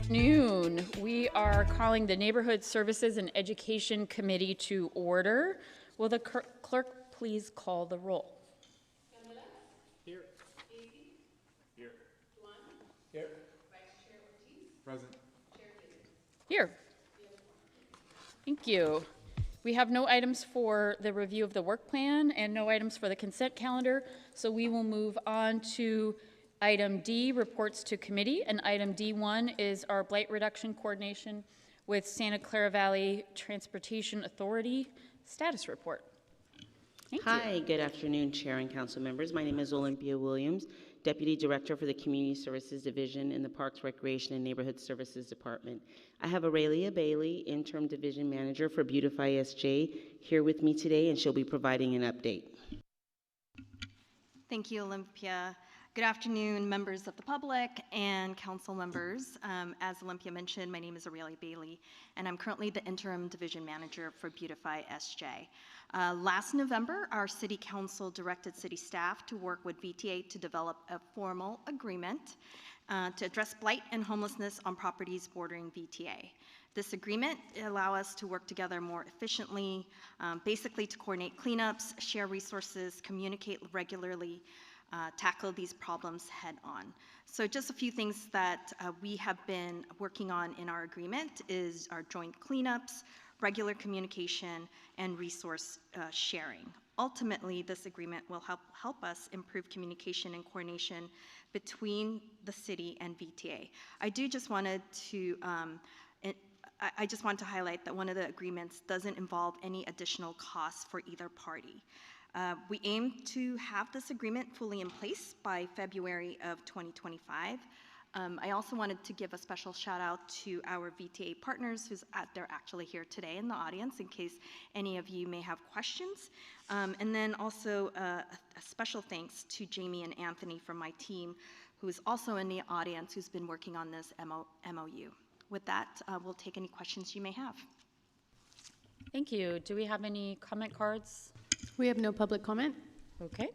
Afternoon. We are calling the Neighborhood Services and Education Committee to order. Will the clerk please call the roll? Here. Here. Here. Vice Chair Ortiz. Present. Chair David. Here. Thank you. We have no items for the review of the work plan and no items for the consent calendar, so we will move on to item D, reports to committee, and item D1 is our blight reduction coordination with Santa Clara Valley Transportation Authority status report. Thank you. Hi, good afternoon, Chair and Council members. My name is Olympia Williams, Deputy Director for the Community Services Division in the Parks, Recreation, and Neighborhood Services Department. I have Aurelia Bailey, Interim Division Manager for ActivateSJ, here with me today, and she'll be providing an update. Thank you, Olympia. Good afternoon, members of the public and council members. As Olympia mentioned, my name is Aurelia Bailey, and I'm currently the Interim Division Manager for ActivateSJ. Last November, our City Council directed city staff to work with VTA to develop a formal agreement to address blight and homelessness on properties bordering VTA. This agreement allows us to work together more efficiently, basically to coordinate cleanups, share resources, communicate regularly, tackle these problems head on. So just a few things that we have been working on in our agreement is our joint cleanups, regular communication, and resource sharing. Ultimately, this agreement will help us improve communication and coordination between the city and VTA. I just want to highlight that one of the agreements doesn't involve any additional costs for either party. We aim to have this agreement fully in place by February of 2025. I also wanted to give a special shout out to our VTA partners they're actually here today in the audience in case any of you may have questions. And then also a special thanks to Jamie and Anthony from my team, who is also in the audience, who's been working on this MOU. With that, we'll take any questions you may have. Thank you. Do we have any comment cards? We have no public comment. Okay.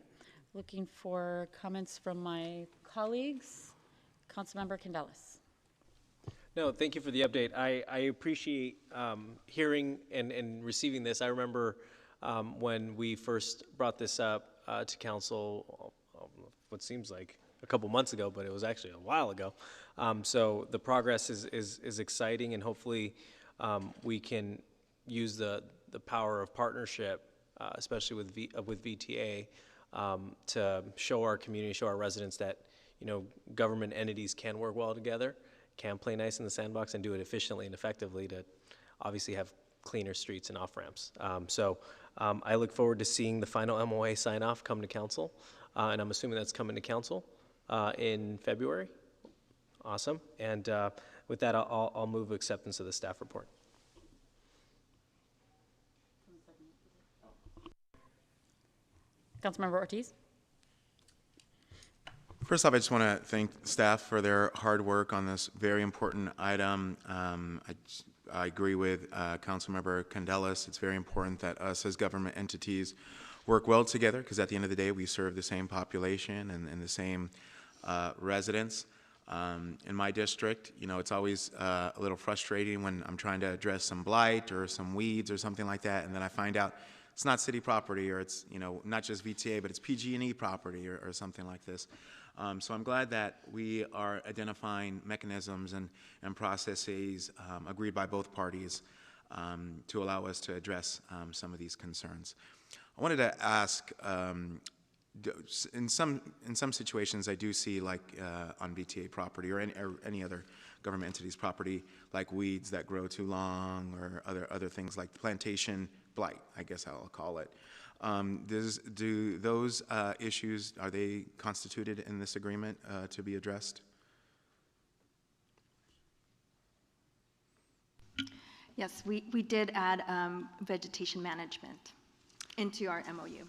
Looking for comments from my colleagues. Councilmember Candelas. No, thank you for the update. I appreciate hearing and receiving this. I remember when we first brought this up to council, what seems like a couple months ago, but it was actually a while ago. So the progress is exciting, and hopefully we can use the power of partnership, especially with VTA, to show our community, show our residents that government entities can work well together, can play nice in the sandbox, and do it efficiently and effectively to obviously have cleaner streets and off-ramps. So I look forward to seeing the final MOA sign-off come to council, and I'm assuming that's coming to council in February. Awesome. And with that, I'll move acceptance of the staff report. Councilmember Ortiz. First off, I just want to thank staff for their hard work on this very important item. I agree with Councilmember Candelas. It's very important that us as government entities work well together, because at the end of the day, we serve the same population and the same residents. In my district, it's always a little frustrating when I'm trying to address some blight or some weeds or something like that, and then I find out it's not city property, or it's not just VTA, but it's PG&E property or something like this. So I'm glad that we are identifying mechanisms and processes agreed by both parties to allow us to address some of these concerns. I wanted to ask, in some situations, I do see, like on VTA property or any other government entity's property, like weeds that grow too long, or other things like plantation blight, I guess I'll call it. Do those issues, are they constituted in this agreement to be addressed? Yes, we did add vegetation management into our MOU.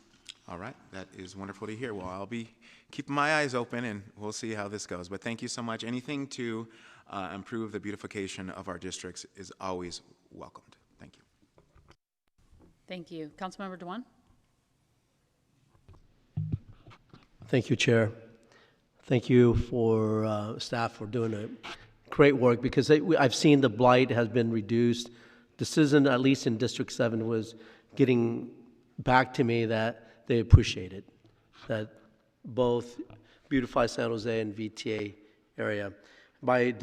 All right, that is wonderful to hear. Well, I'll be keeping my eyes open, and we'll see how this goes. But thank you so much. Anything to improve the beautification of our districts is always welcomed. Thank you. Thank you. Councilmember Dewan. Thank you, Chair. Thank you for staff for doing a great work, because I've seen the blight has been reduced. The citizen, at least in District 7, was getting back to me that they appreciate it, that both Beautify San Jose and VTA area, by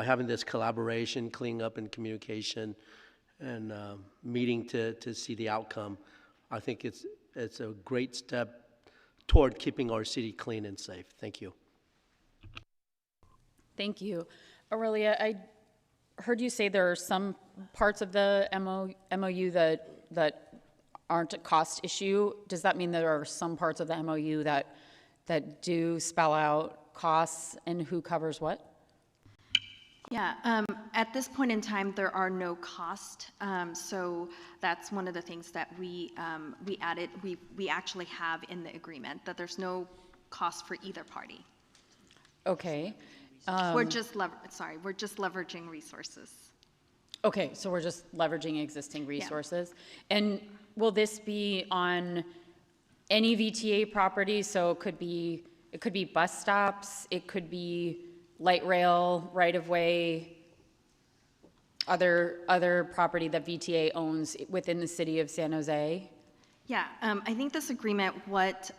having this collaboration, cleaning up and communication, and meeting to see the outcome. I think it's a great step toward keeping our city clean and safe. Thank you. Thank you. Aurelia, I heard you say there are some parts of the MOU that aren't a cost issue. Does that mean there are some parts of the MOU that do spell out costs and who covers what? Yeah, at this point in time, there are no costs. So that's one of the things that we added. We actually have in the agreement that there's no cost for either party. Okay. We're just leveraging resources. Okay, so we're just leveraging existing resources. Yeah. And will this be on any VTA property? So it could be bus stops, it could be light rail, right-of-way, other property that VTA owns within the city of San Jose? Yeah, I think this agreement, what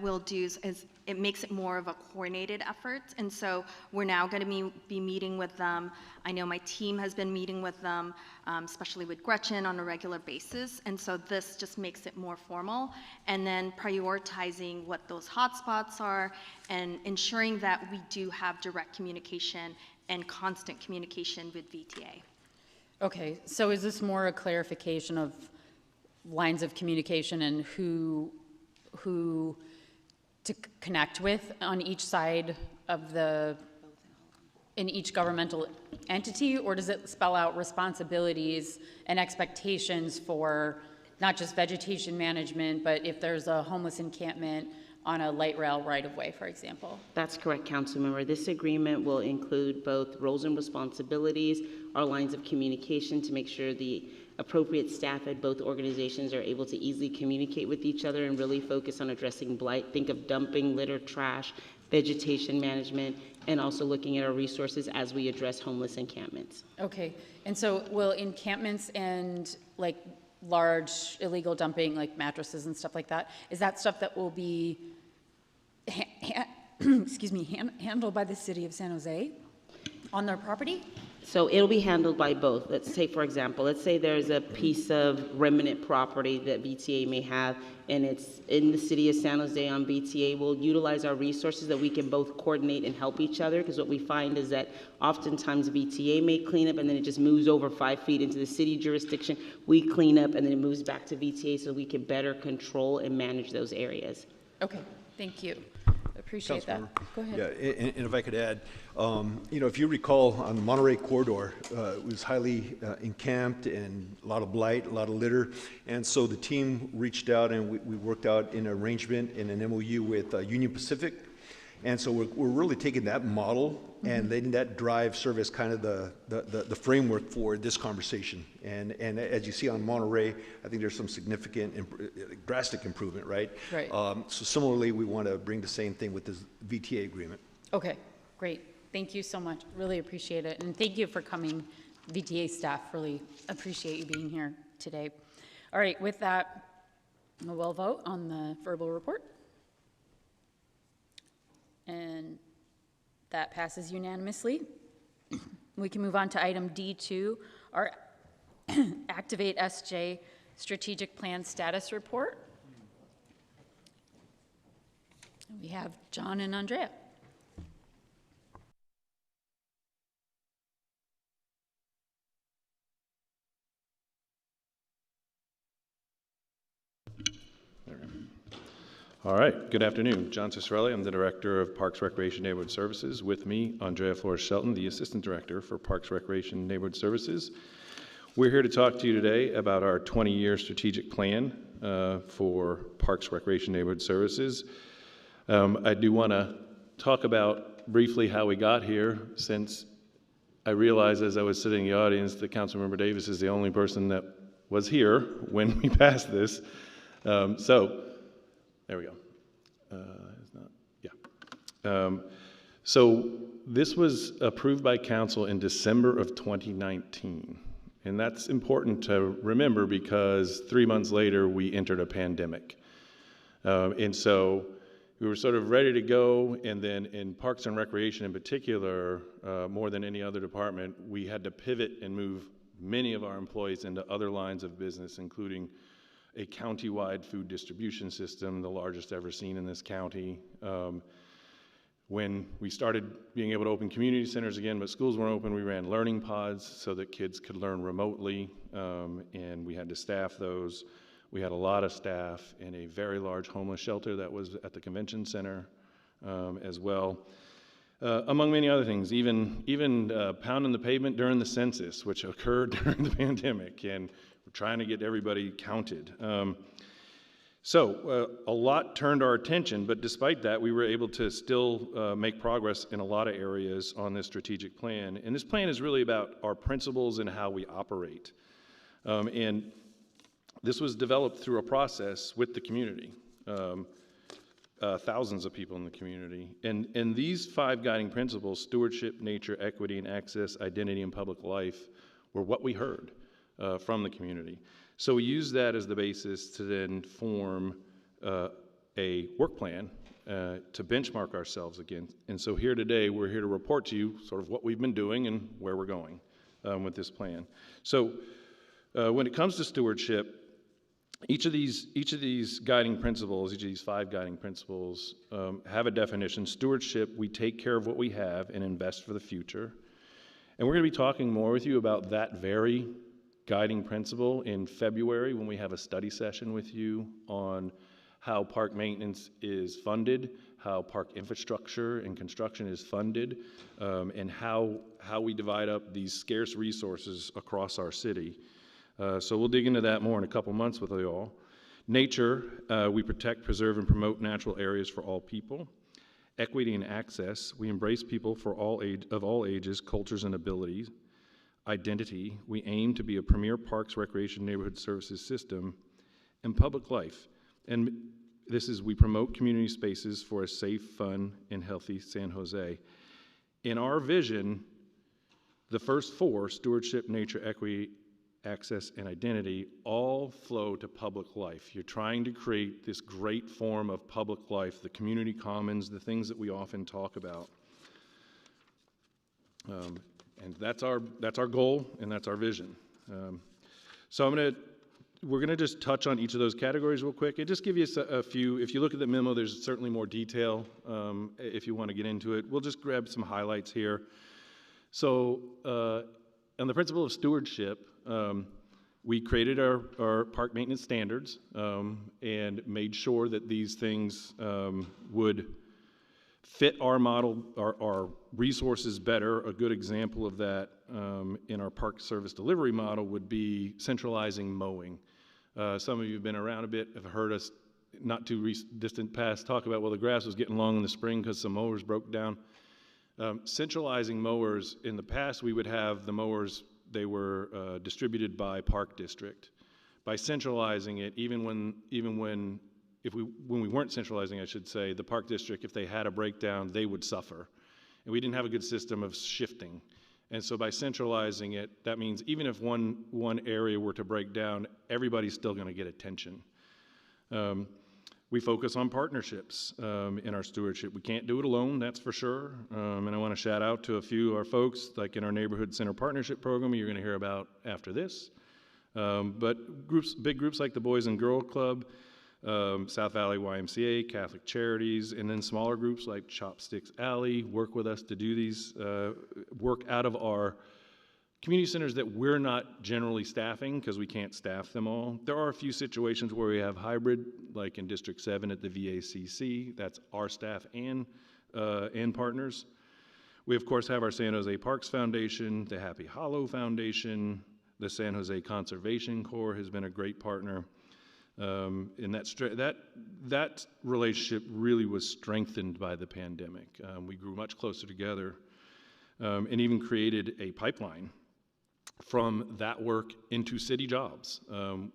we'll do is it makes it more of a coordinated effort. And so we're now going to be meeting with them. I know my team has been meeting with them, especially with Gretchen on a regular basis. And so this just makes it more formal. And then prioritizing what those hotspots are and ensuring that we do have direct communication and constant communication with VTA. Okay, so is this more a clarification of lines of communication and who to connect with on each side of in each governmental entity, or does it spell out responsibilities and expectations for not just vegetation management, but if there's a homeless encampment on a light rail right-of-way, for example? That's correct, Councilmember. This agreement will include both roles and responsibilities, our lines of communication to make sure the appropriate staff at both organizations are able to easily communicate with each other and really focus on addressing blight. Think of dumping, litter, trash, vegetation management, and also looking at our resources as we address homeless encampments. Okay, and so will encampments and like large illegal dumping, like mattresses and stuff like that, is that stuff that will be handled by the city of San Jose on their property? So it'll be handled by both. Let's take, for example, let's say there's a piece of remnant property that VTA may have, and it's in the city of San Jose on VTA. We'll utilize our resources that we can both coordinate and help each other, because what we find is that oftentimes VTA may clean up and then it just moves over 5 feet into the city jurisdiction. We clean up and then it moves back to VTA so we can better control and manage those areas. Okay, thank you. Appreciate that. Go ahead. Yeah, and if I could add, if you recall on the Monterey corridor, it was highly encamped and a lot of blight, a lot of litter. And so the team reached out and we worked out an arrangement in an MOU with Union Pacific. And so we're really taking that model and letting that drive serve as kind of the framework for this conversation. And as you see on Monterey, I think there's some significant, drastic improvement, right? Right. So similarly, we want to bring the same thing with this VTA agreement. Okay, great. Thank you so much. Really appreciate it. And thank you for coming, VTA staff. Really appreciate you being here today. All right, with that, we'll vote on the verbal report. And that passes unanimously. We can move on to item D2, our ActivateSJ Strategic Plan Status Report. We have John and Andrea. All right, good afternoon. John Cicerelli, I'm the Director of Parks, Recreation, Neighborhood Services. With me, Andrea Flores-Shelton, the Assistant Director for Parks, Recreation, Neighborhood Services. We're here to talk to you today about our 20-year strategic plan for Parks, Recreation, Neighborhood Services. I do want to talk about briefly how we got here, since I realized as I was sitting in the audience that Councilmember Davis is the only person that was here when we passed this. There we go. So this was approved by council in December of 2019. And that's important to remember because 3 months later, we entered a pandemic. And so we were sort of ready to go, and then in Parks and Recreation in particular, more than any other department, we had to pivot and move many of our employees into other lines of business, including a county-wide food distribution system, the largest ever seen in this county. When we started being able to open community centers again, but schools weren't open, we ran learning pods so that kids could learn remotely, and we had to staff those. We had a lot of staff in a very large homeless shelter that was at the convention center as well. Among many other things, even pounding the pavement during the census, which occurred during the pandemic, and we're trying to get everybody counted. So a lot turned our attention, but despite that, we were able to still make progress in a lot of areas on this strategic plan. And this plan is really about our principles and how we operate. And this was developed through a process with the community, thousands of people in the community. And these 5 guiding principles, stewardship, nature, equity, and access, identity, and public life, were what we heard from the community. So we used that as the basis to then form a work plan to benchmark ourselves against. And so here today, we're here to report to you sort of what we've been doing and where we're going with this plan. So when it comes to stewardship, each of these guiding principles, each of these 5 guiding principles have a definition. Stewardship, we take care of what we have and invest for the future. And we're going to be talking more with you about that very guiding principle in February when we have a study session with you on how park maintenance is funded, how park infrastructure and construction is funded, and how we divide up these scarce resources across our city. So we'll dig into that more in a couple months with you all. Nature, we protect, preserve, and promote natural areas for all people. Equity and access, we embrace people of all ages, cultures, and abilities. Identity, we aim to be a premier parks, recreation, neighborhood services system. And public life, and this is we promote community spaces for a safe, fun, and healthy San Jose. In our vision, the first 4, stewardship, nature, equity, access, and identity, all flow to public life. You're trying to create this great form of public life, the community commons, the things that we often talk about. And that's our goal, and that's our vision. So we're gonna just touch on each of those categories real quick and just give you a few. If you look at the memo, there's certainly more detail if you want to get into it. We'll just grab some highlights here. So on the principle of stewardship, we created our park maintenance standards and made sure that these things would fit our model, our resources better. A good example of that in our park service delivery model would be centralizing mowing. Some of you have been around a bit, have heard us not too distant past talk about, well, the grass was getting long in the spring because some mowers broke down. Centralizing mowers, in the past we would have the mowers, they were distributed by park district. By centralizing it, when we weren't centralizing, I should say, the park district, if they had a breakdown, they would suffer. And we didn't have a good system of shifting. And so by centralizing it, that means even if one area were to break down, everybody's still going to get attention. We focus on partnerships in our stewardship. We can't do it alone, that's for sure. And I want to shout out to a few of our folks, like in our Neighborhood Center Partnership Program, you're going to hear about after this. But big groups like the Boys and Girl Club, South Valley YMCA, Catholic Charities, and then smaller groups like Chopsticks Alley work with us to do these work out of our community centers that we're not generally staffing because we can't staff them all. There are a few situations where we have hybrid, like in District 7 at the VACC. That's our staff and partners. We, of course, have our San Jose Parks Foundation, the Happy Hollow Foundation, the San Jose Conservation Corps has been a great partner. And that relationship really was strengthened by the pandemic. We grew much closer together and even created a pipeline from that work into city jobs,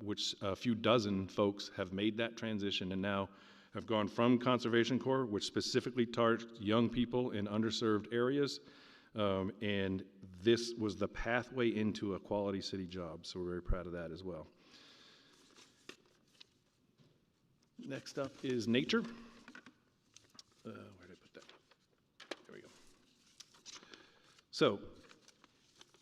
which a few dozen folks have made that transition and now have gone from Conservation Corps, which specifically targets young people in underserved areas, and this was the pathway into a quality city job, so we're very proud of that as well. Next up is nature. Where did I put that? There we go. So,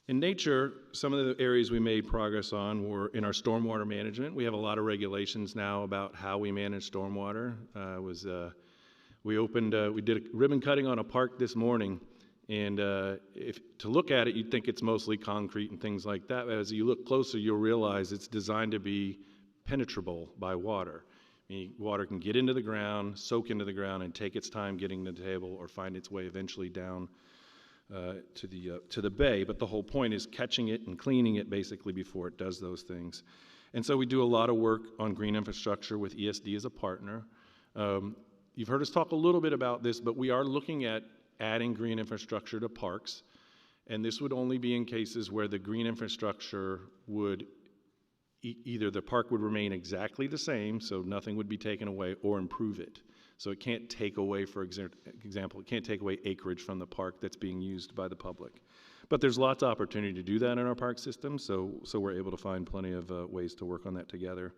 in nature, some of the areas we made progress on were in our stormwater management. We have a lot of regulations now about how we manage stormwater. We did a ribbon cutting on a park this morning, and to look at it, you'd think it's mostly concrete and things like that. But as you look closer, you'll realize it's designed to be penetrable by water. I mean, water can get into the ground, soak into the ground, and take its time getting to the table or find its way eventually down to the bay, but the whole point is catching it and cleaning it basically before it does those things. And so we do a lot of work on green infrastructure with ESD as a partner. You've heard us talk a little bit about this, but we are looking at adding green infrastructure to parks, and this would only be in cases where the green infrastructure would either the park would remain exactly the same, so nothing would be taken away, or improve it. So it can't take away, for example, it can't take away acreage from the park that's being used by the public. But there's lots of opportunity to do that in our park system, so we're able to find plenty of ways to work on that together.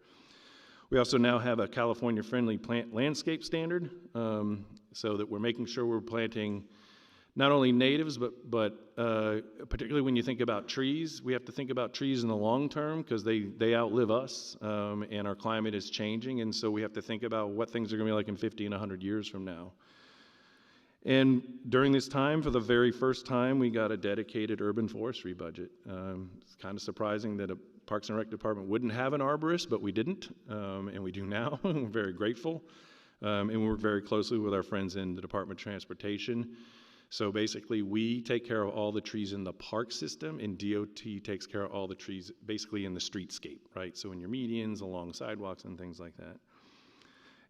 We also now have a California-friendly plant landscape standard, so that we're making sure we're planting not only natives, but particularly when you think about trees, we have to think about trees in the long term because they outlive us, and our climate is changing, and so we have to think about what things are going to be like in 50 and 100 years from now. And during this time, for the very first time, we got a dedicated urban forestry budget. It's kind of surprising that a Parks and Rec department wouldn't have an arborist, but we didn't, and we do now. We're very grateful, and we work very closely with our friends in the Department of Transportation. So basically, we take care of all the trees in the park system, and DOT takes care of all the trees basically in the streetscape, right? So in your medians, along sidewalks, and things like that.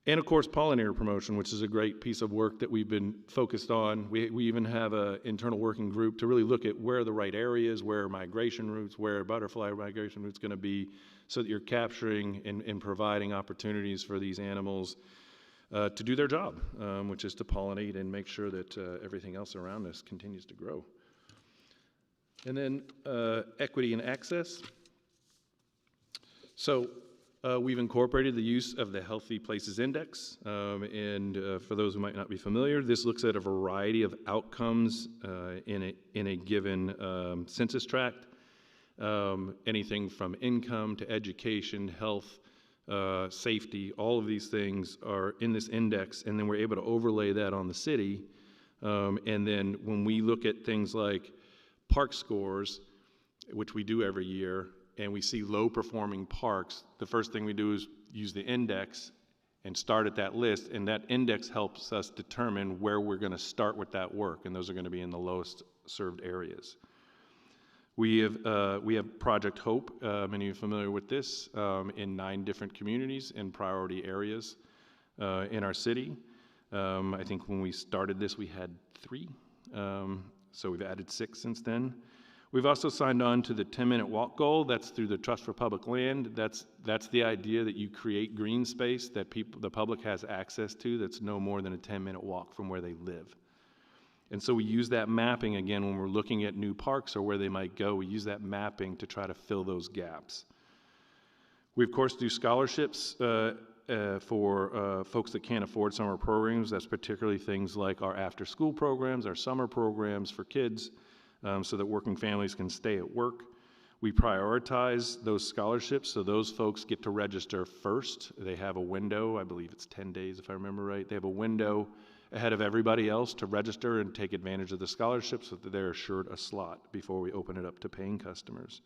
And of course, pollinator promotion, which is a great piece of work that we've been focused on. We even have an internal working group to really look at where are the right areas, where are migration routes, where are butterfly migration routes going to be, so that you're capturing and providing opportunities for these animals to do their job, which is to pollinate and make sure that everything else around us continues to grow. And then equity and access. So we've incorporated the use of the Healthy Places Index, and for those who might not be familiar, this looks at a variety of outcomes in a given census tract, anything from income to education, health, safety, all of these things are in this index, and then we're able to overlay that on the city. And then when we look at things like park scores, which we do every year, and we see low-performing parks, the first thing we do is use the index and start at that list, and that index helps us determine where we're going to start with that work, and those are going to be in the lowest served areas. We have Project Hope, many of you are familiar with this, in 9 different communities in priority areas in our city. I think when we started this, we had 3, so we've added 6 since then. We've also signed on to the 10-minute walk goal. That's through the Trust for Public Land. That's the idea that you create green space that the public has access to that's no more than a 10-minute walk from where they live. And so we use that mapping, again, when we're looking at new parks or where they might go, we use that mapping to try to fill those gaps. We, of course, do scholarships for folks that can't afford summer programs. That's particularly things like our after-school programs, our summer programs for kids, so that working families can stay at work. We prioritize those scholarships, so those folks get to register first. They have a window, I believe it's 10 days if I remember right. They have a window ahead of everybody else to register and take advantage of the scholarship so that they're assured a slot before we open it up to paying customers.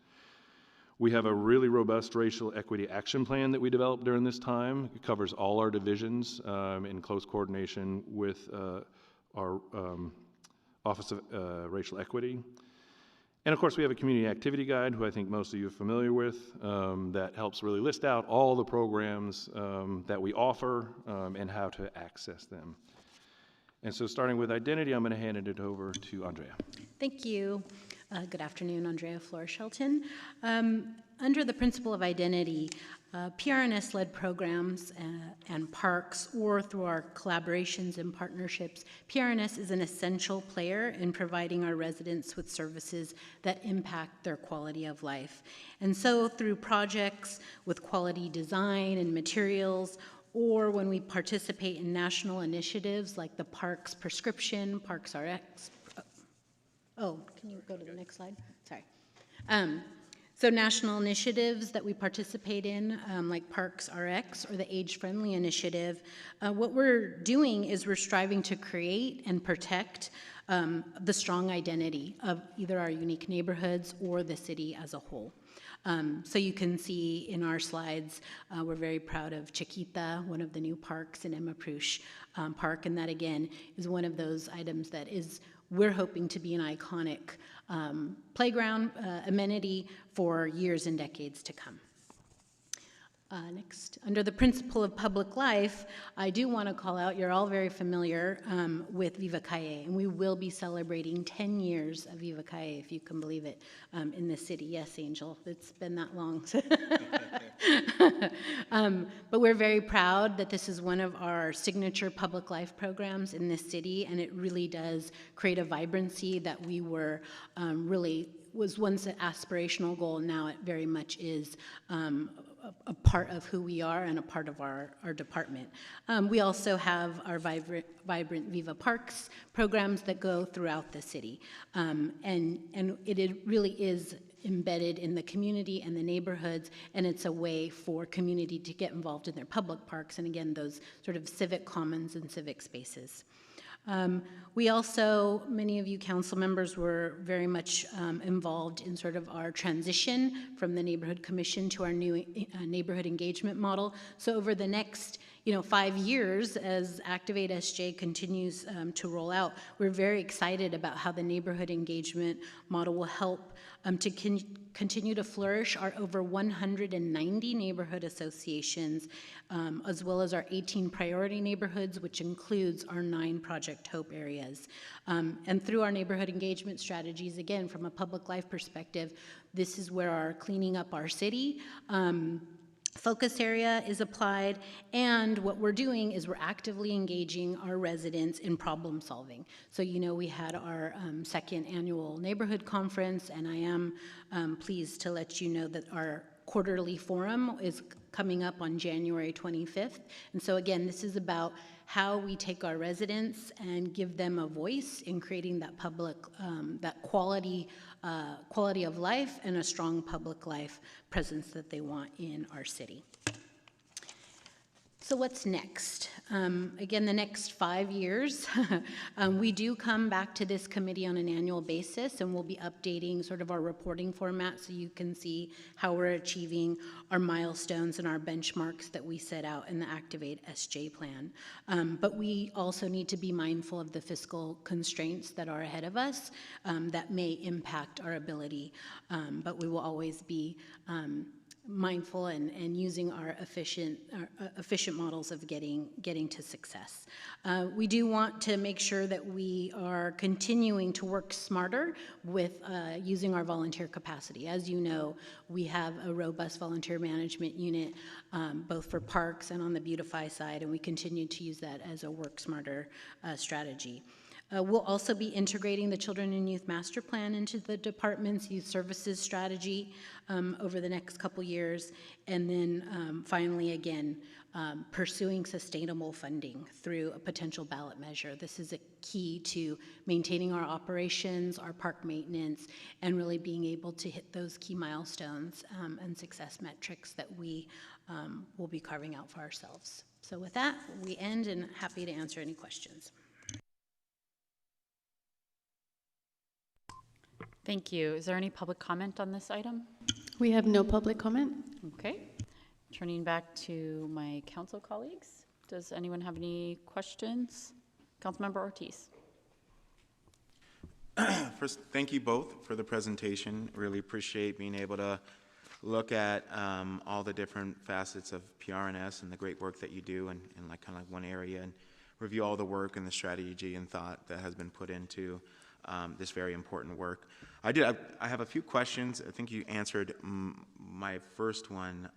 We have a really robust racial equity action plan that we developed during this time. It covers all our divisions in close coordination with our Office of Racial Equity. And of course, we have a community activity guide, who I think most of you are familiar with, that helps really list out all the programs that we offer and how to access them. And so starting with identity, I'm going to hand it over to Andrea. Thank you. Good afternoon, Andrea Flores-Shelton. I'm Under the principle of identity, PRNS-led programs and parks, or through our collaborations and partnerships, PRNS is an essential player in providing our residents with services that impact their quality of life. And so through projects with quality design and materials, or when we participate in national initiatives like the Parks Prescription, Parks RX. Oh, can you go to the next slide? Sorry. So national initiatives that we participate in, like Parks RX or the Age Friendly Initiative, what we're doing is we're striving to create and protect the strong identity of either our unique neighborhoods or the city as a whole. So you can see in our slides, we're very proud of Chiquita, one of the new parks in Emma Prush Park, and that again is one of those items that we're hoping to be an iconic playground amenity for years and decades to come. Next, under the principle of public life, I do want to call out, you're all very familiar with Viva Calle, and we will be celebrating 10 years of Viva Calle, if you can believe it, in the city. Yes, Angel, it's been that long. But we're very proud that this is one of our signature public life programs in this city, and it really does create a vibrancy that we were was once an aspirational goal. Now it very much is a part of who we are and a part of our department. We also have our vibrant Viva Parks programs that go throughout the city. And it really is embedded in the community and the neighborhoods, and it's a way for community to get involved in their public parks, and again, those sort of civic commons and civic spaces. We also, many of you council members were very much involved in sort of our transition from the Neighborhood Commission to our new neighborhood engagement model. So over the next 5 years, as ActivateSJ continues to roll out, we're very excited about how the neighborhood engagement model will help to continue to flourish our over 190 neighborhood associations, as well as our 18 priority neighborhoods, which includes our 9 Project Hope areas. And through our neighborhood engagement strategies, again, from a public life perspective, this is where our cleaning up our city focus area is applied, and what we're doing is we're actively engaging our residents in problem solving. So we had our second annual neighborhood conference, and I am pleased to let you know that our quarterly forum is coming up on January 25th. And so again, this is about how we take our residents and give them a voice in creating that public, that quality of life and a strong public life presence that they want in our city. So what's next? Again, the next 5 years, we do come back to this committee on an annual basis, and we'll be updating sort of our reporting format so you can see how we're achieving our milestones and our benchmarks that we set out in the ActivateSJ plan. But we also need to be mindful of the fiscal constraints that are ahead of us that may impact our ability, but we will always be mindful and using our efficient models of getting to success. We do want to make sure that we are continuing to work smarter with using our volunteer capacity. As you know, we have a robust volunteer management unit, both for parks and on the Beautify side, and we continue to use that as a work smarter strategy. We'll also be integrating the Children and Youth Master Plan into the department's youth services strategy over the next couple years. And then finally, again, pursuing sustainable funding through a potential ballot measure. This is a key to maintaining our operations, our park maintenance, and really being able to hit those key milestones and success metrics that we will be carving out for ourselves. So with that, we end, and happy to answer any questions. Thank you. Is there any public comment on this item? We have no public comment. Okay. Turning back to my council colleagues. Does anyone have any questions? Councilmember Ortiz. First, thank you both for the presentation. Really appreciate being able to look at all the different facets of PRNS and the great work that you do in like kind of like one area, and review all the work and the strategy and thought that has been put into this very important work. I have a few questions. I think you answered my first one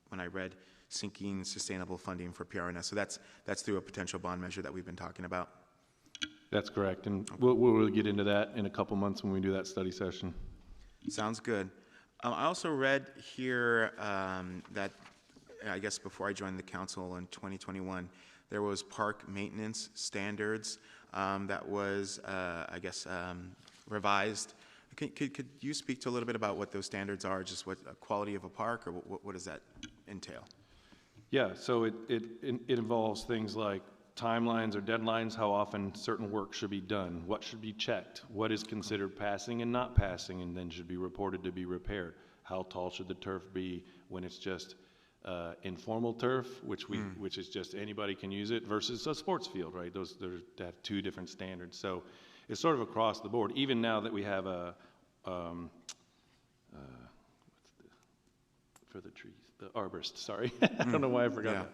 when I read seeking sustainable funding for PRNS. So that's through a potential bond measure that we've been talking about. That's correct, and we'll get into that in a couple months when we do that study session. Sounds good. I also read here that, I guess before I joined the council in 2021, there was park maintenance standards that was, I guess, revised. Could you speak to a little bit about what those standards are, just what quality of a park, or what does that entail? Yeah, so it involves things like timelines or deadlines, how often certain work should be done, what should be checked, what is considered passing and not passing and then should be reported to be repaired, how tall should the turf be when it's just informal turf, which is just anybody can use it, versus a sports field, right? They have two different standards. So it's sort of across the board. Even now that we have for the trees, the arborist, sorry. I don't know why I forgot that.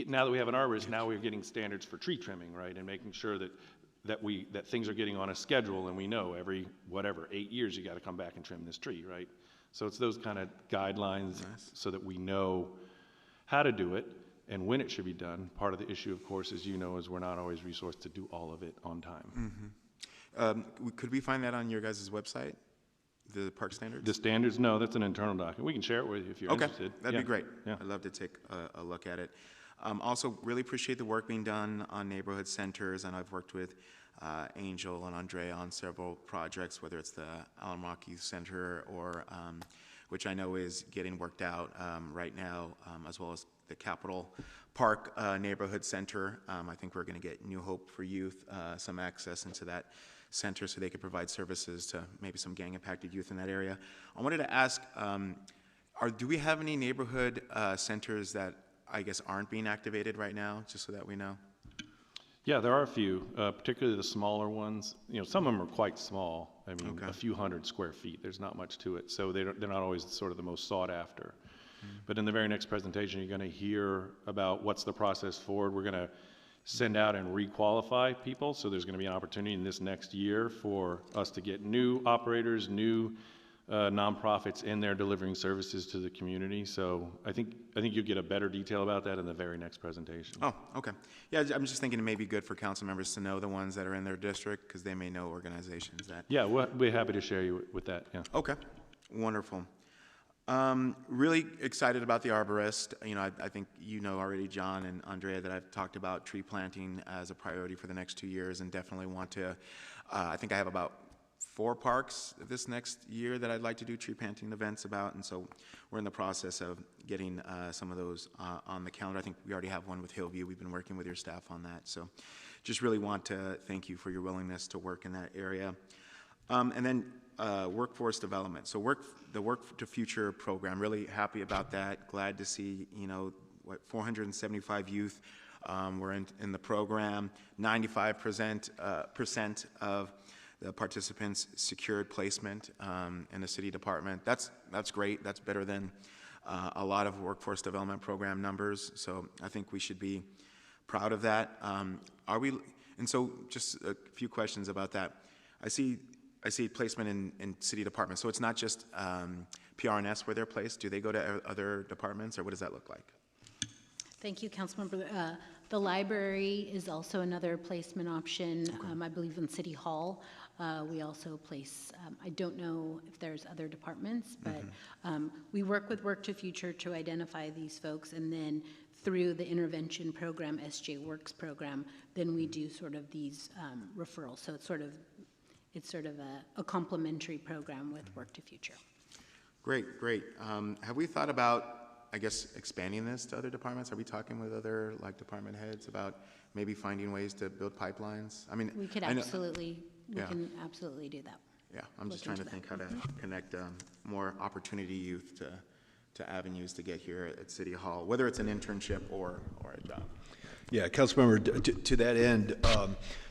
Now that we have an arborist, now we're getting standards for tree trimming, right? And making sure that things are getting on a schedule, and we know every, 8 years you got to come back and trim this tree, right? So it's those kind of guidelines so that we know how to do it and when it should be done. Part of the issue, of course, as you know, is we're not always resourced to do all of it on time. Could we find that on your guys' website, the park standards? The standards? No, that's an internal document. We can share it with you if you're interested. That'd be great. Yeah. I'd love to take a look at it. Also, really appreciate the work being done on neighborhood centers, and I've worked with Angel and Andrea on several projects, whether it's the Allen Rock Youth Center or, which I know is getting worked out right now, as well as the Capitol Park Neighborhood Center. I think we're going to get New Hope for Youth some access into that center so they could provide services to maybe some gang-impacted youth in that area. I wanted to ask, do we have any neighborhood centers that I guess aren't being activated right now, just so that we know? Yeah, there are a few, particularly the smaller ones. You know, some of them are quite small. I mean, a few hundred square feet. There's not much to it, so they're not always sort of the most sought after. But in the very next presentation, you're going to hear about what's the process forward. We're going to send out and re-qualify people, so there's going to be an opportunity in this next year for us to get new operators, new nonprofits in there delivering services to the community. So I think you'll get a better detail about that in the very next presentation. Oh, okay. Yeah, I'm just thinking it may be good for council members to know the ones that are in their district, because they may know organizations that. Yeah, we'll be happy to share you with that. Yeah. Okay, wonderful. Really excited about the arborist. You know, I think you know already, John and Andrea, that I've talked about tree planting as a priority for the next 2 years, and definitely want to, I think I have about 4 parks this next year that I'd like to do tree planting events about, and so we're in the process of getting some of those on the calendar. I think we already have one with Hillview. We've been working with your staff on that, so just really want to thank you for your willingness to work in that area. And then workforce development. So the Work to Future program, really happy about that. Glad to see, 475 youth were in the program. 95% of the participants secured placement in the city department. That's great. That's better than a lot of workforce development program numbers. So I think we should be proud of that. And so just a few questions about that. I see placement in city departments. So it's not just PRNS where they're placed. Do they go to other departments, or what does that look like? Thank you, Councilmember. The library is also another placement option, I believe in City Hall. We also place, I don't know if there's other departments, but we work with Work to Future to identify these folks, and then through the intervention program, SJ Works program, then we do sort of these referrals. So it's sort of a complementary program with Work to Future. Great. Have we thought about, I guess, expanding this to other departments? Are we talking with other department heads about maybe finding ways to build pipelines? I mean, we can absolutely do that. Yeah, I'm just trying to think how to connect more opportunity youth to avenues to get here at City Hall, whether it's an internship or a job. Yeah, Councilmember, to that end,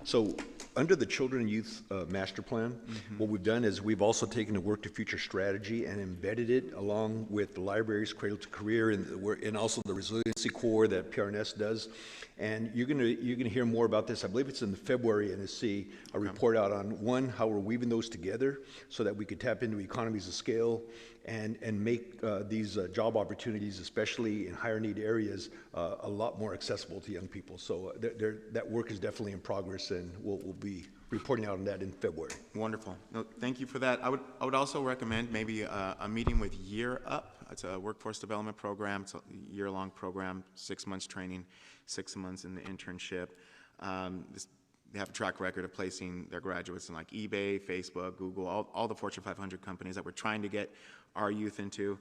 so under the Children and Youth Master Plan, what we've done is we've also taken the Work to Future strategy and embedded it along with the libraries, Cradle to Career, and also the Resiliency Core that PRNS does. And you're gonna hear more about this. I believe it's in February, and see a report out on one, how we're weaving those together so that we could tap into economies of scale and make these job opportunities, especially in higher need areas, a lot more accessible to young people. So that work is definitely in progress, and we'll be reporting out on that in February. Wonderful. No, thank you for that. I would also recommend maybe a meeting with Year Up. It's a workforce development program. It's a year-long program, 6 months training, 6 months in the internship. They have a track record of placing their graduates in like eBay, Facebook, Google, all the Fortune 500 companies that we're trying to get our youth into.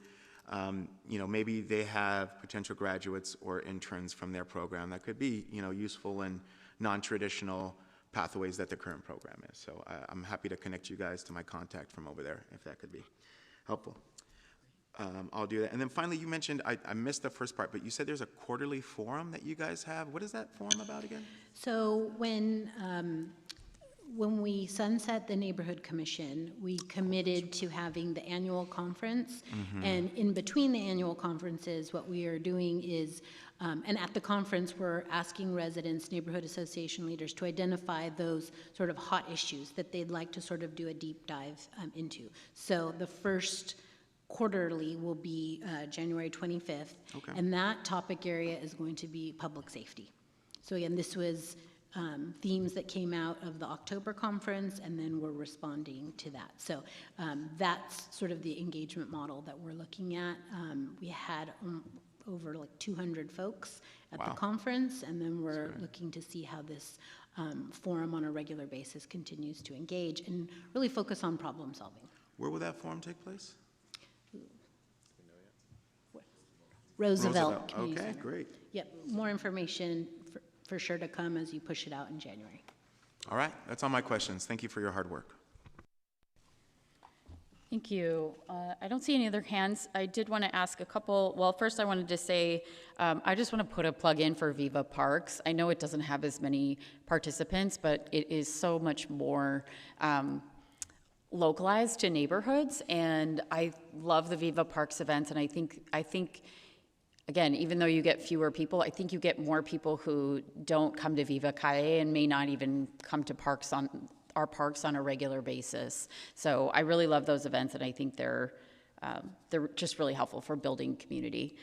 You know, maybe they have potential graduates or interns from their program that could be, you know, useful in non-traditional pathways that the current program is. So I'm happy to connect you guys to my contact from over there if that could be helpful. I'll do that. And then finally, you mentioned, I missed the first part, but you said there's a quarterly forum that you guys have. What is that forum about again? So when we sunset the Neighborhood Commission, we committed to having the annual conference. And in between the annual conferences, what we are doing is, and at the conference, we're asking residents, neighborhood association leaders, to identify those sort of hot issues that they'd like to sort of do a deep dive into. So the first quarterly will be January 25th. Okay. And that topic area is going to be public safety. So again, this was themes that came out of the October conference, and then we're responding to that. So that's sort of the engagement model that we're looking at. We had over like 200 folks at the conference, and then we're looking to see how this forum on a regular basis continues to engage and really focus on problem solving. Where will that forum take place? Roosevelt. Community Okay, Center. great. Yep, more information for sure to come as you push it out in January. All right, that's all my questions. Thank you for your hard work. Thank you. I don't see any other hands. I did want to ask a couple. Well, first I wanted to say, I just want to put a plug in for Viva Parks. I know it doesn't have as many participants, but it is so much more localized to neighborhoods, and I love the Viva Parks events, and I think again, even though you get fewer people, I think you get more people who don't come to Viva Calle and may not even come to our parks on a regular basis. So I really love those events, and I think they're just really helpful for building community.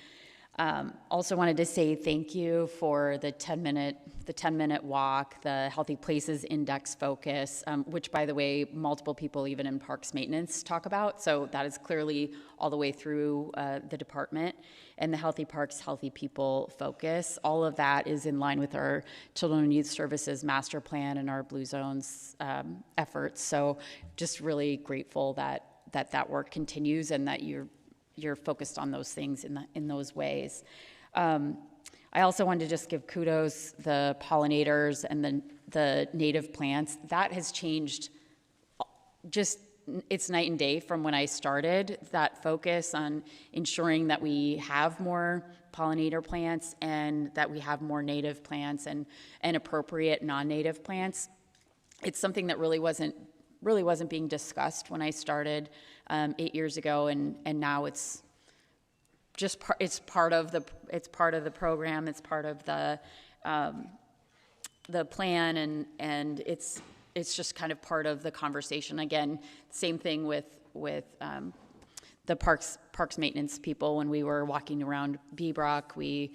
Also wanted to say thank you for the 10-minute walk, the Healthy Places Index focus, which, by the way, multiple people even in Parks Maintenance talk about. So that is clearly all the way through the department. And the Healthy Parks, Healthy People focus. All of that is in line with our Children and Youth Services Master Plan and our Blue Zones efforts. So just really grateful that work continues and that you're focused on those things in those ways. I also wanted to just give kudos the pollinators and the native plants. That has changed it's night and day from when I started. That focus on ensuring that we have more pollinator plants and that we have more native plants and appropriate non-native plants. It's something that really wasn't being discussed when I started 8 years ago, and now it's just it's part of the program. It's part of the plan, and it's just kind of part of the conversation. Again, same thing with the parks maintenance people. When we were walking around Beebrock, we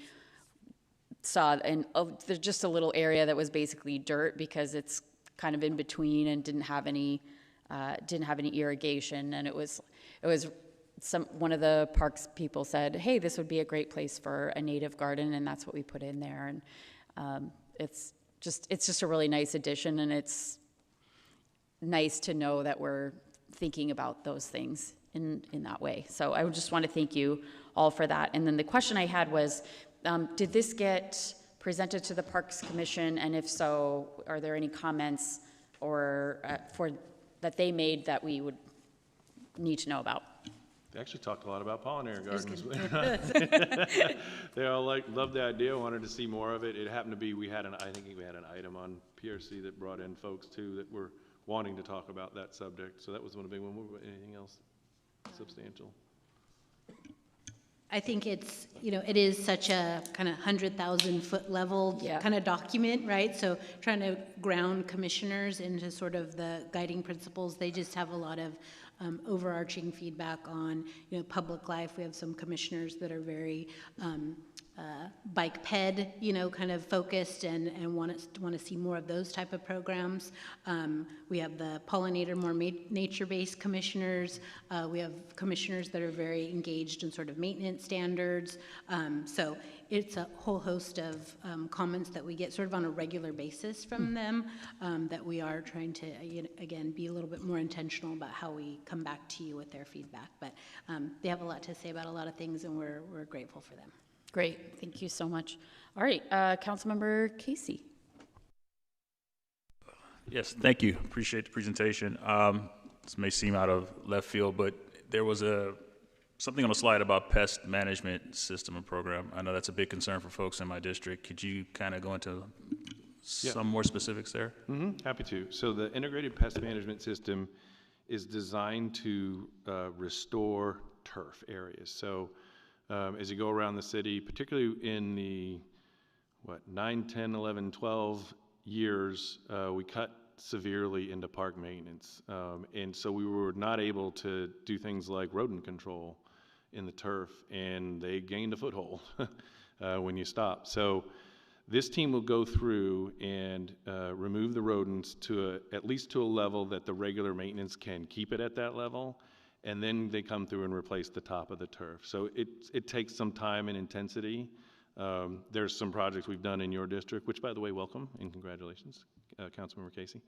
saw there's just a little area that was basically dirt because it's kind of in between and didn't have any irrigation, and it was one of the parks people said, hey, this would be a great place for a native garden, and that's what we put in there. And it's just a really nice addition, and it's nice to know that we're thinking about those things in that way. So I would just want to thank you all for that. And then the question I had was, did this get presented to the Parks Commission, and if so, are there any comments or that they made that we would need to know about? They actually talked a lot about pollinator gardens. They all loved the idea, wanted to see more of it. It happened to be, I think we had an item on PRC that brought in folks too that were wanting to talk about that subject. So that was one of the big one. Anything else substantial? I think it's, it is such a kind of 100,000-foot level kind of document, right? So trying to ground commissioners into sort of the guiding principles. They just have a lot of overarching feedback on, public life. We have some commissioners that are very bike ped, kind of focused and want to see more of those type of programs. We have the pollinator, more nature-based commissioners. We have commissioners that are very engaged in sort of maintenance standards. So it's a whole host of comments that we get sort of on a regular basis from them that we are trying to, again, be a little bit more intentional about how we come back to you with their feedback. But they have a lot to say about a lot of things, and we're grateful for them. Great, thank you so much. All right, Councilmember Casey. Yes, thank you. Appreciate the presentation. This may seem out of left field, but there was something on the slide about pest management system and program. I know that's a big concern for folks in my district. Could you kind of go into some more specifics there? Happy to. So the integrated pest management system is designed to restore turf areas. So as you go around the city, particularly in the 9, 10, 11, 12 years, we cut severely into park maintenance. And so we were not able to do things like rodent control in the turf, and they gained a foothold when you stop. So this team will go through and remove the rodents to at least to a level that the regular maintenance can keep it at that level, and then they come through and replace the top of the turf. So it takes some time and intensity. There's some projects we've done in your district, which, by the way, welcome and congratulations, Councilmember Casey.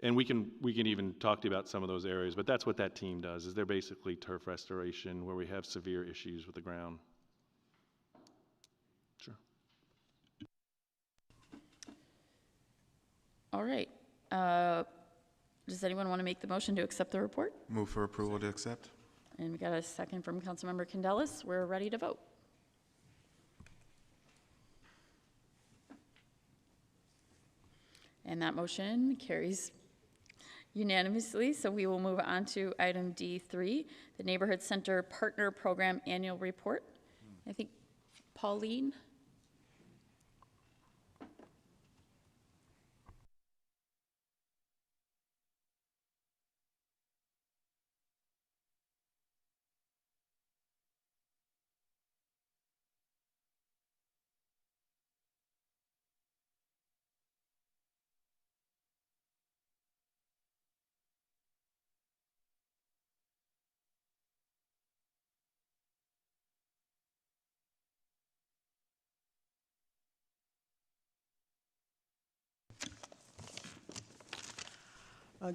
And we can even talk to you about some of those areas, but that's what that team does, is they're basically turf restoration where we have severe issues with the ground. Sure. All right. Does anyone want to make the motion to accept the report? Move for approval to accept. And we got a second from Councilmember Candelas. We're ready to vote. And that motion carries unanimously. So we will move on to item D3, the Neighborhood Center Partner Program Annual Report. I think Pauline.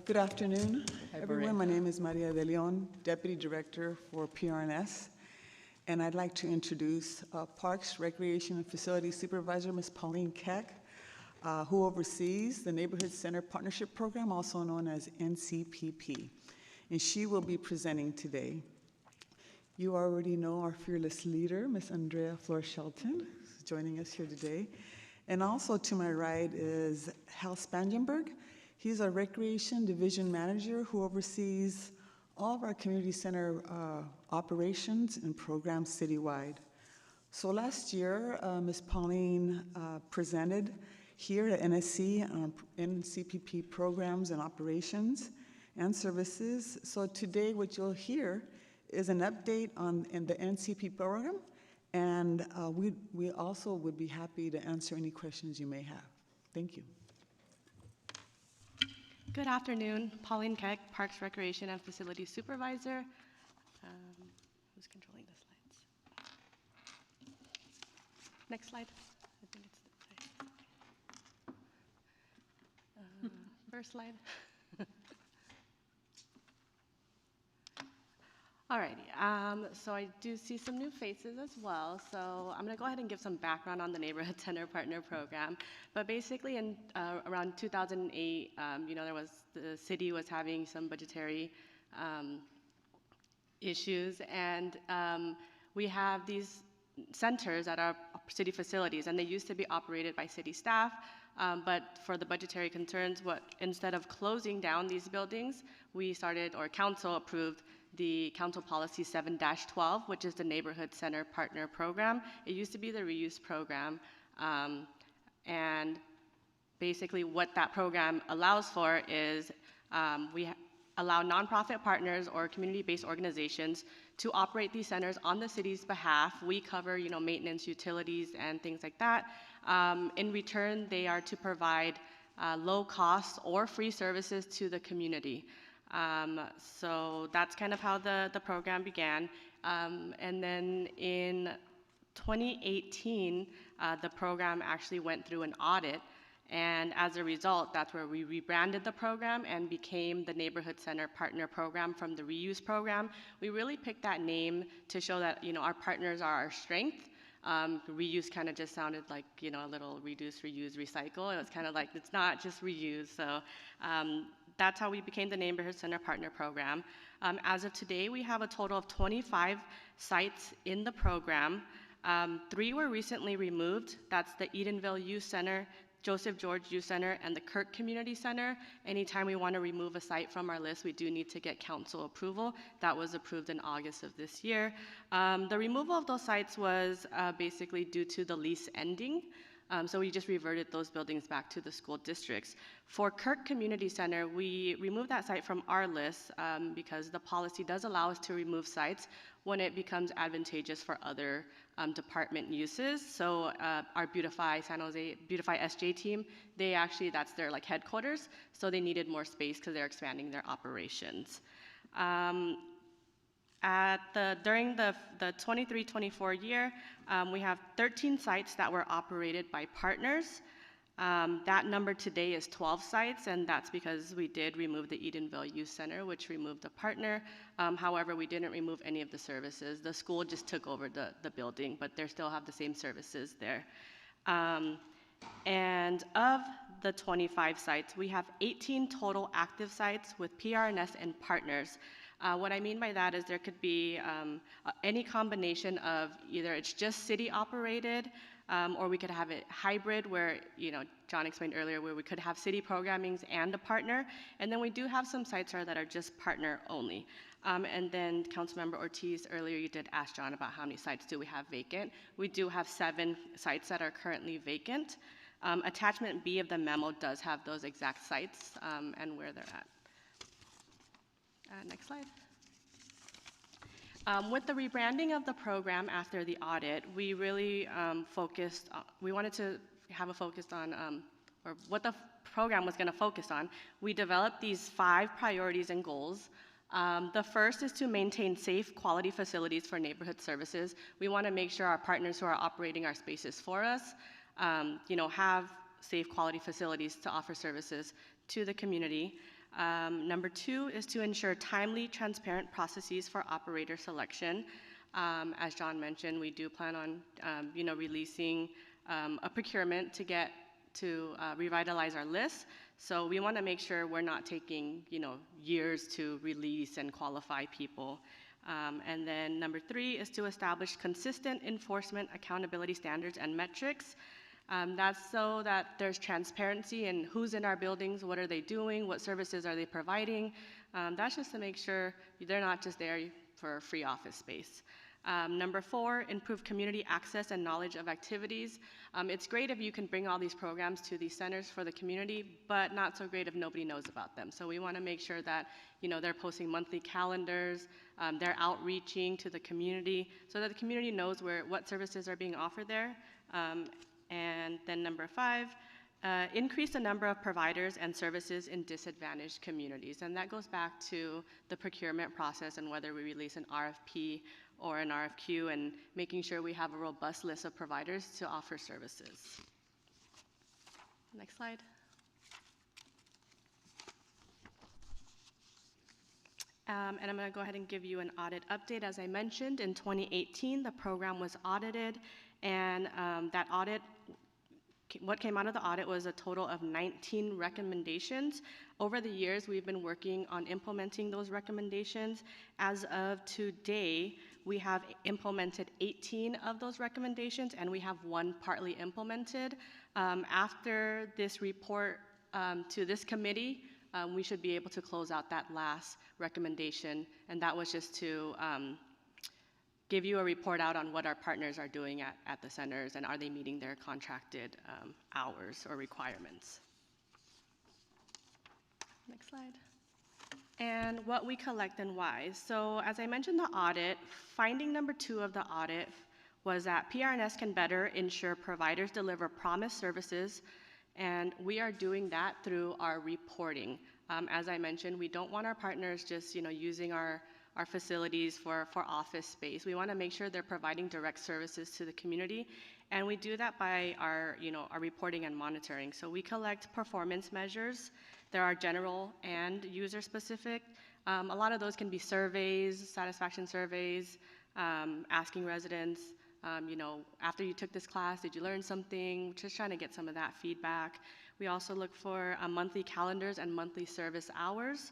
Good afternoon, everyone. My name is Maria de Leon, Deputy Director for PRNS, and I'd like to introduce Parks, Recreation, and Facility Supervisor, Ms. Pauline Keck, who oversees the Neighborhood Center Partnership Program, also known as NCPP, and she will be presenting today. You already know our fearless leader, Ms. Andrea Flores-Shelton, who's joining us here today, and also to my right is Hal Spangenberg. He's our Recreation Division Manager who oversees all of our community center operations and programs citywide. So last year, Ms. Pauline presented here at NSC on NCPP programs and operations and services. So today what you'll hear is an update on the NCP program, and we also would be happy to answer any questions you may have. Thank you. Good afternoon, Pauline Keck, Parks, Recreation, and Facility Supervisor. Who's controlling the slides? Next slide. I think it's this slide. First slide. Alrighty, so I do see some new faces as well. So I'm gonna go ahead and give some background on the Neighborhood Center Partner Program. But basically in around 2008, the city was having some budgetary issues, and we have these centers at our city facilities, and they used to be operated by city staff, but for the budgetary concerns, instead of closing down these buildings, we started, or council approved, the Council Policy 7-12, which is the Neighborhood Center Partner Program. It used to be the reuse program, and basically what that program allows for is we allow nonprofit partners or community-based organizations to operate these centers on the city's behalf. We cover, maintenance, utilities, and things like that. In return, they are to provide low-cost or free services to the community. So that's kind of how the program began. And then in 2018, the program actually went through an audit. And as a result, that's where we rebranded the program and became the Neighborhood Center Partner Program from the reuse program. We really picked that name to show that, our partners are our strength. Reuse kind of just sounded like, a little reduce, reuse, recycle. It was kind of like, it's not just reuse. So that's how we became the Neighborhood Center Partner Program. As of today, we have a total of 25 sites in the program. 3 were recently removed. That's the Edenville Youth Center, Joseph George Youth Center, and the Kirk Community Center. Anytime we want to remove a site from our list, we do need to get council approval. That was approved in August of this year. The removal of those sites was basically due to the lease ending. So we just reverted those buildings back to the school districts. For Kirk Community Center, we removed that site from our list because the policy does allow us to remove sites when it becomes advantageous for other department uses. So our Beautify San Jose, Beautify SJ team, that's their headquarters, so they needed more space because they're expanding their operations. During the 23-24 year, we have 13 sites that were operated by partners. That number today is 12 sites, and that's because we did remove the Edenville Youth Center, which removed a partner. However, we didn't remove any of the services. The school just took over the building, but they still have the same services there. And of the 25 sites, we have 18 total active sites with PRNS and partners. What I mean by that is there could be any combination of either it's just city operated, or we could have it hybrid where, John explained earlier, where we could have city programmings and a partner. And then we do have some sites that are just partner only. And then Councilmember Ortiz, earlier you did ask John about how many sites do we have vacant. We do have 7 sites that are currently vacant. Attachment B of the memo does have those exact sites and where they're at. Next slide. With the rebranding of the program after the audit, we really we wanted to have a focus on, or what the program was going to focus on. We developed these 5 priorities and goals. The first is to maintain safe, quality facilities for neighborhood services. We want to make sure our partners who are operating our spaces for us, have safe, quality facilities to offer services to the community. Number 2 is to ensure timely, transparent processes for operator selection. As John mentioned, we do plan on, releasing a procurement to revitalize our list. So we want to make sure we're not taking, years to release and qualify people. And then number 3 is to establish consistent enforcement accountability standards and metrics. That's so that there's transparency in who's in our buildings, what are they doing, what services are they providing. That's just to make sure they're not just there for free office space. Number 4, improve community access and knowledge of activities. It's great if you can bring all these programs to these centers for the community, but not so great if nobody knows about them. So we want to make sure that, they're posting monthly calendars, they're outreaching to the community so that the community knows what services are being offered there. And then number 5, increase the number of providers and services in disadvantaged communities. And that goes back to the procurement process and whether we release an RFP or an RFQ and making sure we have a robust list of providers to offer services. Next slide. And I'm going to go ahead and give you an audit update. As I mentioned, in 2018, the program was audited, and that audit what came out of the audit was a total of 19 recommendations. Over the years, we've been working on implementing those recommendations. As of today, we have implemented 18 of those recommendations, and we have one partly implemented. After this report to this committee, we should be able to close out that last recommendation, and that was just to give you a report out on what our partners are doing at the centers and are they meeting their contracted hours or requirements. Next slide. And what we collect and why. So as I mentioned, the audit, finding number 2 of the audit was that PRNS can better ensure providers deliver promised services, and we are doing that through our reporting. As I mentioned, we don't want our partners just using our facilities for office space. We want to make sure they're providing direct services to the community, and we do that by our reporting and monitoring. So we collect performance measures. There are general and user specific. A lot of those can be surveys, satisfaction surveys, asking residents, after you took this class, did you learn something? Just trying to get some of that feedback. We also look for monthly calendars and monthly service hours.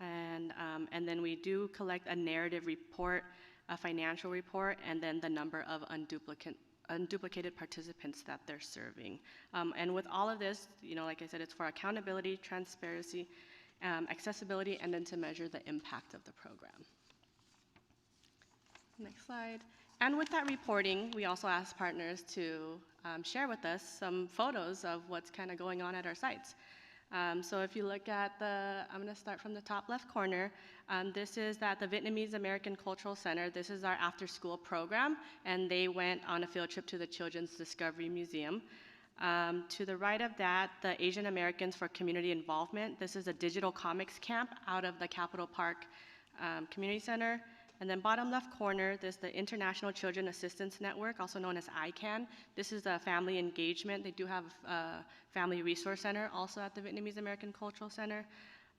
And then we do collect a narrative report, a financial report, and then the number of unduplicated participants that they're serving. And with all of this, like I said, it's for accountability, transparency, accessibility, and then to measure the impact of the program. Next slide. And with that reporting, we also ask partners to share with us some photos of what's kind of going on at our sites. So if you look at I'm going to start from the top left corner. This is at the Vietnamese American Cultural Center. This is our after-school program, and they went on a field trip to the Children's Discovery Museum. To the right of that, the Asian Americans for Community Involvement. This is a digital comics camp out of the Capitol Park Community Center. And then bottom left corner, there's the International Children Assistance Network, also known as ICANN. This is a family engagement. They do have a family resource center also at the Vietnamese American Cultural Center.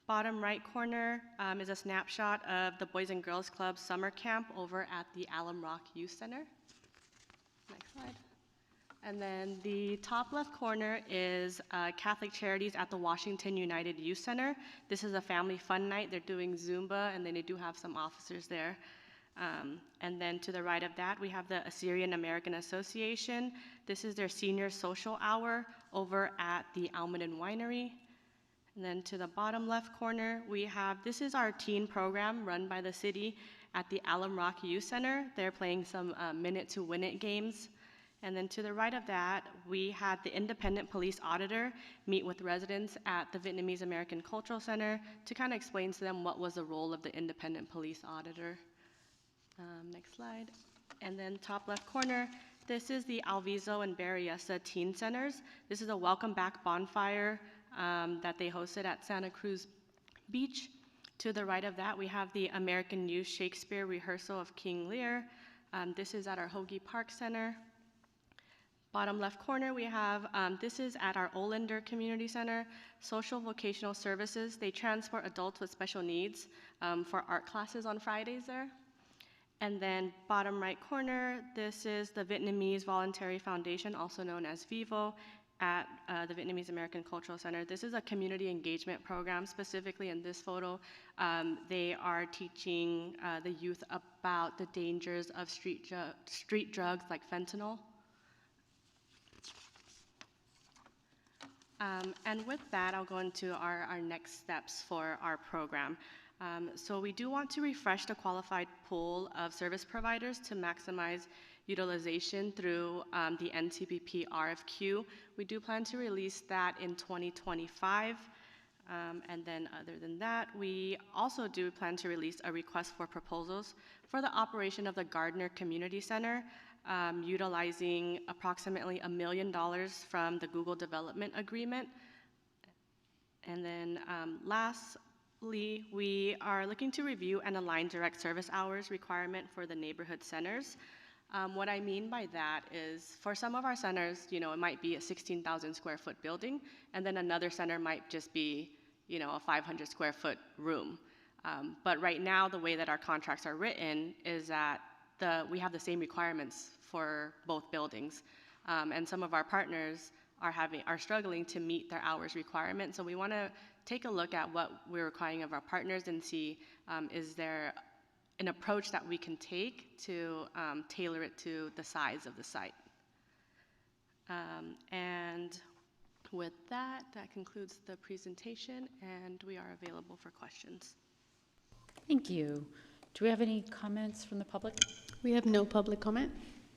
Bottom right corner is a snapshot of the Boys and Girls Club summer camp over at the Alum Rock Youth Center. Next slide. And then the top left corner is Catholic Charities at the Washington United Youth Center. This is a family fun night. They're doing Zumba, and then they do have some officers there. And then to the right of that, we have the Assyrian American Association. This is their senior social hour over at the Almaden Winery. And then to the bottom left corner, this is our teen program run by the city at the Alum Rock Youth Center. They're playing some Minute to Win It games. And then to the right of that, we had the independent police auditor meet with residents at the Vietnamese American Cultural Center to kind of explain to them what was the role of the independent police auditor. Next slide. And then top left corner, this is the Alviso and Berryessa Teen Centers. This is a welcome back bonfire that they hosted at Santa Cruz Beach. To the right of that, we have the American Youth Shakespeare Rehearsal of King Lear. This is at our Hoagie Park Center. Bottom left corner, we have, this is at our Olander Community Center, Social Vocational Services. They transport adults with special needs for art classes on Fridays there. And then bottom right corner, this is the Vietnamese Voluntary Foundation, also known as VIVO, at the Vietnamese American Cultural Center. This is a community engagement program. Specifically in this photo, they are teaching the youth about the dangers of street drugs like fentanyl. And with that, I'll go into our next steps for our program. So we do want to refresh the qualified pool of service providers to maximize utilization through the NTPP RFQ. We do plan to release that in 2025. And then other than that, we also do plan to release a request for proposals for the operation of the Gardner Community Center, utilizing approximately $1 million from the Google Development Agreement. And then lastly, we are looking to review and align direct service hours requirement for the neighborhood centers. What I mean by that is for some of our centers, it might be a 16,000 square foot building, and then another center might just be, a 500 square foot room. But right now, the way that our contracts are written is that we have the same requirements for both buildings. And some of our partners are struggling to meet their hours requirement. So we want to take a look at what we're requiring of our partners and see is there an approach that we can take to tailor it to the size of the site. And with that, that concludes the presentation, and we are available for questions. Thank you. Do we have any comments from the public? We have no public comment.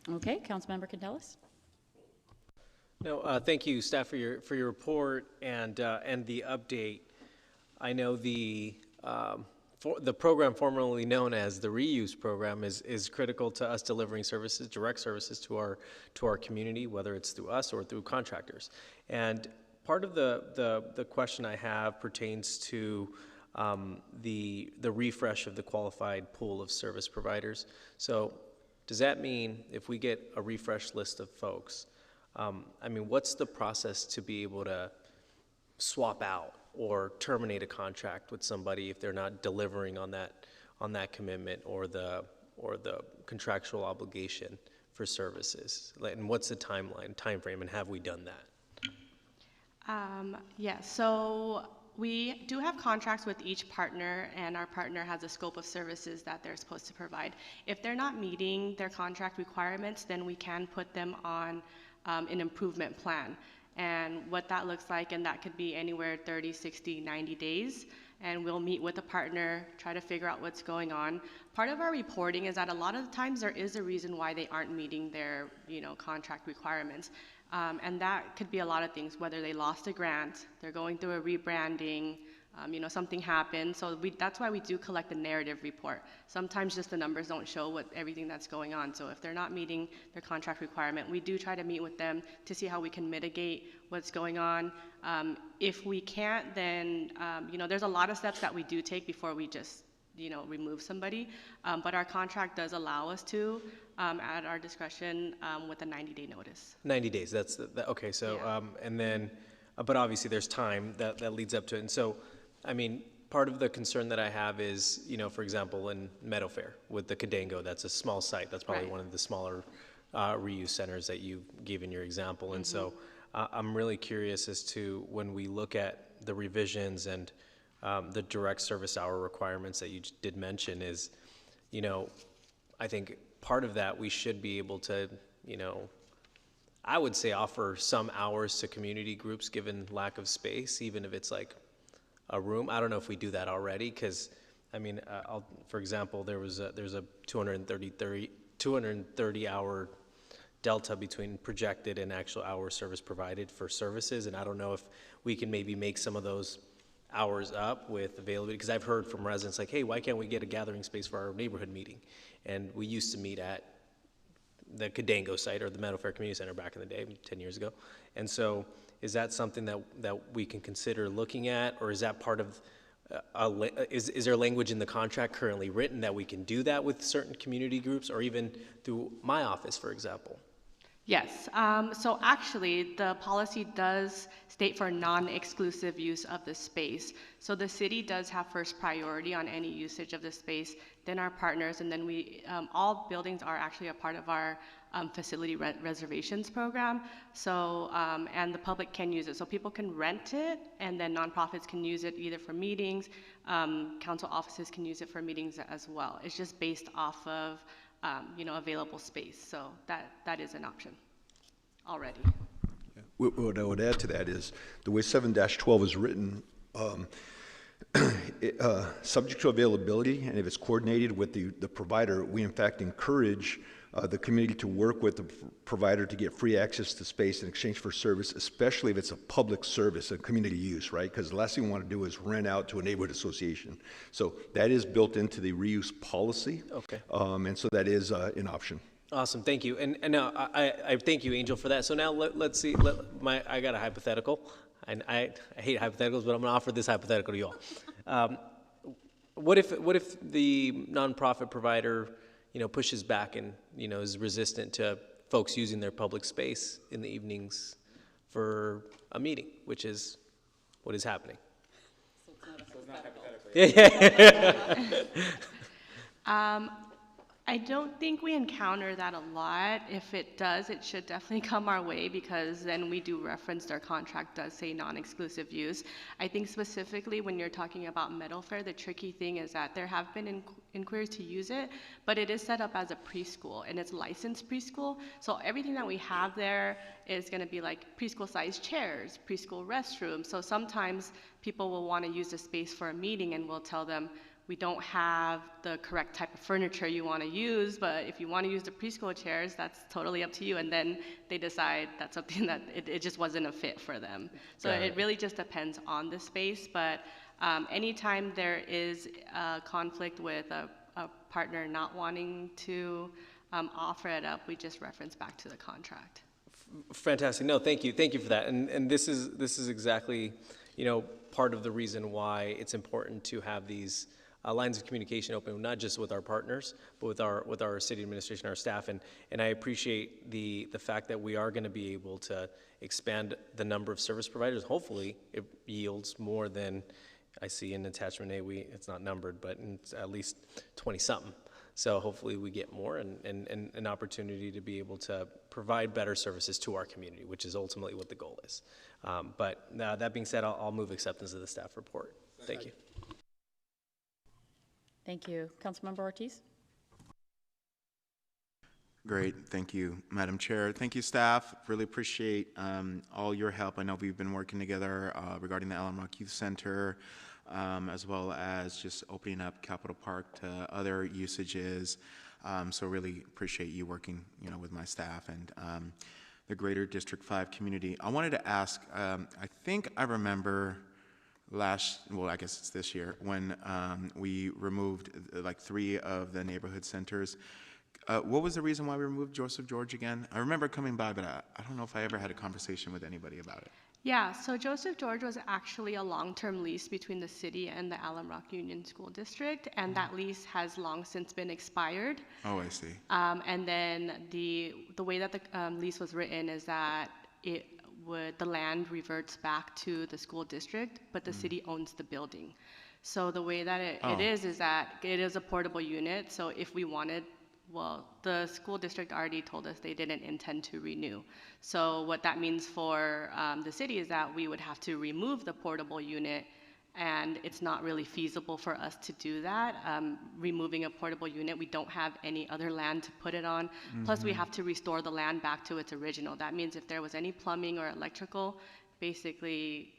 Okay, Councilmember Candelas. No, thank you, staff, for your report and the update. I know the program formerly known as the reuse program is critical to us delivering services, direct services to our community, whether it's through us or through contractors. And part of the question I have pertains to the refresh of the qualified pool of service providers. So does that mean if we get a refresh list of folks, I mean, what's the process to be able to swap out or terminate a contract with somebody if they're not delivering on that commitment or the contractual obligation for services? And what's the time frame, and have we done that? Yes, so we do have contracts with each partner, and our partner has a scope of services that they're supposed to provide. If they're not meeting their contract requirements, then we can put them on an improvement plan. And what that looks like, and that could be anywhere 30, 60, 90 days. And we'll meet with a partner, try to figure out what's going on. Part of our reporting is that a lot of the times there is a reason why they aren't meeting their contract requirements. And that could be a lot of things, whether they lost a grant, they're going through a rebranding, something happened. So that's why we do collect the narrative report. Sometimes just the numbers don't show everything that's going on. So if they're not meeting their contract requirement, we do try to meet with them to see how we can mitigate what's going on. If we can't, then, there's a lot of steps that we do take before we just, remove somebody. But our contract does allow us to, at our discretion, with a 90-day notice. 90 days, that's, okay, so, yeah. And then, but obviously there's time that leads up to it. And so, I mean, part of the concern that I have is, for example, in Meadow Fair with the Cadango, that's a small site. That's probably one of the smaller reuse centers that you gave in your example. Mm-hmm. And so I'm really curious as to when we look at the revisions and the direct service hour requirements that you did mention is, I think part of that we should be able to, I would say offer some hours to community groups given lack of space, even if it's like a room. I don't know if we do that already, because I mean, for example, there's a 230 hour delta between projected and actual hour service provided for services, and I don't know if we can maybe make some of those hours up with availability, because I've heard from residents like, hey, why can't we get a gathering space for our neighborhood meeting? And we used to meet at the Cadango site or the Meadow Fair Community Center back in the day, 10 years ago. And so is that something that we can consider looking at, or is that part of, is there language in the contract currently written that we can do that with certain community groups, or even through my office, for example? Yes, so actually the policy does state for non-exclusive use of the space. So the city does have first priority on any usage of the space, then our partners, and then we, all buildings are actually a part of our facility reservations program. So, and the public can use it. So people can rent it, and then nonprofits can use it either for meetings, council offices can use it for meetings as well. It's just based off of available space. So that is an option already. Yeah. What I would add to that is the way 7-12 is written, subject to availability, and if it's coordinated with the provider, we in fact encourage the community to work with the provider to get free access to space in exchange for service, especially if it's a public service, a community use, right? Because the last thing we want to do is rent out to a neighborhood association. So that is built into the reuse policy. Okay. And so that is an option. Awesome, thank you. And now I thank you, Angel, for that. So now let's see. I got a hypothetical, and I hate hypotheticals, but I'm gonna offer this hypothetical to you all. What if the nonprofit provider, pushes back and, is resistant to folks using their public space in the evenings for a meeting, which is what is happening? So it's not hypothetical. Yeah. I don't think we encounter that a lot. If it does, it should definitely come our way because then we do reference their contract does say non-exclusive use. I think specifically when you're talking about metal fair, the tricky thing is that there have been inquiries to use it, but it is set up as a preschool and it's licensed preschool. So everything that we have there is going to be like preschool sized chairs, preschool restrooms. So sometimes people will want to use the space for a meeting and we'll tell them, we don't have the correct type of furniture you want to use, but if you want to use the preschool chairs, that's totally up to you. And then they decide that's something that it just wasn't a fit for them. So it really just depends on the space. But anytime there is a conflict with a partner not wanting to offer it up, we just reference back to the contract. Fantastic. No, thank you. Thank you for that. And this is exactly, part of the reason why it's important to have these lines of communication open, not just with our partners, but with our city administration, our staff, and I appreciate the fact that we are going to be able to expand the number of service providers. Hopefully, it yields more than I see in attachment A. It's not numbered, but it's at least 20-something. So hopefully, we get more and an opportunity to be able to provide better services to our community, which is ultimately what the goal is. But that being said, I'll move acceptance of the staff report. Thank you. Thank you. Councilmember Ortiz? Great. Thank you, Madam Chair. Thank you, staff. Really appreciate all your help. I know we've been working together regarding the Allen Rock Youth Center, as well as just opening up Capitol Park to other usages. So really appreciate you working, with my staff and the greater District 5 community. I wanted to ask, I think I remember I guess it's this year, when we removed like 3 of the neighborhood centers. What was the reason why we removed Joseph George again? I remember coming by, but I don't know if I ever had a conversation with anybody about it. Yeah, so Joseph George was actually a long-term lease between the city and the Allen Rock Union School District, and that lease has long since been expired. Oh, I see. And then the way that the lease was written is that the land reverts back to the school district, but the city owns the building. So the way that it is that it is a portable unit. So if we wanted, the school district already told us they didn't intend to renew. So what that means for the city is that we would have to remove the portable unit, and it's not really feasible for us to do that. Removing a portable unit, we don't have any other land to put it on. Plus, we have to restore the land back to its original. That means if there was any plumbing or electrical, basically,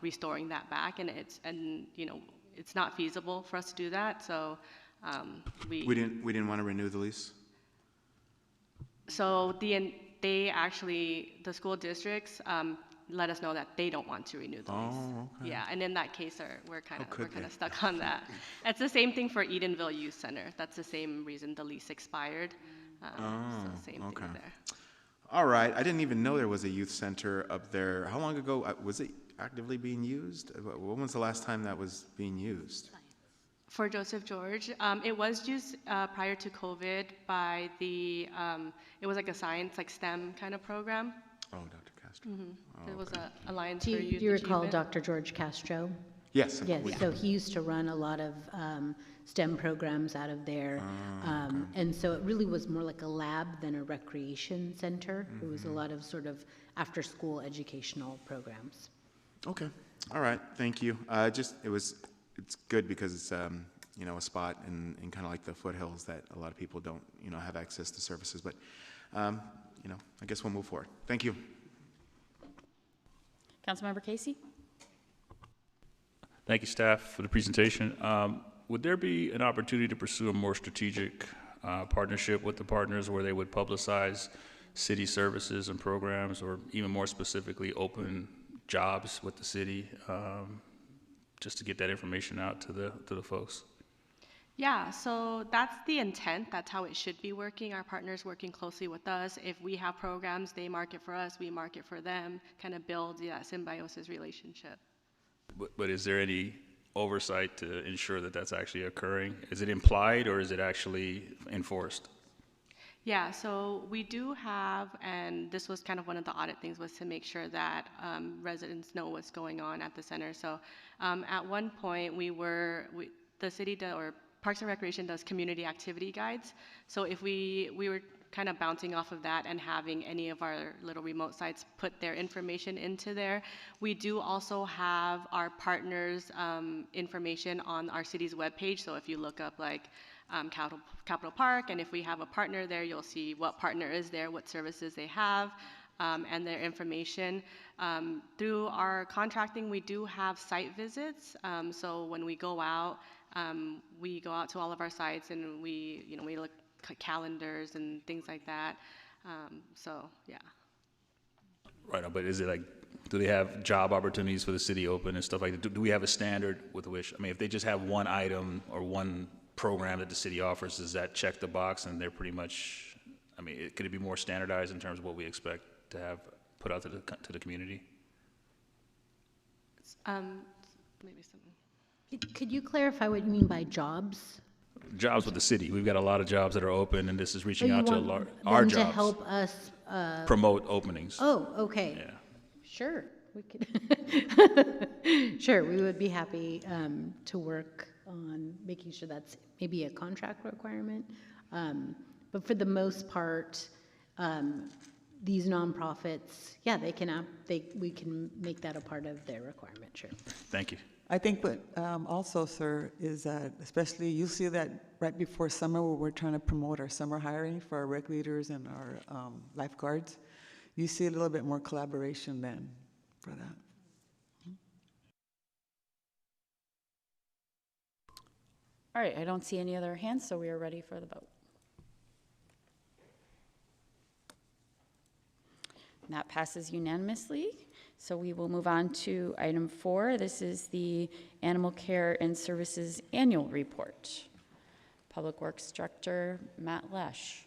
restoring that back, and it's not feasible for us to do that. So we didn't want to renew the lease. So the school districts let us know that they don't want to renew the lease. Okay. Yeah, and in that case, we're kind of stuck on that. It's the same thing for Edenville Youth Center. That's the same reason the lease expired. So same thing there. All right. I didn't even know there was a youth center up there. How long ago was it actively being used? When was the last time that was being used? For Joseph George, it was used prior to COVID by it was like a science, like STEM kind of program. Oh, Dr. Castro. It was an Alliance Do for Youth you recall Achievement. Dr. George Castro? Yes. Yes, so he used to run a lot of STEM programs out of there. And so it really was more like a lab than a recreation center. It was a lot of sort of after-school educational programs. Okay. All right. Thank you. It's good because it's a spot in kind of like the foothills that a lot of people don't have access to services. But I guess we'll move forward. Thank you. Councilmember Casey? Thank you, staff, for the presentation. Would there be an opportunity to pursue a more strategic partnership with the partners where they would publicize city services and programs, or even more specifically, open jobs with the city, just to get that information out to the folks? Yeah, so that's the intent. That's how it should be working. Our partners working closely with us. If we have programs, they market for us, we market for them, kind of build that symbiosis relationship. But is there any oversight to ensure that that's actually occurring? Is it implied or is it actually enforced? Yeah, so we do have, and this was kind of one of the audit things, was to make sure that residents know what's going on at the center. So at one point the city or Parks and Recreation does community activity guides. So if we were kind of bouncing off of that and having any of our little remote sites put their information into there. We do also have our partners' information on our city's webpage. So if you look up like Capitol Park, and if we have a partner there, you'll see what partner is there, what services they have, and their information. Through our contracting, we do have site visits. So when we go out to all of our sites, and we look at calendars and things like that. So yeah. Right, but is it like, do they have job opportunities for the city open and stuff like that? Do we have a standard with which, I mean, if they just have one item or one program that the city offers, does that check the box and they're pretty much, I mean, could it be more standardized in terms of what we expect to have put out to the community? Maybe something. Could you clarify what you mean by jobs? Jobs with the city. We've got a lot of jobs that are open, and this is reaching So you out to want our them jobs. to help us Promote openings. Oh, okay. Yeah. Sure, we could. Sure, we would be happy to work on making sure that's maybe a contract requirement. But for the most part, these nonprofits, yeah, we can make that a part of their requirement, sure. Thank you. I think what also, sir, is that especially you see that right before summer where we're trying to promote our summer hiring for our rec leaders and our lifeguards, you see a little bit more collaboration then for that. All right, I don't see any other hands, so we are ready for the vote. And that passes unanimously. So we will move on to item 4. This is the Animal Care and Services Annual Report. Public Works Director Matt Lesh.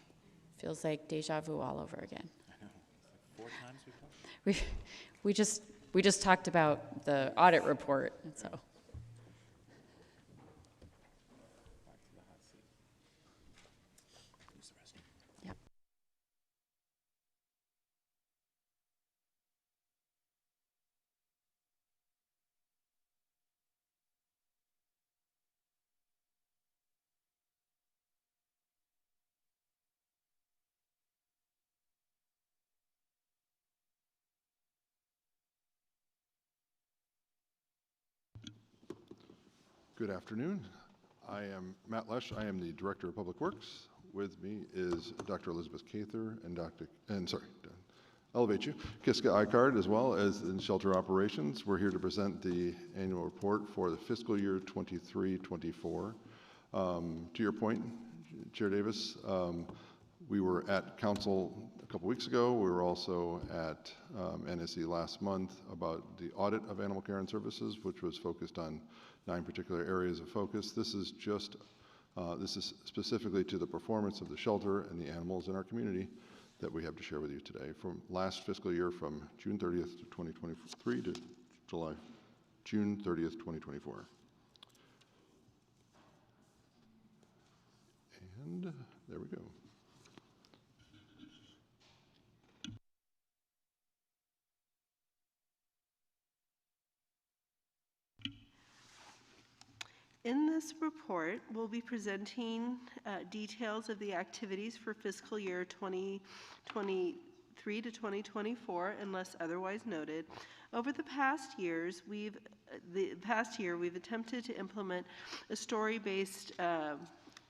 Feels like deja vu all over again. I know. It's like 4 times we've talked. We just talked about the audit report, and so. Yep. Good afternoon. I am Matt Lesh. I am the Director of Public Works. With me is Dr. Elizabeth Cather and Elevate You, Kiska Icard, as well as in Shelter Operations. We're here to present the annual report for the fiscal year 23-24. To your point, Chair Davis, we were at Council a couple weeks ago. We were also at NSC last month about the audit of animal care and services, which was focused on 9 particular areas of focus. This is specifically to the performance of the shelter and the animals in our community that we have to share with you today from last fiscal year, from June 30th, 2023 to June 30th, 2024. And there we go. In this report, we'll be presenting details of the activities for fiscal year 2023 to 2024, unless otherwise noted. Over the past year, we've attempted to implement a story-based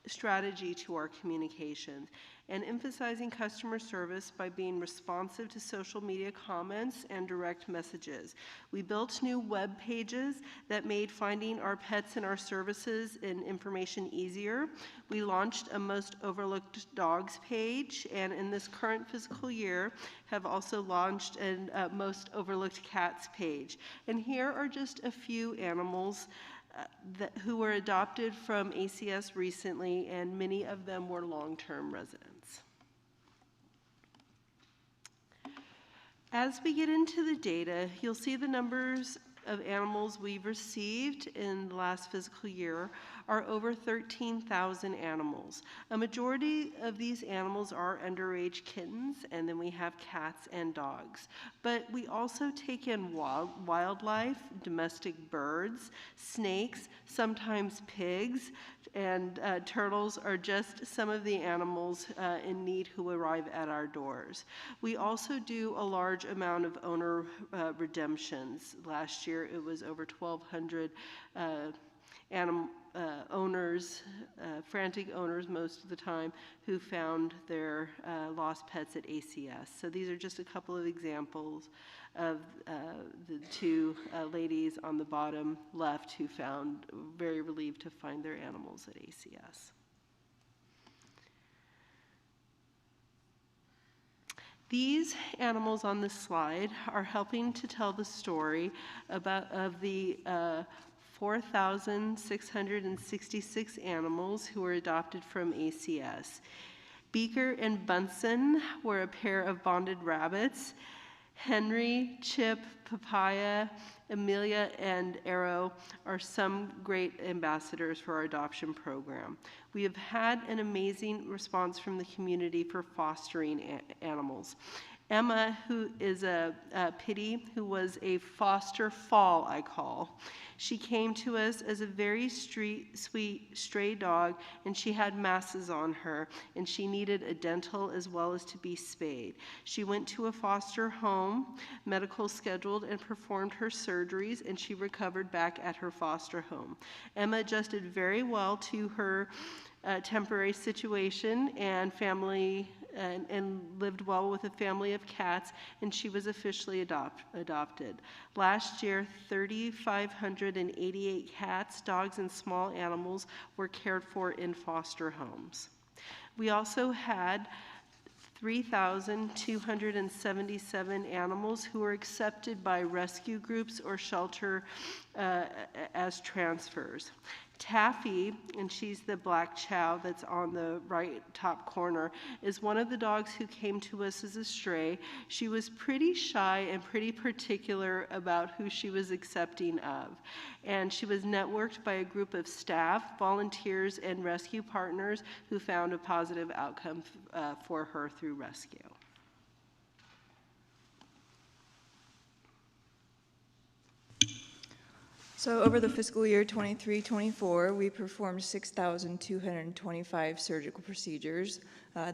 strategy to our communications and emphasizing customer service by being responsive to social media comments and direct messages. We built new web pages that made finding our pets and our services and information easier. We launched a Most Overlooked Dogs page, and in this current fiscal year have also launched a Most Overlooked Cats page. And here are just a few animals who were adopted from ACS recently, and many of them were long-term residents. As we get into the data, you'll see the numbers of animals we've received in the last fiscal year. are over 13,000 animals. A majority of these animals are underage kittens, and then we have cats and dogs. But we also take in wildlife, domestic birds, snakes, sometimes pigs, and turtles are just some of the animals in need who arrive at our doors. We also do a large amount of owner redemptions. Last year it was over 1,200 owners, frantic owners most of the time, who found their lost pets at ACS. So these are just a couple of examples of the two ladies on the bottom left who found very relieved to find their animals at ACS. These animals on this slide are helping to tell the story of the 4,666 animals who were adopted from ACS. Beaker and Bunsen were a pair of bonded rabbits. Henry, Chip, Papaya, Amelia, and Arrow are some great ambassadors for our adoption program. We have had an amazing response from the community for fostering animals. Emma, who is a pitty, who was a foster fall, I call. She came to us as a very sweet stray dog, and she had masses on her, and she needed a dental as well as to be spayed. She went to a foster home, medical scheduled, and performed her surgeries, and she recovered back at her foster home. Emma adjusted very well to her temporary situation and family, and lived well with a family of cats, and she was officially adopted. Last year, 3,588 cats, dogs, and small animals were cared for in foster homes. We also had 3,277 animals who were accepted by rescue groups or shelter as transfers. Taffy, and she's the black chow that's on the right top corner, is one of the dogs who came to us as a stray. She was pretty shy and pretty particular about who she was accepting of. And she was networked by a group of staff, volunteers, and rescue partners who found a positive outcome for her through rescue. So over the fiscal year 23-24, we performed 6,225 surgical procedures.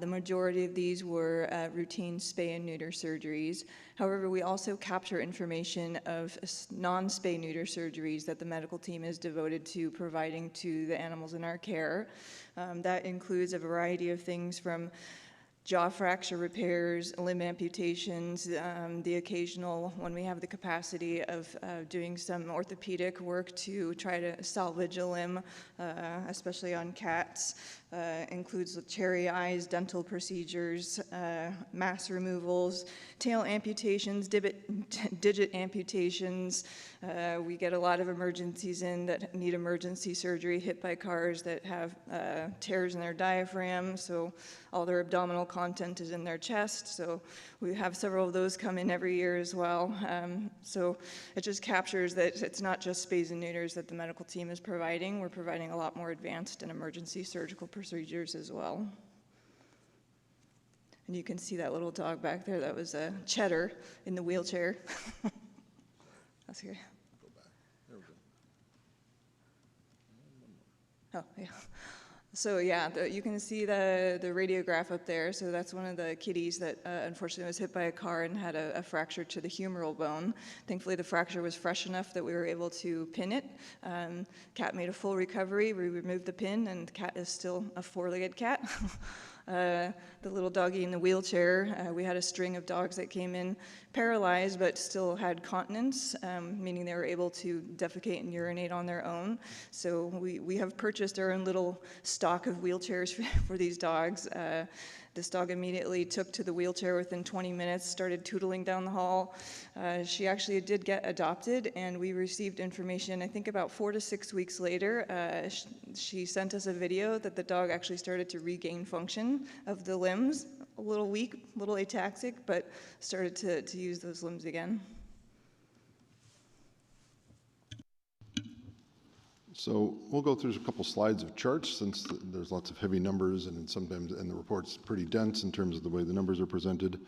The majority of these were routine spay and neuter surgeries. However, we also capture information of non-spay neuter surgeries that the medical team is devoted to providing to the animals in our care. That includes a variety of things from jaw fracture repairs, limb amputations, the occasional, when we have the capacity of doing some orthopedic work to try to salvage a limb, especially on cats. Includes cherry eyes, dental procedures, mass removals, tail amputations, digit amputations. We get a lot of emergencies in that need emergency surgery, hit by cars that have tears in their diaphragm, so all their abdominal content is in their chest. So we have several of those come in every year as well. So it just captures that it's not just spays and neuters that the medical team is providing. We're providing a lot more advanced and emergency surgical procedures as well. And you can see that little dog back there. That was a Cheddar in the wheelchair. That's here. Go back. There we go. Oh, yeah. So yeah, you can see the radiograph up there. So that's one of the kitties that unfortunately was hit by a car and had a fracture to the humeral bone. Thankfully, the fracture was fresh enough that we were able to pin it. Cat made a full recovery. We removed the pin, and cat is still a four-legged cat. The little doggy in the wheelchair, we had a string of dogs that came in paralyzed but still had continence, meaning they were able to defecate and urinate on their own. So we have purchased our own little stock of wheelchairs for these dogs. This dog immediately took to the wheelchair within 20 minutes, started tootling down the hall. She actually did get adopted, and we received information, I think about 4 to 6 weeks later. She sent us a video that the dog actually started to regain function of the limbs, a little weak, a little ataxic, but started to use those limbs again. So we'll go through a couple slides of charts since there's lots of heavy numbers and sometimes the report's pretty dense in terms of the way the numbers are presented.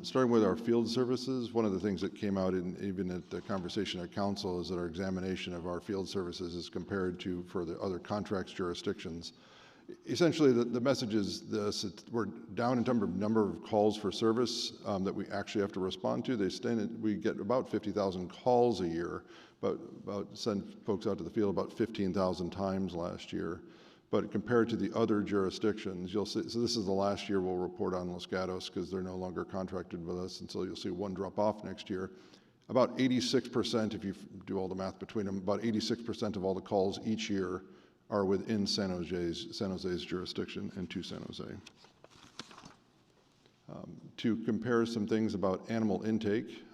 Starting with our field services, one of the things that came out even at the conversation at council is that our examination of our field services is compared to for the other contracts jurisdictions. Essentially, the message is this: we're down in terms of number of calls for service that we actually have to respond to. We get about 50,000 calls a year, but send folks out to the field about 15,000 times last year. But compared to the other jurisdictions, you'll see, so this is the last year we'll report on Los Gatos because they're no longer contracted with us, and so you'll see one drop off next year. About 86%, if you do all the math between them, about 86% of all the calls each year are within San Jose's jurisdiction and to San Jose. To compare some things about animal intake,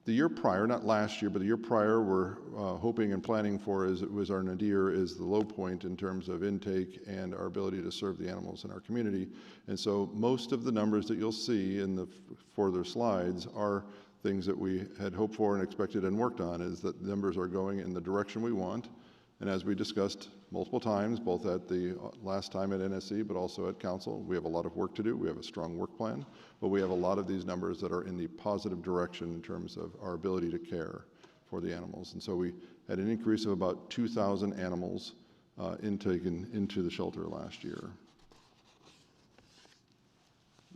the year prior, not last year, but the year prior, we're hoping and planning for was our nadir is the low point in terms of intake and our ability to serve the animals in our community. And so most of the numbers that you'll see in the further slides are things that we had hoped for and expected and worked on, is that the numbers are going in the direction we want. And as we discussed multiple times, both at the last time at NSC, but also at council, we have a lot of work to do. We have a strong work plan, but we have a lot of these numbers that are in the positive direction in terms of our ability to care for the animals. And so we had an increase of about 2,000 animals intaken into the shelter last year.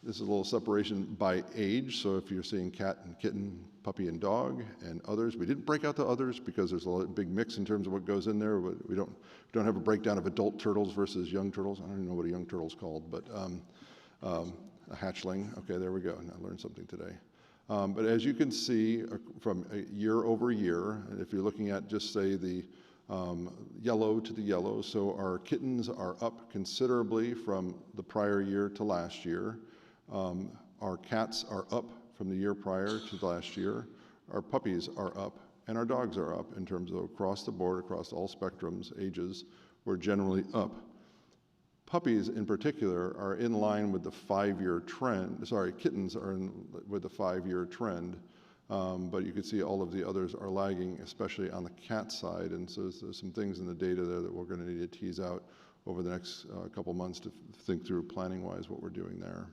This is a little separation by age. So if you're seeing cat and kitten, puppy and dog, and others, we didn't break out the others because there's a big mix in terms of what goes in there. We don't have a breakdown of adult turtles versus young turtles. I don't even know what a young turtle's called, but a hatchling. Okay, there we go. I learned something today. But as you can see from year over year, and if you're looking at just say the yellow to the yellow, so our kittens are up considerably from the prior year to last year. Our cats are up from the year prior to last year. Our puppies are up, and our dogs are up in terms of across the board, across all spectrums, ages, we're generally up. Puppies in particular are in line with the 5-year trend. Sorry, kittens are with the 5-year trend, but you can see all of the others are lagging, especially on the cat side. And so there's some things in the data there that we're going to need to tease out over the next couple months to think through planning-wise what we're doing there.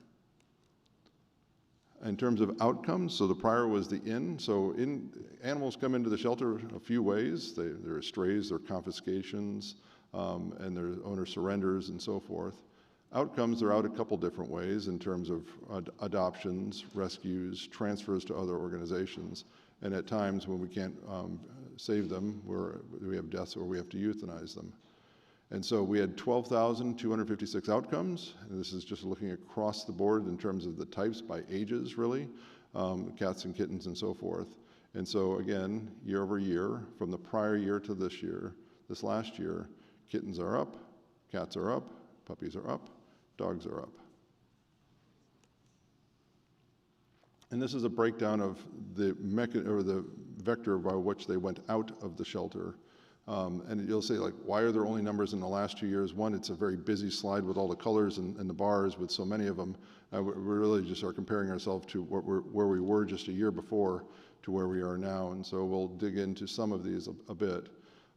In terms of outcomes, so the prior was the in. So animals come into the shelter a few ways. There are strays, there are confiscations, and there are owner surrenders and so forth. Outcomes are out a couple different ways in terms of adoptions, rescues, transfers to other organizations, and at times when we can't save them, we have deaths or we have to euthanize them. And so we had 12,256 outcomes, and this is just looking across the board in terms of the types by ages, really, cats and kittens and so forth. And so again, year over year, from the prior year to this year, this last year, kittens are up, cats are up, puppies are up, dogs are up. And this is a breakdown of the vector by which they went out of the shelter. And you'll say, like, why are there only numbers in the last 2 years? One, it's a very busy slide with all the colors and the bars with so many of them. We really just are comparing ourselves to where we were just a year before to where we are now. And so we'll dig into some of these a bit.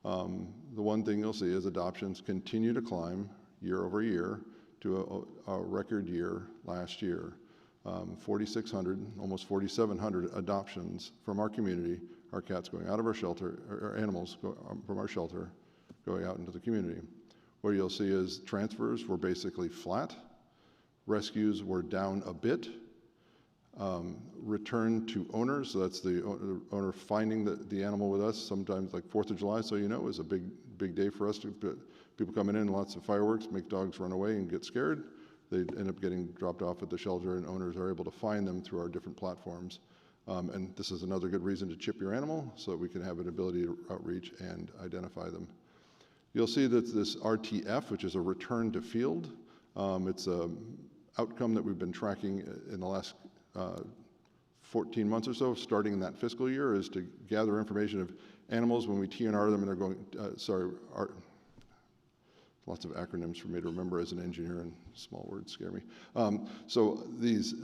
The one thing you'll see is adoptions continue to climb year over year to a record year last year. 4,600, almost 4,700 adoptions from our community. Our cats going out of our shelter, or animals from our shelter going out into the community. What you'll see is transfers were basically flat, rescues were down a bit, return to owners, so that's the owner finding the animal with us, sometimes like 4th of July, so you know, it was a big day for us. People coming in, lots of fireworks, make dogs run away and get scared. They end up getting dropped off at the shelter, and owners are able to find them through our different platforms. And this is another good reason to chip your animal so that we can have an ability to outreach and identify them. You'll see that this RTF, which is a return to field, it's an outcome that we've been tracking in the last 14 months or so, starting in that fiscal year, is to gather information of animals when we TNR them and they're going, Lots of acronyms for me to remember as an engineer, and small words scare me. So these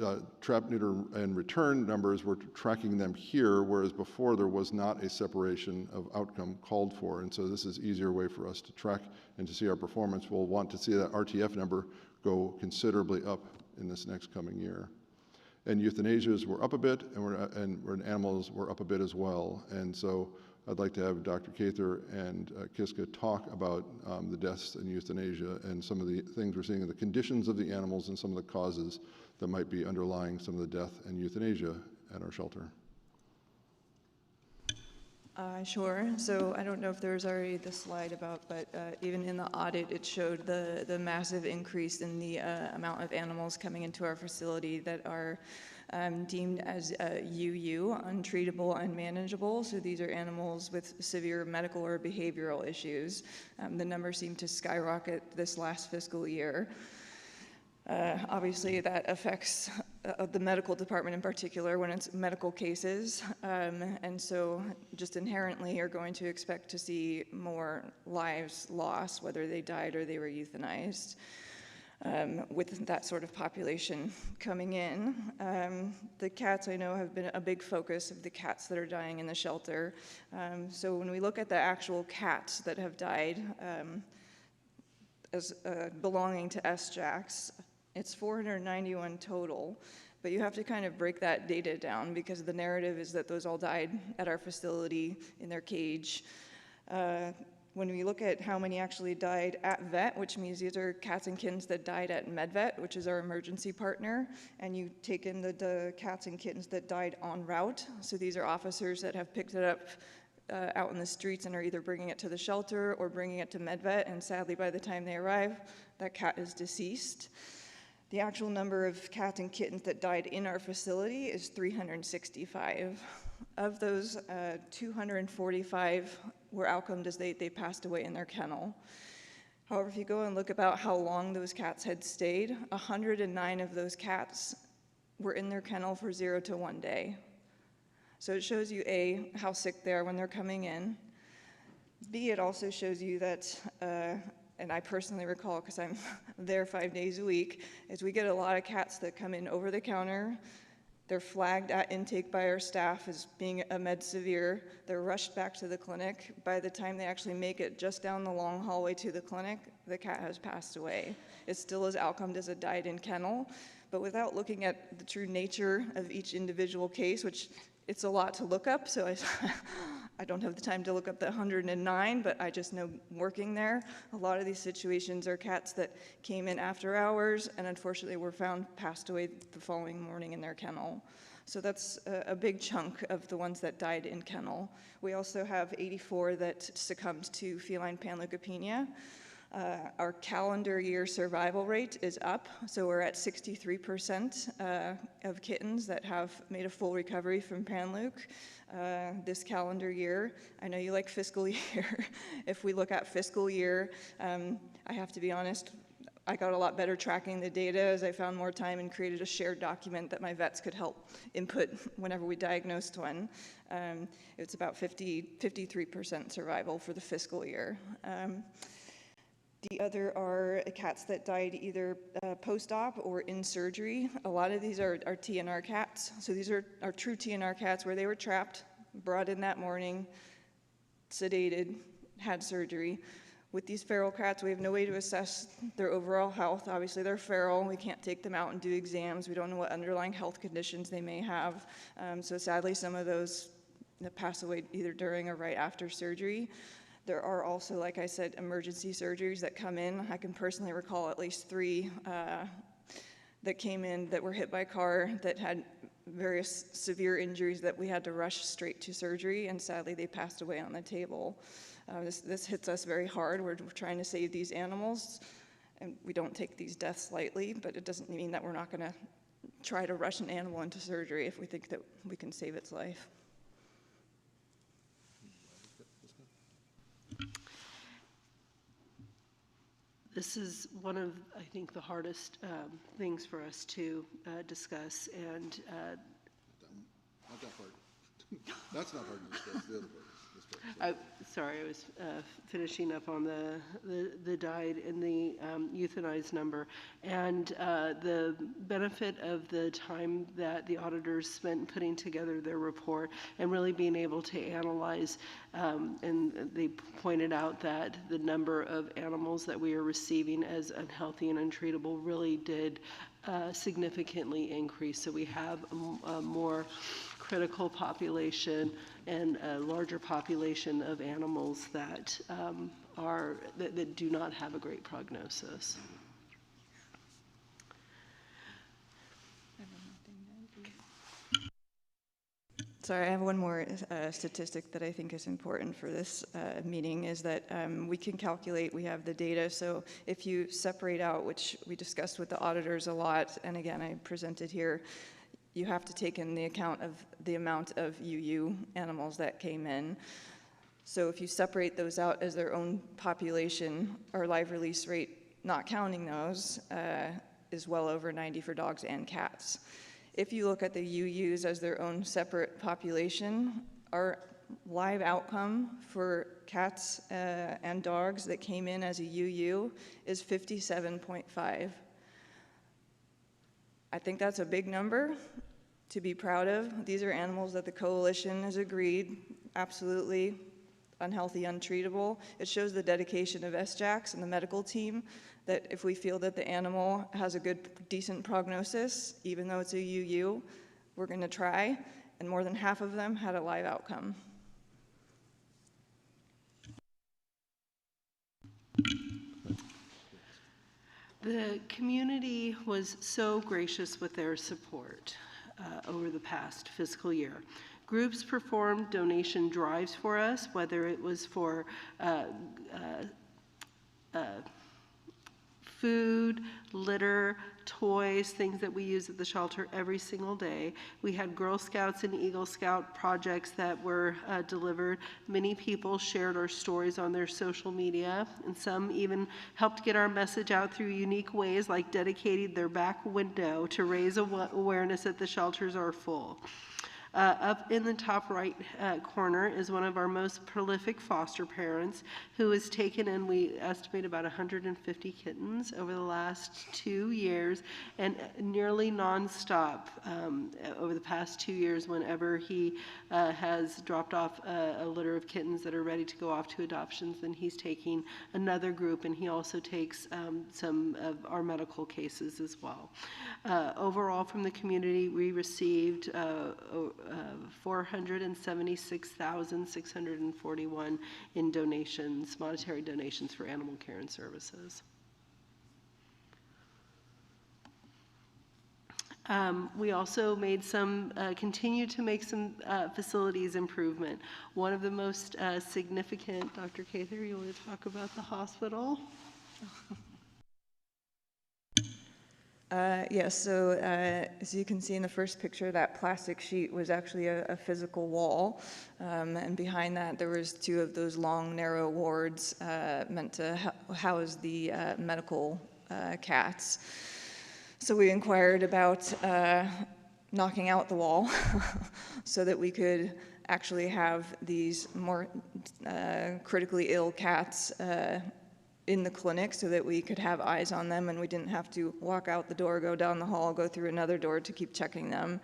trap, neuter, and return numbers, we're tracking them here, whereas before there was not a separation of outcome called for. And so this is an easier way for us to track and to see our performance. We'll want to see that RTF number go considerably up in this next coming year. And euthanasias were up a bit, and animals were up a bit as well. And so I'd like to have Dr. Cather and Kiska talk about the deaths in euthanasia and some of the things we're seeing in the conditions of the animals and some of the causes that might be underlying some of the death and euthanasia at our shelter. Sure. So I don't know if there's already the slide about, but even in the audit, it showed the massive increase in the amount of animals coming into our facility that are deemed as UU, untreatable, unmanageable. So these are animals with severe medical or behavioral issues. The numbers seem to skyrocket this last fiscal year. Obviously, that affects the medical department in particular when it's medical cases. And so just inherently you're going to expect to see more lives lost, whether they died or they were euthanized. With that sort of population coming in. The cats, I know, have been a big focus of the cats that are dying in the shelter. So when we look at the actual cats that have died as belonging to SJAX, it's 491 total. But you have to kind of break that data down because the narrative is that those all died at our facility in their cage. When we look at how many actually died at vet, which means these are cats and kittens that died at MedVet, which is our emergency partner, and you take in the cats and kittens that died en route. So these are officers that have picked it up out in the streets and are either bringing it to the shelter or bringing it to MedVet, and sadly by the time they arrive, that cat is deceased. The actual number of cats and kittens that died in our facility is 365. Of those, 245 were outcomed as they passed away in their kennel. However, if you go and look about how long those cats had stayed, 109 of those cats were in their kennel for 0 to 1 day. So it shows you, A, how sick they are when they're coming in. B, it also shows you that, and I personally recall because I'm there 5 days a week, is we get a lot of cats that come in over the counter. They're flagged at intake by our staff as being a med severe. They're rushed back to the clinic. By the time they actually make it just down the long hallway to the clinic, the cat has passed away. It still is outcomed as a died in kennel, but without looking at the true nature of each individual case, which it's a lot to look up, so I don't have the time to look up the 109, but I just know working there, a lot of these situations are cats that came in after hours and unfortunately were found passed away the following morning in their kennel. So that's a big chunk of the ones that died in kennel. We also have 84 that succumbed to feline panleukopenia. Our calendar year survival rate is up, so we're at 63% of kittens that have made a full recovery from panleuk this calendar year. I know you like fiscal year. If we look at fiscal year, I have to be honest, I got a lot better tracking the data as I found more time and created a shared document that my vets could help input whenever we diagnosed one. It's about 53% survival for the fiscal year. The other are cats that died either post-op or in surgery. A lot of these are TNR cats. So these are our true TNR cats where they were trapped, brought in that morning, sedated, had surgery. With these feral cats, we have no way to assess their overall health. Obviously, they're feral. We can't take them out and do exams. We don't know what underlying health conditions they may have. So sadly, some of those that pass away either during or right after surgery. There are also, like I said, emergency surgeries that come in. I can personally recall at least 3 that came in that were hit by a car that had various severe injuries that we had to rush straight to surgery, and sadly they passed away on the table. This hits us very hard. We're trying to save these animals, and we don't take these deaths lightly, but it doesn't mean that we're not going to try to rush an animal into surgery if we think that we can save its life. This is one of, I think, the hardest things for us to discuss, and not that part. That's not hard to discuss. The other part. This part. Sorry, I was finishing up on the died and the euthanized number. And the benefit of the time that the auditors spent putting together their report and really being able to analyze, and they pointed out that the number of animals that we are receiving as unhealthy and untreatable really did significantly increase. So we have a more critical population and a larger population of animals that that do not have a great prognosis. Sorry, I have one more statistic that I think is important for this meeting, is that we can calculate, we have the data, so if you separate out, which we discussed with the auditors a lot, and again, I presented here, you have to take in the account of the amount of UU animals that came in. So if you separate those out as their own population, our live release rate, not counting those, is well over 90 for dogs and cats. If you look at the UUs as their own separate population, our live outcome for cats and dogs that came in as a UU is 57.5. I think that's a big number to be proud of. These are animals that the coalition has agreed, absolutely unhealthy, untreatable. It shows the dedication of SJACs and the medical team, that if we feel that the animal has a good, decent prognosis, even though it's a UU, we're gonna try, and more than half of them had a live outcome. The community was so gracious with their support over the past fiscal year. Groups performed donation drives for us, whether it was for food, litter, toys, things that we use at the shelter every single day. We had Girl Scouts and Eagle Scout projects that were delivered. Many people shared our stories on their social media, and some even helped get our message out through unique ways, like dedicating their back window to raise awareness that the shelters are full. Up in the top right corner is one of our most prolific foster parents who has taken in, we estimate, about 150 kittens over the last 2 years, and nearly nonstop over the past 2 years. Whenever he has dropped off a litter of kittens that are ready to go off to adoptions, then he's taking another group, and he also takes some of our medical cases as well. Overall, from the community, we received 476,641 in donations, monetary donations for animal care and services. We also made continue to make some facilities improvement. One of the most significant, Dr. Cather, you want to talk about the hospital? Yes, so as you can see in the first picture, that plastic sheet was actually a physical wall, and behind that there was 2 of those long, narrow wards meant to house the medical cats. So we inquired about knocking out the wall so that we could actually have these more critically ill cats in the clinic, so that we could have eyes on them and we didn't have to walk out the door, go down the hall, go through another door to keep checking them.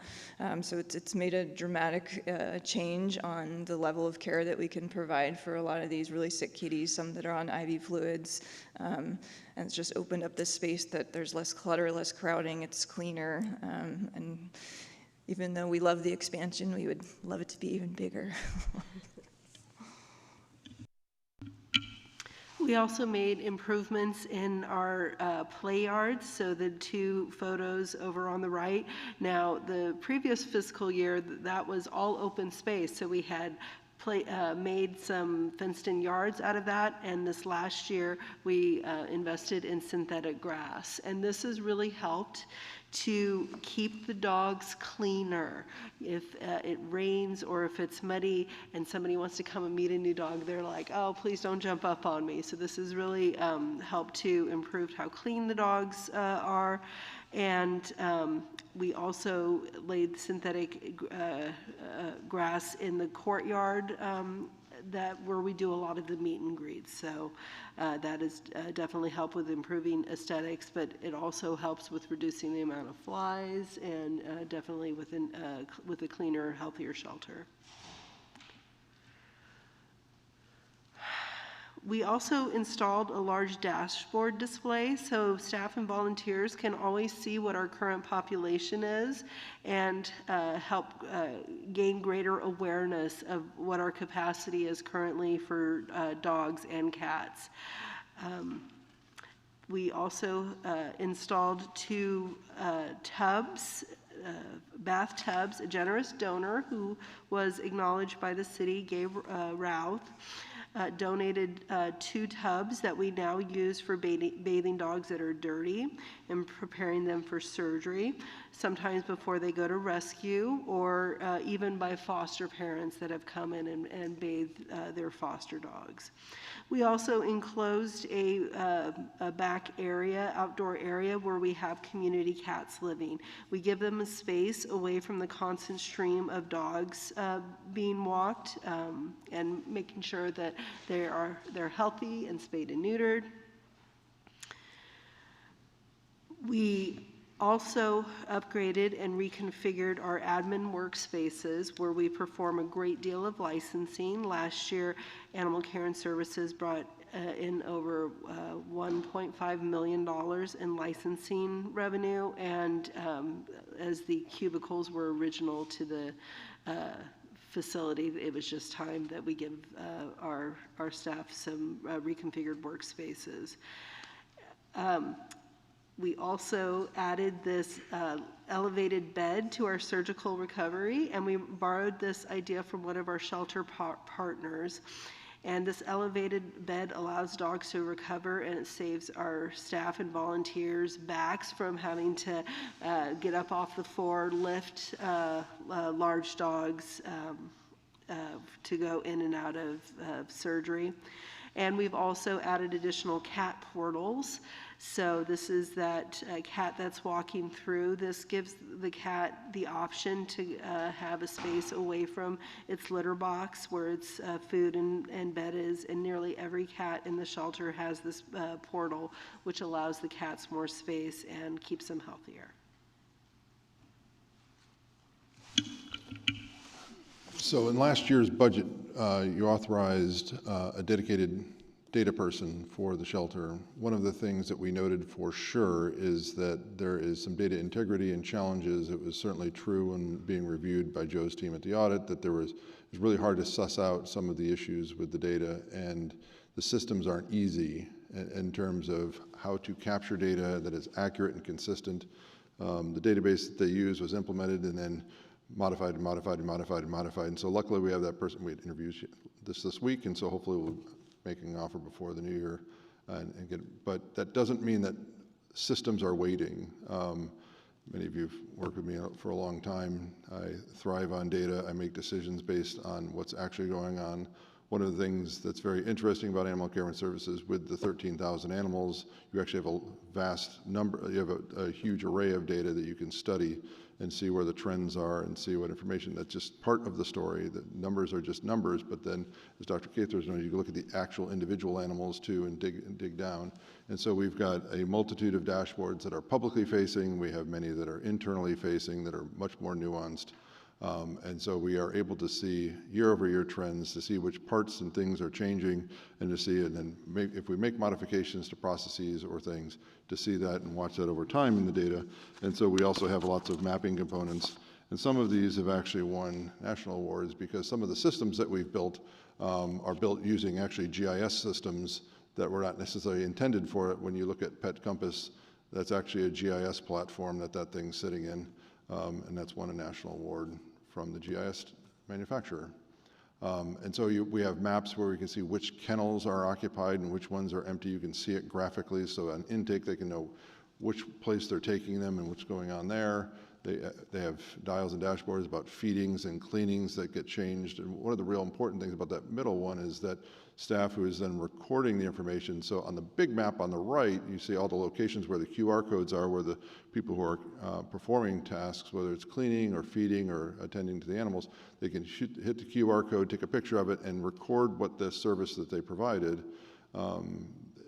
So it's made a dramatic change on the level of care that we can provide for a lot of these really sick kitties, some that are on IV fluids. And it's just opened up this space that there's less clutter, less crowding, it's cleaner. And even though we love the expansion, we would love it to be even bigger. We also made improvements in our play yards, so the 2 photos over on the right. Now, the previous fiscal year, that was all open space, so we had made some fenced-in yards out of that, and this last year we invested in synthetic grass. And this has really helped to keep the dogs cleaner. If it rains or if it's muddy and somebody wants to come and meet a new dog, they're like, oh, please don't jump up on me. So this has really helped to improve how clean the dogs are. And we also laid synthetic grass in the courtyard where we do a lot of the meet and greets. So that has definitely helped with improving aesthetics, but it also helps with reducing the amount of flies and definitely with a cleaner, healthier shelter. We also installed a large dashboard display so staff and volunteers can always see what our current population is and help gain greater awareness of what our capacity is currently for dogs and cats. We also installed 2 tubs, bath tubs. A generous donor who was acknowledged by the city, Gabe Routh, donated 2 tubs that we now use for bathing dogs that are dirty and preparing them for surgery, sometimes before they go to rescue, or even by foster parents that have come in and bathed their foster dogs. We also enclosed a back area, outdoor area, where we have community cats living. We give them a space away from the constant stream of dogs being walked, and making sure that they're healthy and spayed and neutered. We also upgraded and reconfigured our admin workspaces where we perform a great deal of licensing. Last year, Animal Care and Services brought in over $1.5 million in licensing revenue, and as the cubicles were original to the facility, it was just time that we give our staff some reconfigured workspaces. We also added this elevated bed to our surgical recovery, and we borrowed this idea from one of our shelter partners. And this elevated bed allows dogs to recover, and it saves our staff and volunteers' backs from having to get up off the floor, lift large dogs to go in and out of surgery. And we've also added additional cat portals. So this is that cat that's walking through. This gives the cat the option to have a space away from its litter box where its food and bed is. And nearly every cat in the shelter has this portal, which allows the cats more space and keeps them healthier. So in last year's budget, you authorized a dedicated data person for the shelter. One of the things that we noted for sure is that there is some data integrity and challenges. It was certainly true when being reviewed by Joe's team at the audit that it was really hard to suss out some of the issues with the data, and the systems aren't easy in terms of how to capture data that is accurate and consistent. The database that they used was implemented and then modified and modified and modified and modified. And so luckily we have that person. We had interviews this week, and so hopefully we'll making an offer before the new year, and get. But that doesn't mean that systems are waiting. Many of you have worked with me for a long time. I thrive on data. I make decisions based on what's actually going on. One of the things that's very interesting about Animal Care and Services, with the 13,000 animals, you actually have a vast number, you have a huge array of data that you can study and see where the trends are and see what information. That's just part of the story. The numbers are just numbers, but then, as Dr. Cathers knows, you can look at the actual individual animals too and dig down. And so we've got a multitude of dashboards that are publicly facing. We have many that are internally facing that are much more nuanced. And so we are able to see year-over-year trends, to see which parts and things are changing, and to see, and then if we make modifications to processes or things, to see that and watch that over time in the data. And so we also have lots of mapping components. And some of these have actually won national awards because some of the systems that we've built are built using actually GIS systems that were not necessarily intended for it. When you look at Pet Compass, that's actually a GIS platform that thing's sitting in. And that's won a national award from the GIS manufacturer. And so we have maps where we can see which kennels are occupied and which ones are empty. You can see it graphically, so on intake they can know which place they're taking them and what's going on there. They have dials and dashboards about feedings and cleanings that get changed. And one of the real important things about that middle one is that staff who is then recording the information. So on the big map on the right, you see all the locations where the QR codes are, where the people who are performing tasks, whether it's cleaning or feeding or attending to the animals, they can hit the QR code, take a picture of it, and record what the service that they provided.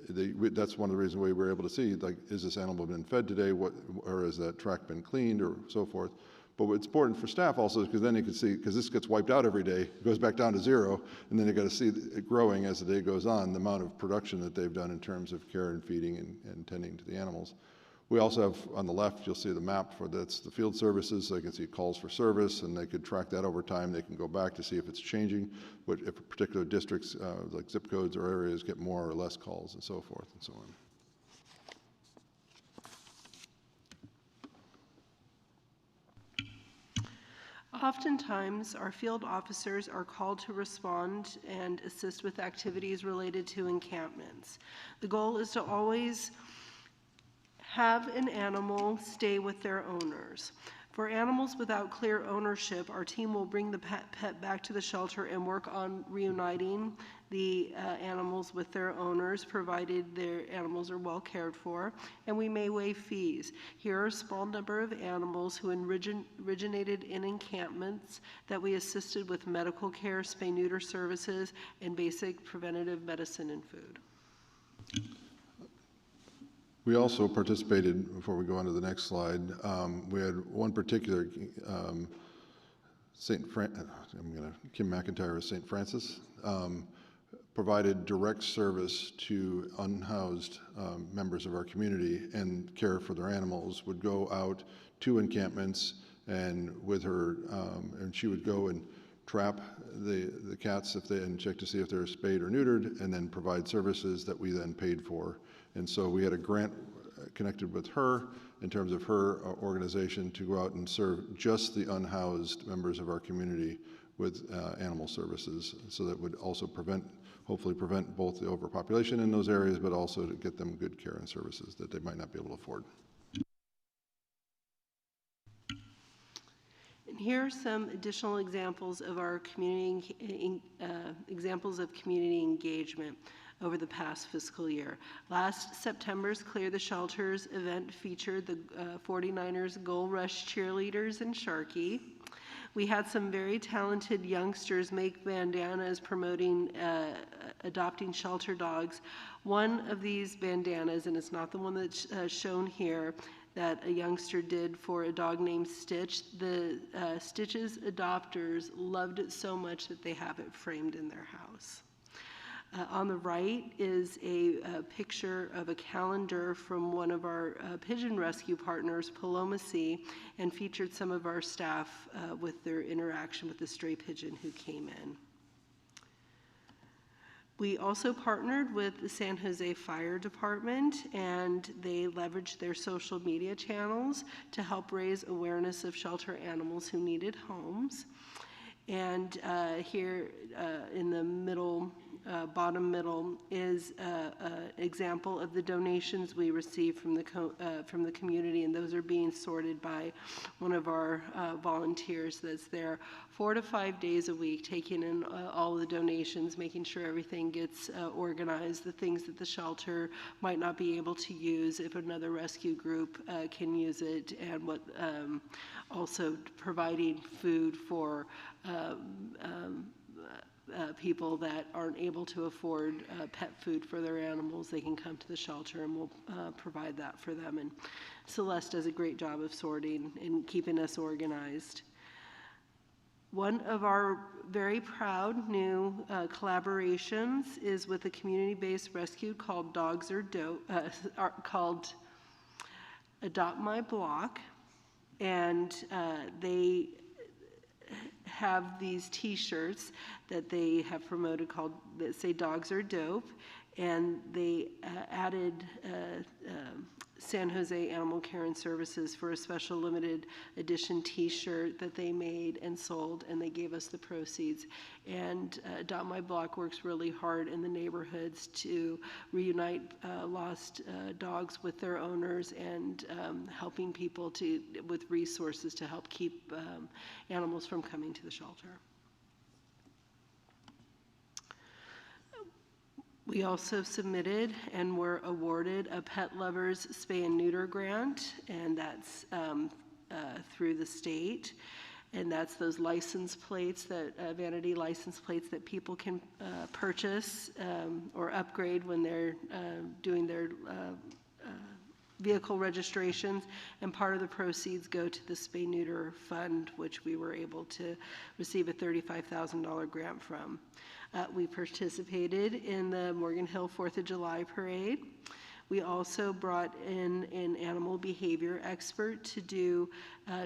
That's one of the reasons we were able to see, like, is this animal been fed today, or has that track been cleaned, or so forth. But what's important for staff also is because then you can see, because this gets wiped out every day, it goes back down to 0, and then you got to see it growing as the day goes on, the amount of production that they've done in terms of care and feeding and tending to the animals. We also have, on the left, you'll see the map for that's the field services, so they can see calls for service, and they could track that over time. They can go back to see if it's changing, but if particular districts, like zip codes or areas, get more or less calls and so forth and so on. Oftentimes, our field officers are called to respond and assist with activities related to encampments. The goal is to always have an animal stay with their owners. For animals without clear ownership, our team will bring the pet back to the shelter and work on reuniting the animals with their owners, provided their animals are well cared for, and we may waive fees. Here are a small number of animals who originated in encampments that we assisted with medical care, spay-neuter services, and basic preventative medicine and food. We also participated, before we go on to the next slide, we had one particular, Kim McIntyre of St. Francis, provided direct service to unhoused members of our community and care for their animals, would go out to encampments and with her, and she would go and trap the cats and check to see if they're spayed or neutered, and then provide services that we then paid for. And so we had a grant connected with her in terms of her organization to go out and serve just the unhoused members of our community with animal services. So that would also hopefully prevent both the overpopulation in those areas, but also to get them good care and services that they might not be able to afford. And here are some additional examples of our community engagement over the past fiscal year. Last September's Clear the Shelters event featured the 49ers Goal Rush cheerleaders in Sharkey. We had some very talented youngsters make bandanas promoting adopting shelter dogs. One of these bandanas, and it's not the one that's shown here, that a youngster did for a dog named Stitch. The Stitch's adopters loved it so much that they have it framed in their house. On the right is a picture of a calendar from one of our pigeon rescue partners, Palomacy, and featured some of our staff with their interaction with the stray pigeon who came in. We also partnered with the San Jose Fire Department, and they leveraged their social media channels to help raise awareness of shelter animals who needed homes. And here in the middle, bottom middle, is an example of the donations we received from the community, and those are being sorted by one of our volunteers that's there 4 to 5 days a week, taking in all the donations, making sure everything gets organized, the things that the shelter might not be able to use if another rescue group can use it, and what also providing food for people that aren't able to afford pet food for their animals. They can come to the shelter and we'll provide that for them. And Celeste does a great job of sorting and keeping us organized. One of our very proud new collaborations is with a community-based rescue called called Adopt My Block, and they have these T-shirts that they have promoted that say "Dogs are dope," and they added San Jose Animal Care and Services for a special limited edition t-shirt that they made and sold, and they gave us the proceeds. And Adopt My Block works really hard in the neighborhoods to reunite lost dogs with their owners, and helping people with resources to help keep animals from coming to the shelter. We also submitted and were awarded a Pet Lovers Spay and Neuter grant, and that's through the state. And that's those license plates, that vanity license plates that people can purchase or upgrade when they're doing their vehicle registrations, and part of the proceeds go to the Spay Neuter Fund, which we were able to receive a $35,000 grant from. We participated in the Morgan Hill 4th of July parade. We also brought in an animal behavior expert to do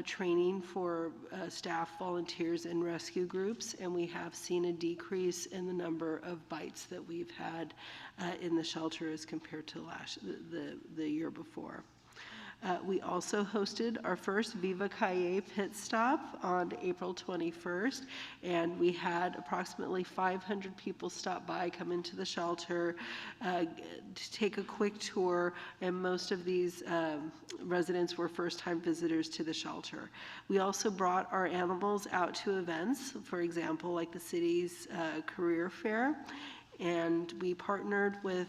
training for staff, volunteers, and rescue groups, and we have seen a decrease in the number of bites that we've had in the shelter as compared to the year before. We also hosted our first Viva Calle pit stop on April 21st, and we had approximately 500 people stop by, come into the shelter, to take a quick tour, and most of these residents were first-time visitors to the shelter. We also brought our animals out to events, for example, like the city's career fair. And we partnered with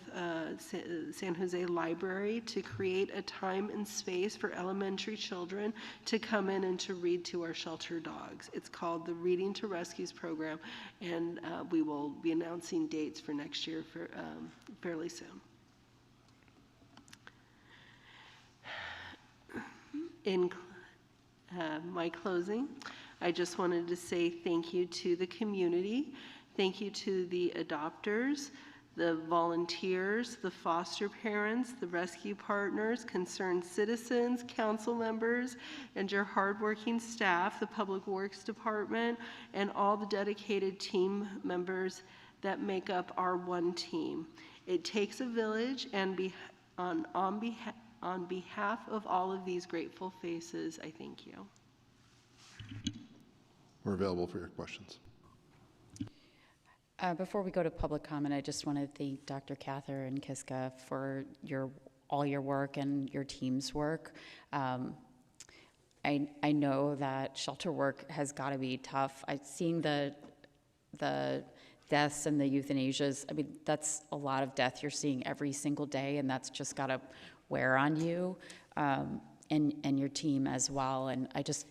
San Jose Library to create a time and space for elementary children to come in and to read to our shelter dogs. It's called the Reading to Rescues program, and we will be announcing dates for next year fairly soon. In my closing, I just wanted to say thank you to the community. Thank you to the adopters, the volunteers, the foster parents, the rescue partners, concerned citizens, council members, and your hardworking staff, the Public Works Department, and all the dedicated team members that make up our one team. It takes a village, and on behalf of all of these grateful faces, I thank you. We're available for your questions. Before we go to public comment, I just want to thank Dr. Cather Kiska for all your work and your team's work. I know that shelter work has got to be tough. Seeing the deaths and the euthanasias, I mean, that's a lot of death you're seeing every single day, and that's just got to wear on you and your team as well. And I just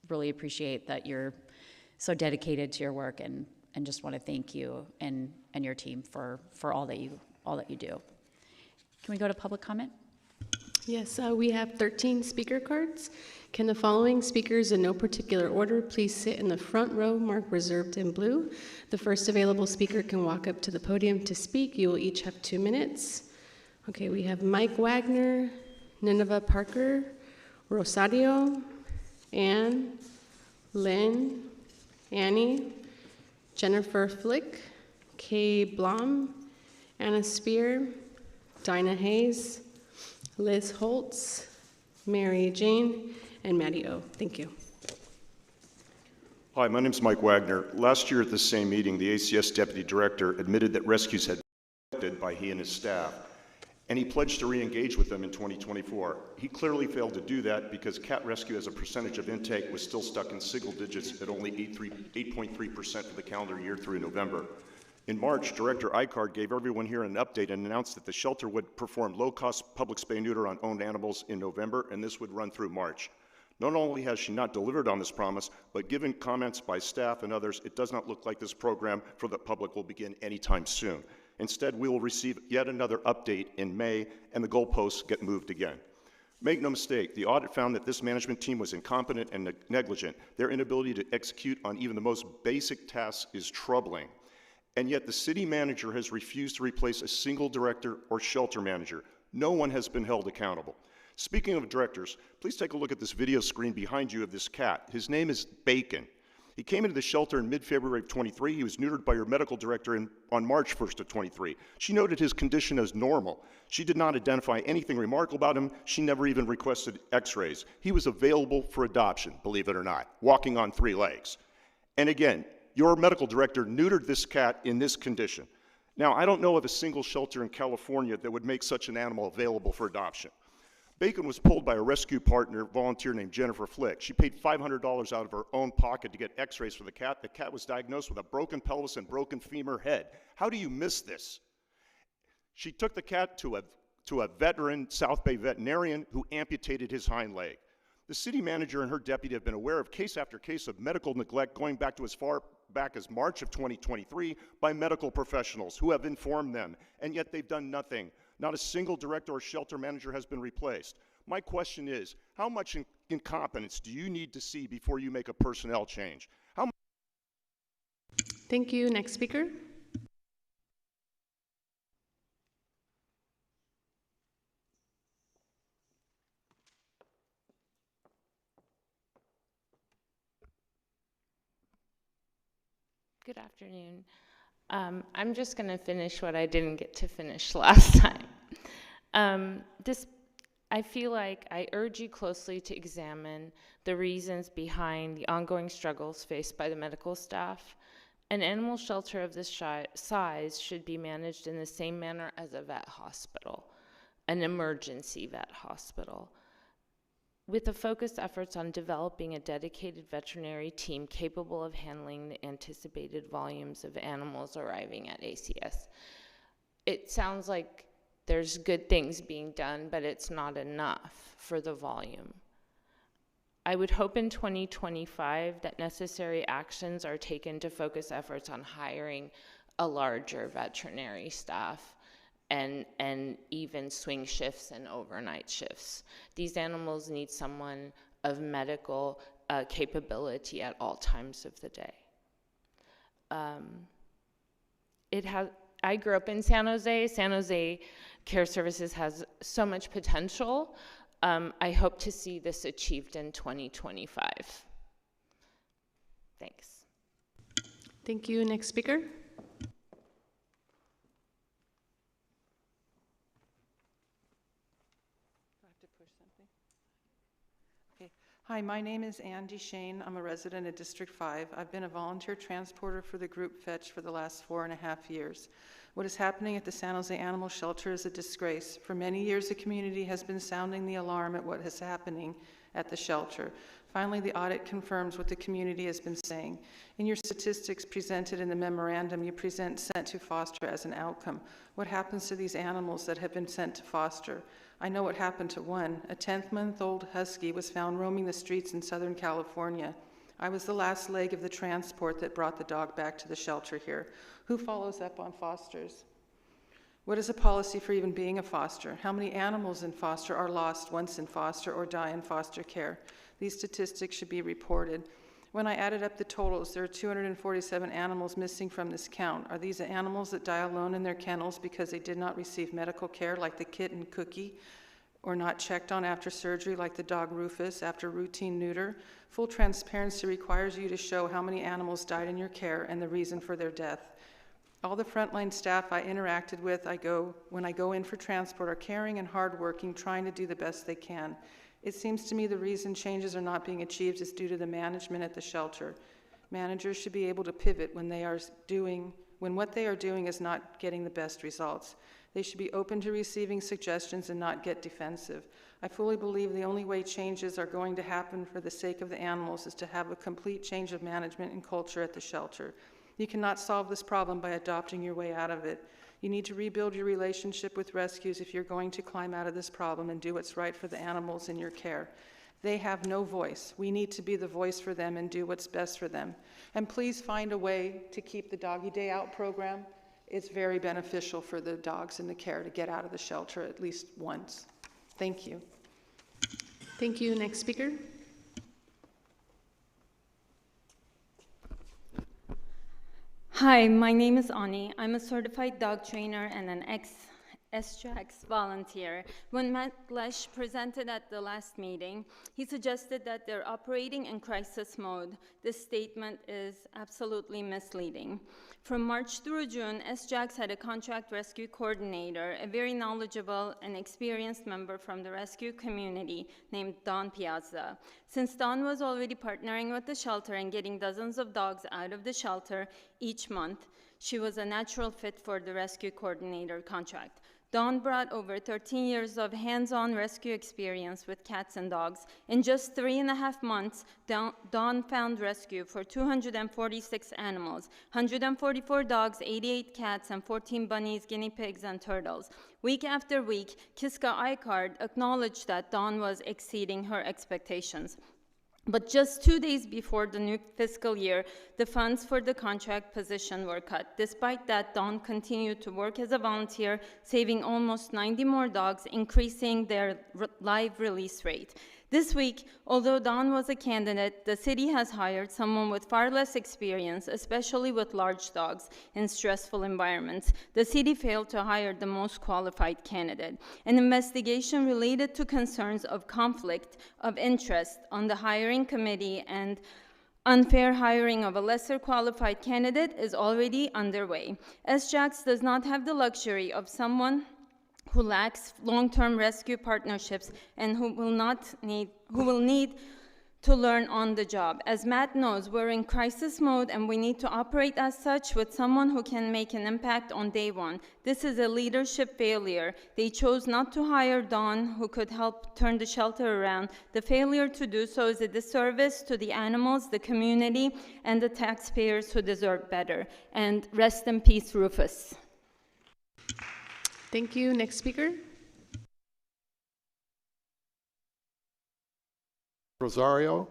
really appreciate that you're so dedicated to your work, and just want to thank you and your team for all that you do. Can we go to public comment? Yes, we have 13 speaker cards. Can the following speakers, in no particular order, please sit in the front row marked reserved in blue? The first available speaker can walk up to the podium to speak. You will each have 2 minutes. Okay, we have Mike Wagner, Nineveh Parker, Rosario, Ann, Lynn, Annie, Jennifer Flick, Kay Blom, Anna Spear, Dinah Hayes, Liz Holtz, Mary Jane, and Maddie O. Thank you. Hi, my name is Mike Wagner. Last year at this same meeting, the ACS Deputy Director admitted that rescues had been affected by he and his staff, and he pledged to re-engage with them in 2024. He clearly failed to do that because cat rescue as a percentage of intake was still stuck in single digits at only 8.3% for the calendar year through November. In March, Director Icard gave everyone here an update and announced that the shelter would perform low-cost public spay and neuter on owned animals in November, and this would run through March. Not only has she not delivered on this promise, but given comments by staff and others, it does not look like this program for the public will begin anytime soon. Instead, we will receive yet another update in May, and the goalposts get moved again. Make no mistake, the audit found that this management team was incompetent and negligent. Their inability to execute on even the most basic tasks is troubling. And yet the city manager has refused to replace a single director or shelter manager. No one has been held accountable. Speaking of directors, please take a look at this video screen behind you of this cat. His name is Bacon. He came into the shelter in mid-February of 23. He was neutered by her medical director on March 1st of 23. She noted his condition as normal. She did not identify anything remarkable about him. She never even requested x-rays. He was available for adoption, believe it or not, walking on 3 legs. And again, your medical director neutered this cat in this condition. Now, I don't know of a single shelter in California that would make such an animal available for adoption. Bacon was pulled by a rescue partner, volunteer named Jennifer Flick. She paid $500 out of her own pocket to get x-rays for the cat. The cat was diagnosed with a broken pelvis and broken femur head. How do you miss this? She took the cat to a veteran South Bay veterinarian who amputated his hind leg. The city manager and her deputy have been aware of case after case of medical neglect going back to as far back as March of 2023 by medical professionals who have informed them, and yet they've done nothing. Not a single director or shelter manager has been replaced. My question is, how much incompetence do you need to see before you make a personnel change? Thank you. Next speaker. Good afternoon. I'm just going to finish what I didn't get to finish last time. I feel like I urge you closely to examine the reasons behind the ongoing struggles faced by the medical staff. An animal shelter of this size should be managed in the same manner as a vet hospital, an emergency vet hospital, with the focused efforts on developing a dedicated veterinary team capable of handling the anticipated volumes of animals arriving at ACS. It sounds like there's good things being done, but it's not enough for the volume. I would hope in 2025 that necessary actions are taken to focus efforts on hiring a larger veterinary staff and even swing shifts and overnight shifts. These animals need someone of medical capability at all times of the day. I grew up in San Jose. San Jose Care Services has so much potential. I hope to see this achieved in 2025. Thanks. Thank you. Next speaker. Hi, my name is Andy Shane. I'm a resident of District 5. I've been a volunteer transporter for the group Fetch for the last 4.5 years. What is happening at the San Jose Animal Shelter is a disgrace. For many years, the community has been sounding the alarm at what is happening at the shelter. Finally, the audit confirms what the community has been saying. In your statistics presented in the memorandum, you present sent to foster as an outcome. What happens to these animals that have been sent to foster? I know what happened to one. A 10-month-old husky was found roaming the streets in Southern California. I was the last leg of the transport that brought the dog back to the shelter here. Who follows up on fosters? What is a policy for even being a foster? How many animals in foster are lost once in foster or die in foster care? These statistics should be reported. When I added up the totals, there are 247 animals missing from this count. Are these animals that die alone in their kennels because they did not receive medical care, like the kitten Cookie, or not checked on after surgery, like the dog Rufus, after routine neuter? Full transparency requires you to show how many animals died in your care and the reason for their death. All the frontline staff I interacted with when I go in for transport are caring and hardworking, trying to do the best they can. It seems to me the reason changes are not being achieved is due to the management at the shelter. Managers should be able to pivot when what they are doing is not getting the best results. They should be open to receiving suggestions and not get defensive. I fully believe the only way changes are going to happen for the sake of the animals is to have a complete change of management and culture at the shelter. You cannot solve this problem by adopting your way out of it. You need to rebuild your relationship with rescues if you're going to climb out of this problem and do what's right for the animals in your care. They have no voice. We need to be the voice for them and do what's best for them. And please find a way to keep the Doggy Day Out program. It's very beneficial for the dogs in the care to get out of the shelter at least once. Thank you. Thank you. Next speaker. Hi, my name is Ani. I'm a certified dog trainer and an SJAX volunteer. When Matt Lesh presented at the last meeting, he suggested that they're operating in crisis mode. This statement is absolutely misleading. From March through June, SJAX had a contract rescue coordinator, a very knowledgeable and experienced member from the rescue community named Dawn Piazza. Since Dawn was already partnering with the shelter and getting dozens of dogs out of the shelter each month, she was a natural fit for the rescue coordinator contract. Dawn brought over 13 years of hands-on rescue experience with cats and dogs. In just 3.5 months, Dawn found rescue for 246 animals, 144 dogs, 88 cats, and 14 bunnies, guinea pigs, and turtles. Week after week, Kiska Icard acknowledged that Dawn was exceeding her expectations. But just 2 days before the new fiscal year, the funds for the contract position were cut. Despite that, Dawn continued to work as a volunteer, saving almost 90 more dogs, increasing their live release rate. This week, although Dawn was a candidate, the city has hired someone with far less experience, especially with large dogs in stressful environments. The city failed to hire the most qualified candidate. An investigation related to concerns of conflict of interest on the hiring committee and unfair hiring of a lesser qualified candidate is already underway. SJAX does not have the luxury of someone who lacks long-term rescue partnerships and who will need to learn on the job. As Matt knows, we're in crisis mode and we need to operate as such with someone who can make an impact on day one. This is a leadership failure. They chose not to hire Dawn, who could help turn the shelter around. The failure to do so is a disservice to the animals, the community, and the taxpayers who deserve better. And rest in peace, Rufus. Thank you. Next speaker. Rosario.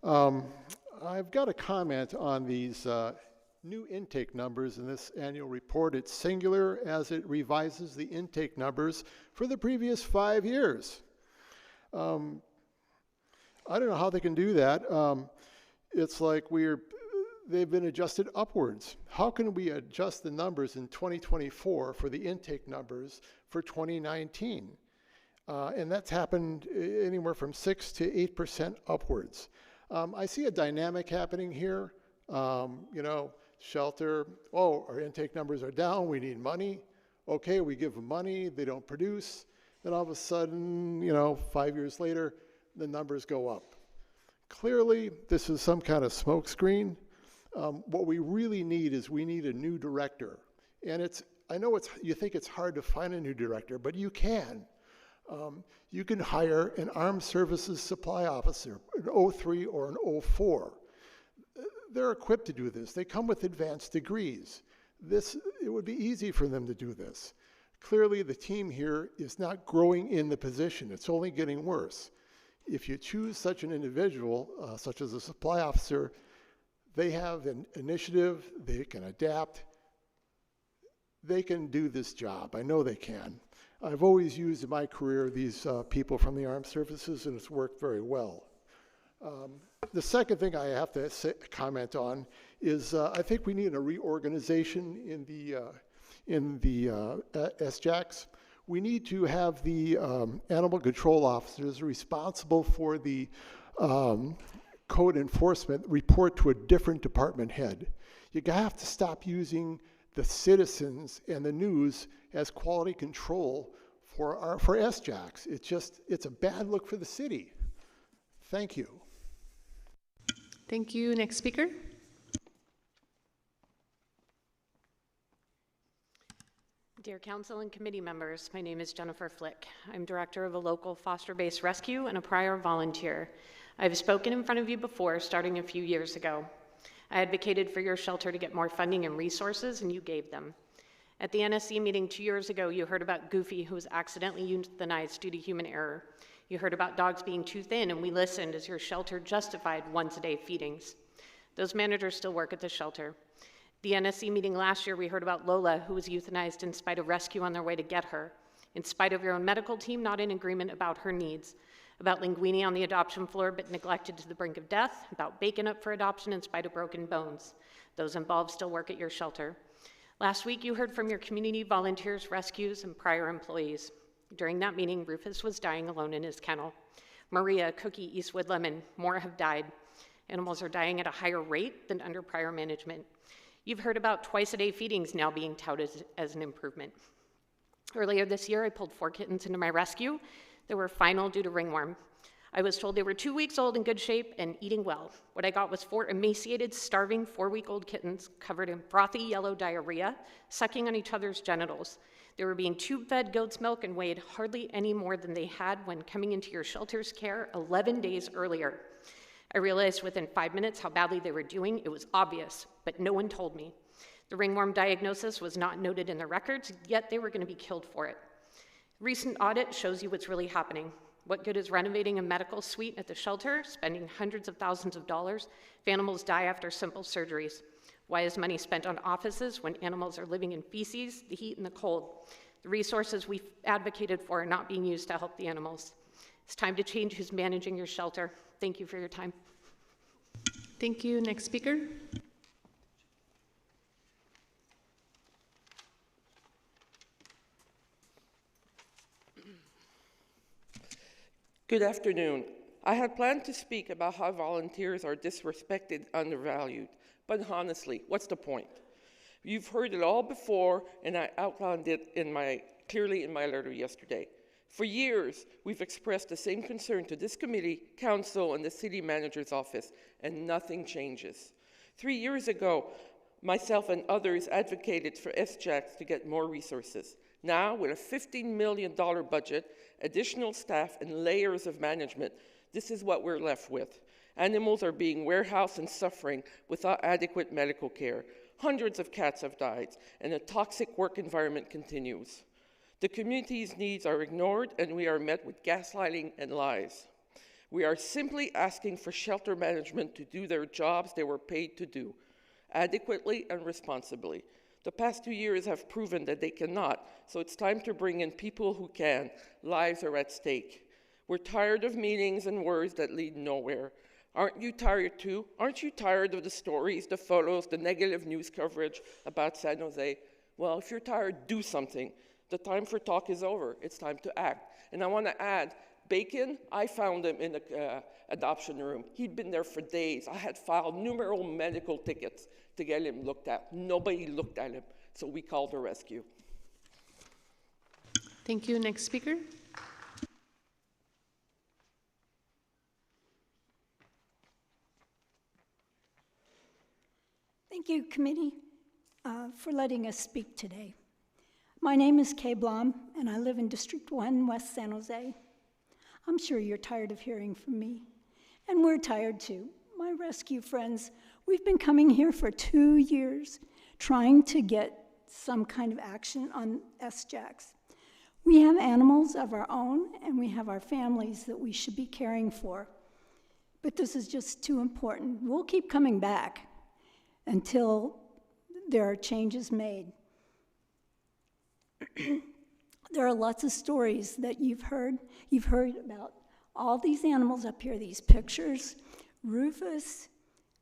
I've got a comment on these new intake numbers in this annual report. It's singular as it revises the intake numbers for the previous 5 years. I don't know how they can do that. It's like they've been adjusted upwards. How can we adjust the numbers in 2024 for the intake numbers for 2019? And that's happened anywhere from 6 to 8% upwards. I see a dynamic happening here. Shelter, our intake numbers are down, we need money. Okay, we give them money, they don't produce. Then all of a sudden, 5 years later, the numbers go up. Clearly, this is some kind of smokescreen. What we really need is we need a new director. And I know you think it's hard to find a new director, but you can. You can hire an armed services supply officer, an 03 or an 04. They're equipped to do this. They come with advanced degrees. It would be easy for them to do this. Clearly, the team here is not growing in the position. It's only getting worse. If you choose such an individual, such as a supply officer, they have an initiative, they can adapt, they can do this job. I know they can. I've always used in my career these people from the armed services, and it's worked very well. The second thing I have to comment on is I think we need a reorganization in the SJAX. We need to have the animal control officers responsible for the code enforcement report to a different department head. You have to stop using the citizens and the news as quality control for SJAX. It's a bad look for the city. Thank you. Thank you. Next speaker. Dear Council and committee members, my name is Jennifer Flick. I'm director of a local foster-based rescue and a prior volunteer. I've spoken in front of you before, starting a few years ago. I advocated for your shelter to get more funding and resources, and you gave them. At the NSC meeting 2 years ago, you heard about Goofy, who was accidentally euthanized due to human error. You heard about dogs being too thin, and we listened as your shelter justified once-a-day feedings. Those managers still work at the shelter. The NSC meeting last year, we heard about Lola, who was euthanized in spite of rescue on their way to get her, in spite of your own medical team not in agreement about her needs, about Linguini on the adoption floor but neglected to the brink of death, about Bacon up for adoption in spite of broken bones. Those involved still work at your shelter. Last week, you heard from your community volunteers, rescues, and prior employees. During that meeting, Rufus was dying alone in his kennel. Maria, Cookie, Eastwood, Lemon, more have died. Animals are dying at a higher rate than under prior management. You've heard about twice-a-day feedings now being touted as an improvement. Earlier this year, I pulled 4 kittens into my rescue that were final due to ringworm. I was told they were 2 weeks old, in good shape, and eating well. What I got was 4 emaciated, starving 4-week-old kittens covered in frothy yellow diarrhea, sucking on each other's genitals. They were being tube-fed goat's milk and weighed hardly any more than they had when coming into your shelter's care 11 days earlier. I realized within 5 minutes how badly they were doing. It was obvious, but no one told me. The ringworm diagnosis was not noted in the records, yet they were going to be killed for it. Recent audit shows you what's really happening. What good is renovating a medical suite at the shelter, spending hundreds of thousands of dollars, if animals die after simple surgeries? Why is money spent on offices when animals are living in feces, the heat, and the cold? The resources we've advocated for are not being used to help the animals. It's time to change who's managing your shelter. Thank you for your time. Thank you. Next speaker. Good afternoon. I had planned to speak about how volunteers are disrespected, undervalued. But honestly, what's the point? You've heard it all before, and I outlined it clearly in my letter yesterday. For years, we've expressed the same concern to this committee, council, and the city manager's office, and nothing changes. 3 years ago, myself and others advocated for SJAX to get more resources. Now, with a $15 million budget, additional staff, and layers of management, this is what we're left with. Animals are being warehoused and suffering without adequate medical care. Hundreds of cats have died, and a toxic work environment continues. The community's needs are ignored, and we are met with gaslighting and lies. We are simply asking for shelter management to do their jobs they were paid to do, adequately and responsibly. The past 2 years have proven that they cannot, so it's time to bring in people who can. Lives are at stake. We're tired of meetings and words that lead nowhere. Aren't you tired too? Aren't you tired of the stories, the photos, the negative news coverage about San Jose? Well, if you're tired, do something. The time for talk is over. It's time to act. And I want to add, Bacon, I found him in the adoption room. He'd been there for days. I had filed numerous medical tickets to get him looked at. Nobody looked at him, so we called a rescue. Thank you. Next speaker. Thank you, committee, for letting us speak today. My name is Kay Blom, and I live in District 1, West San Jose. I'm sure you're tired of hearing from me, and we're tired too. My rescue friends, we've been coming here for 2 years, trying to get some kind of action on SJAX. We have animals of our own, and we have our families that we should be caring for. But this is just too important. We'll keep coming back until there are changes made. There are lots of stories that you've heard. You've heard about all these animals up here, these pictures. Rufus,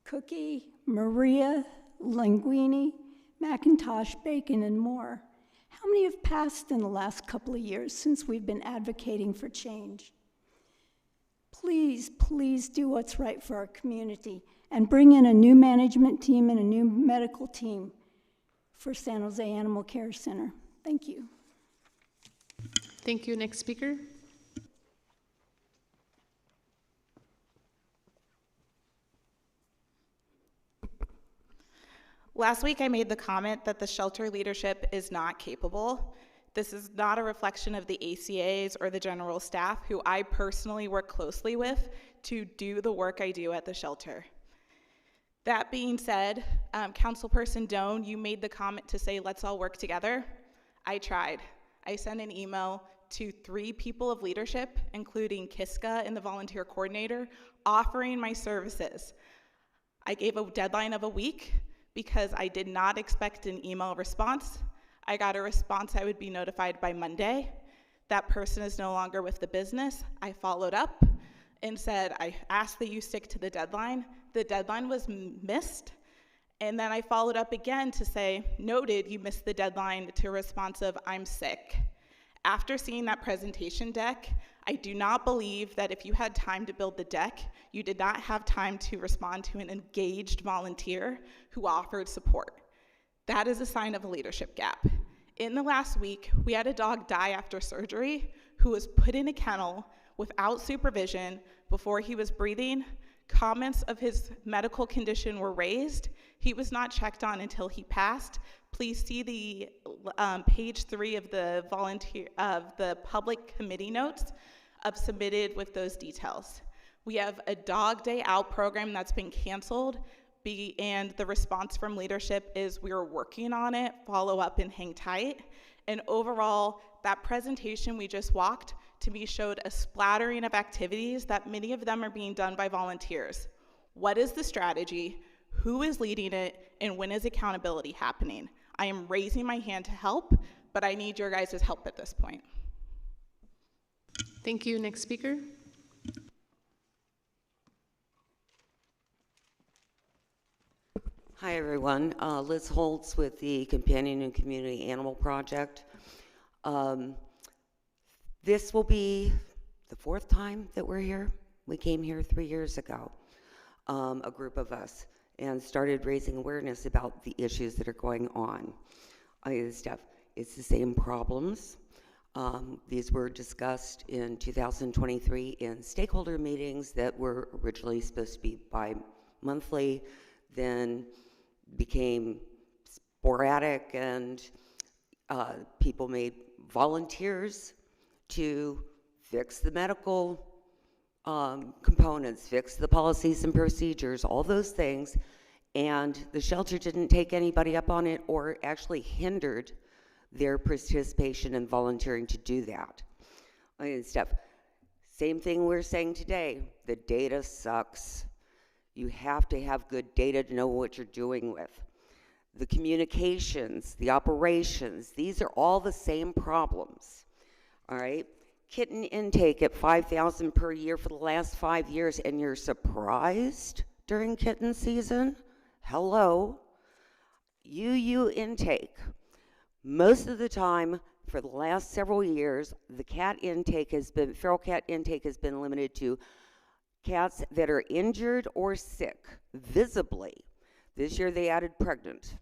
Cookie, Maria, Linguini, Macintosh, Bacon, and more. How many have passed in the last couple of years since we've been advocating for change? Please, please do what's right for our community and bring in a new management team and a new medical team for San Jose Animal Care Center. Thank you. Thank you. Next speaker. Last week, I made the comment that the shelter leadership is not capable. This is not a reflection of the ACAs or the general staff, who I personally work closely with to do the work I do at the shelter. That being said, Councilperson Doan, you made the comment to say, let's all work together. I tried. I sent an email to 3 people of leadership, including Kiska and the volunteer coordinator, offering my services. I gave a deadline of a week because I did not expect an email response. I got a response I would be notified by Monday. That person is no longer with the business. I followed up and said, I asked that you stick to the deadline. The deadline was missed, And then I followed up again to say, noted, you missed the deadline, to a response of, I'm sick. After seeing that presentation deck, I do not believe that if you had time to build the deck, you did not have time to respond to an engaged volunteer who offered support. That is a sign of a leadership gap. In the last week, we had a dog die after surgery who was put in a kennel without supervision before he was breathing. Comments of his medical condition were raised. He was not checked on until he passed. Please see the page 3 of the public committee notes submitted with those details. We have a dog day out program that's been canceled, and the response from leadership is we're working on it, follow up and hang tight. And overall, that presentation we just walked to me showed a splattering of activities that many of them are being done by volunteers. What is the strategy? Who is leading it? And when is accountability happening? I am raising my hand to help, but I need your guys' help at this point. Thank you. Next speaker. Hi, everyone. Liz Holtz with the Companion and Community Animal Project. This will be the 4th time that we're here. We came here 3 years ago, a group of us, and started raising awareness about the issues that are going on. It's the same problems. These were discussed in 2023 in stakeholder meetings that were originally supposed to be bi-monthly, then became sporadic, and people made volunteers to fix the medical components, fix the policies and procedures, all those things, and the shelter didn't take anybody up on it or actually hindered their participation and volunteering to do that. Same thing we're saying today, the data sucks. You have to have good data to know what you're doing with. The communications, the operations, these are all the same problems, all right? Kitten intake at 5,000 per year for the last 5 years, and you're surprised during kitten season? Hello. UU intake. Most of the time, for the last several years, the feral cat intake has been limited to cats that are injured or sick, visibly. This year they added pregnant.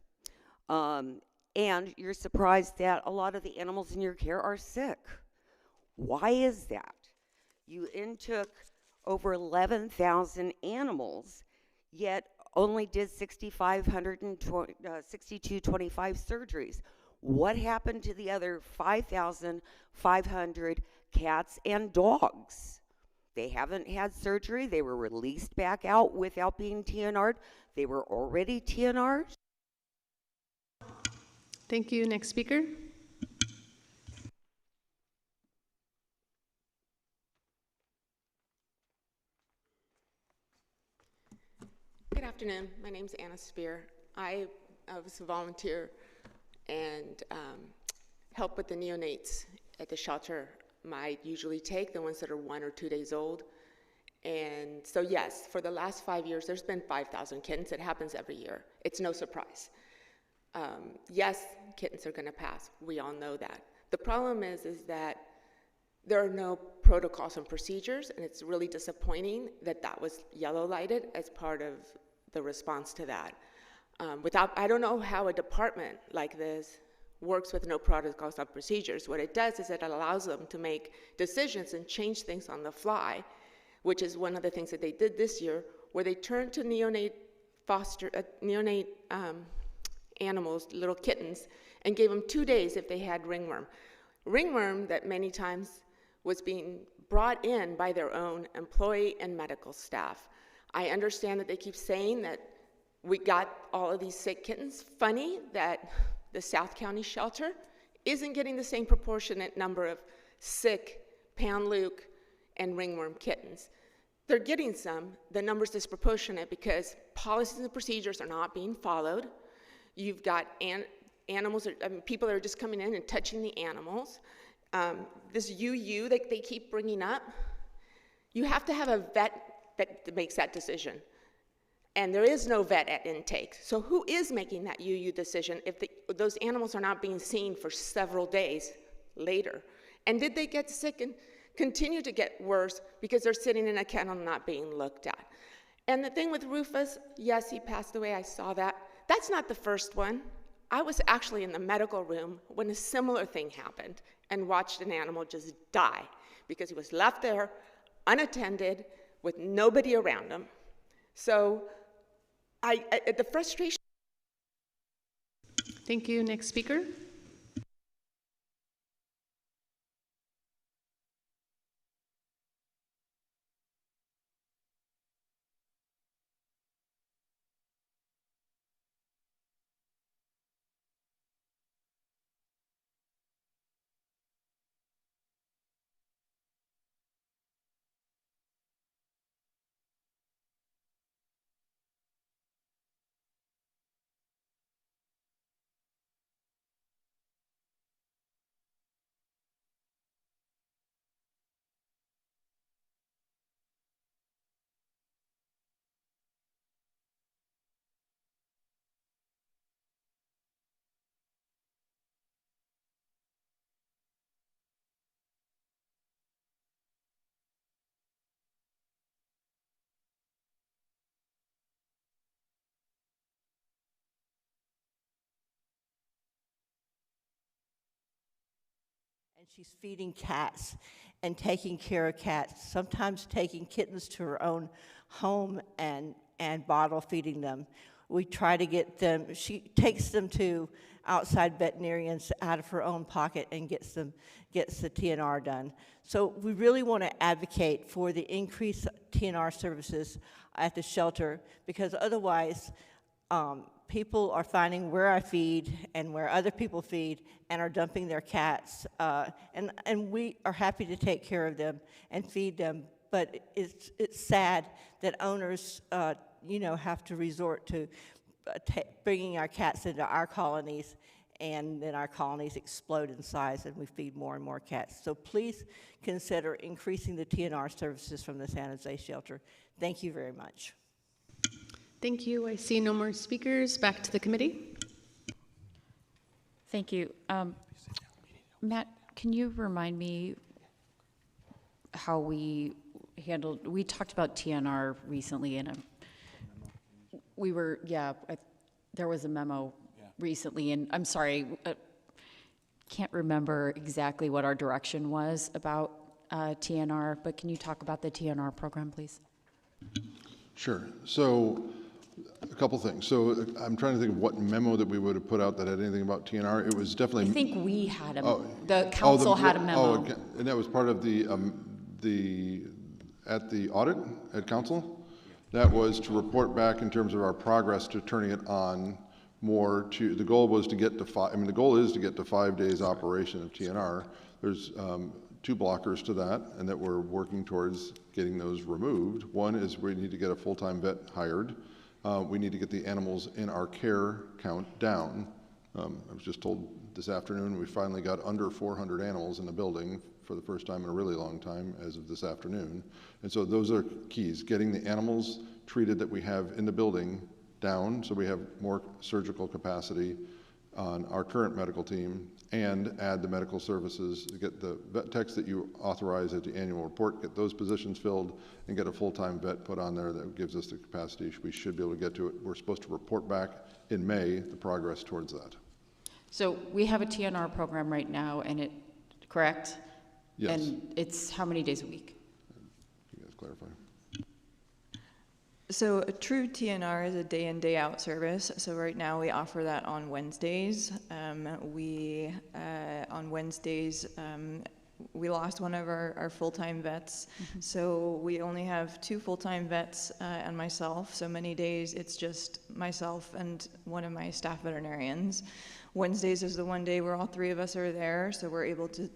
And you're surprised that a lot of the animals in your care are sick. Why is that? You intook over 11,000 animals, yet only did 6,225 surgeries. What happened to the other 5,500 cats and dogs? They haven't had surgery. They were released back out without being TNR'd. They were already TNR'd. Thank you. Next speaker. Good afternoon. My name's Anna Spear. I was a volunteer and help with the neonates at the shelter. I usually take the ones that are 1 or 2 days old. And so yes, for the last 5 years, there's been 5,000 kittens. It happens every year. It's no surprise. Yes, kittens are gonna pass. We all know that. The problem is that there are no protocols and procedures, and it's really disappointing that that was yellow lighted as part of the response to that. I don't know how a department like this works with no protocols or procedures. What it does is it allows them to make decisions and change things on the fly, which is one of the things that they did this year, where they turned to neonate animals, little kittens, and gave them 2 days if they had ringworm. Ringworm that many times was being brought in by their own employee and medical staff. I understand that they keep saying that we got all of these sick kittens. Funny that the South County shelter isn't getting the same proportionate number of sick Pan-Luke and ringworm kittens. They're getting some. The number's disproportionate because policies and procedures are not being followed. You've got animals, people that are just coming in and touching the animals. This UU that they keep bringing up, you have to have a vet that makes that decision. and there is no vet at intake. So who is making that UU decision if those animals are not being seen for several days later? And did they get sick and continue to get worse because they're sitting in a kennel not being looked at? And the thing with Rufus, yes, he passed away, I saw that. That's not the first one. I was actually in the medical room when a similar thing happened and watched an animal just die because he was left there unattended with nobody around him. So the frustration. Thank you. Next speaker. And she's feeding cats and taking care of cats, sometimes taking kittens to her own home and bottle feeding them. We try to get them, she takes them to outside veterinarians out of her own pocket and gets the TNR done. So we really want to advocate for the increased TNR services at the shelter, because otherwise people are finding where I feed and where other people feed and are dumping their cats. And we are happy to take care of them and feed them, but it's sad that owners have to resort to bringing our cats into our colonies, and then our colonies explode in size and we feed more and more cats. So please consider increasing the TNR services from the San Jose shelter. Thank you very much. Thank you. I see no more speakers. Back to the committee. Thank you. Matt, can you remind me how we talked about TNR recently, and there was a memo recently, and I'm sorry, can't remember exactly what our direction was about TNR, but can you talk about the TNR program, please? Sure. So a couple things. So I'm trying to think of what memo that we would have put out that had anything about TNR. It was definitely. I think we had the council had a memo. And that was part of the at the audit at council. That was to report back in terms of our progress to turning it on more to, the goal was to get to the goal is to get to 5 days operation of TNR. There's 2 blockers to that, and that we're working towards getting those removed. One is we need to get a full-time vet hired. We need to get the animals in our care count down. I was just told this afternoon we finally got under 400 animals in the building for the first time in a really long time as of this afternoon. And so those are keys, getting the animals treated that we have in the building down so we have more surgical capacity on our current medical team, and add the medical services, get the vet techs that you authorize at the annual report, get those positions filled, and get a full-time vet put on there that gives us the capacity we should be able to get to it. We're supposed to report back in May the progress towards that. So we have a TNR program right now, and correct? Yes. And it's how many days a week? You guys clarify. So a true TNR is a day in, day out service. So right now we offer that on Wednesdays. On Wednesdays, we lost one of our full-time vets. Mm-hmm. So we only have 2 full-time vets and myself. So many days it's just myself and one of my staff veterinarians. Wednesdays is the one day where all 3 of us are there. So we're able to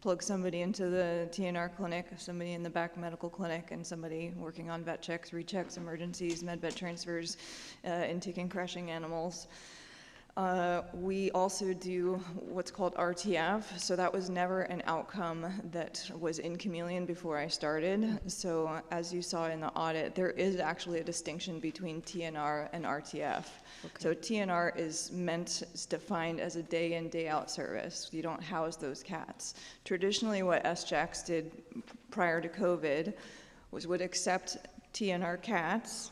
plug somebody into the TNR clinic, somebody in the back medical clinic, and somebody working on vet checks, rechecks, emergencies, med vet transfers, intake and crashing animals. We also do what's called RTF, so that was never an outcome that was in Chameleon before I started. So as you saw in the audit, there is actually a distinction between TNR and RTF. Okay. So TNR is defined as a day in, day out service. You don't house those cats. Traditionally, what SJAX did prior to COVID would accept TNR cats.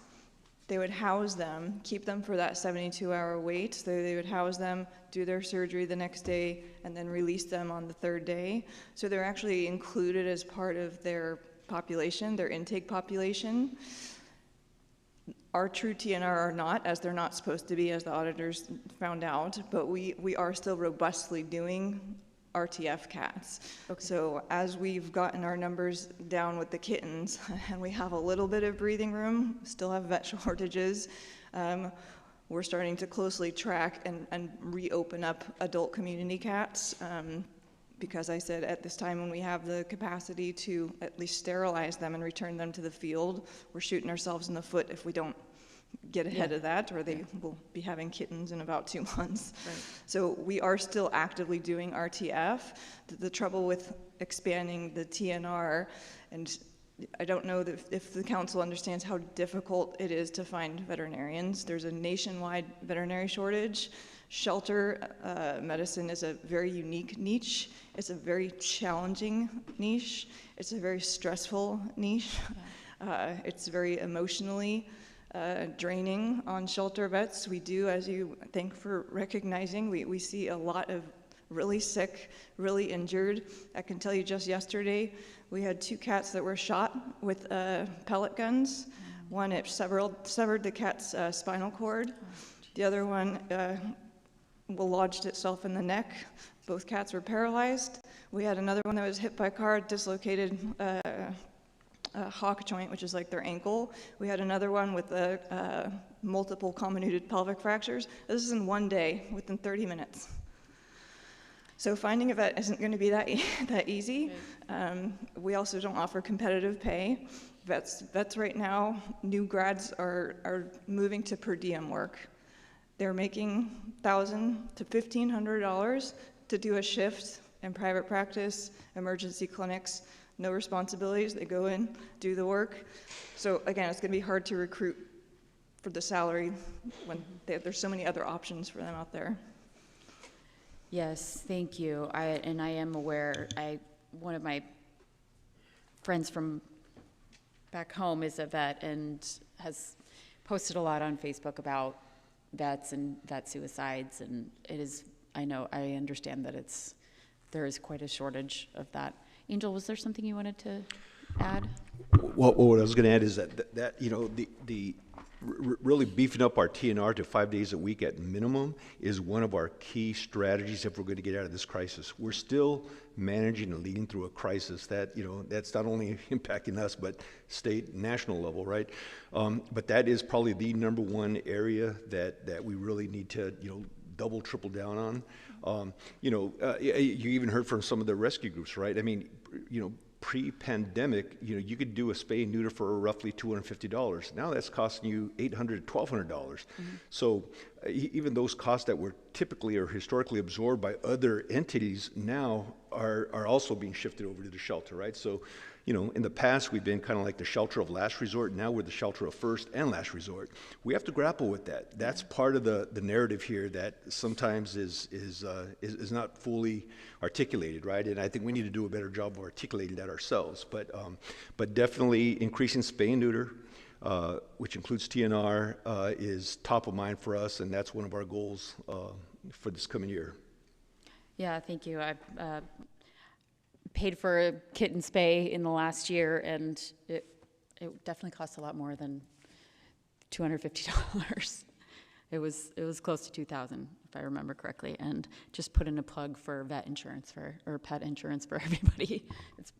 They would house them, keep them for that 72-hour wait. So they would house them, do their surgery the next day, and then release them on the third day. So they're actually included as part of their population, their intake population. Our true TNR are not, as they're not supposed to be, as the auditors found out, but we are still robustly doing RTF cats. Okay. So as we've gotten our numbers down with the kittens, and we have a little bit of breathing room, still have vet shortages, we're starting to closely track and reopen up adult community cats, because I said at this time when we have the capacity to at least sterilize them and return them to the field, we're shooting ourselves in the foot if we don't get ahead of that, or they will be having kittens in about 2 months. Right. So we are still actively doing RTF. The trouble with expanding the TNR, and I don't know if the council understands how difficult it is to find veterinarians. There's a nationwide veterinary shortage. Shelter medicine is a very unique niche. It's a very challenging niche. It's a very stressful niche. It's very emotionally draining on shelter vets. We do, as you thank for recognizing, we see a lot of really sick, really injured. I can tell you just yesterday, we had 2 cats that were shot with pellet guns. One, it severed the cat's spinal cord. The other one lodged itself in the neck. Both cats were paralyzed. We had another one that was hit by a car, dislocated hock joint, which is like their ankle. We had another one with multiple comminuted pelvic fractures. This is in one day, within 30 minutes. So finding a vet isn't going to be that easy. We also don't offer competitive pay. Vets right now, new grads are moving to per diem work. They're making $1,000 to $1,500 to do a shift in private practice, emergency clinics. No responsibilities, they go in, do the work. So again, it's gonna be hard to recruit for the salary when there's so many other options for them out there. Yes, thank you. I am aware, one of my friends from back home is a vet and has posted a lot on Facebook about vets and vet suicides, and I understand that there is quite a shortage of that. Angel, was there something you wanted to add? Well, what I was going to add is that really beefing up our TNR to 5 days a week at minimum is one of our key strategies if we're going to get out of this crisis. We're still managing and leading through a crisis that's not only impacting us, but state, national level, right? But that is probably the number one area that we really need to, double, triple down on. You even heard from some of the rescue groups, right? I mean, pre-pandemic, you could do a spay and neuter for roughly $250. Now that's costing you $800 to $1,200. Mm-hmm. So even those costs that were typically or historically absorbed by other entities now are also being shifted over to the shelter, right? So, in the past we've been kind of like the shelter of last resort. Now we're the shelter of first and last resort. We have to grapple with that. That's part of the narrative here that sometimes is not fully articulated, right? And I think we need to do a better job of articulating that ourselves. But definitely increasing spay and neuter, which includes TNR, is top of mind for us, and that's one of our goals for this coming year. Yeah, thank you. I've paid for a kitten spay in the last year, and it definitely costs a lot more than $250. It was close to $2,000, if I remember correctly, and just put in a plug for vet insurance or pet insurance for everybody.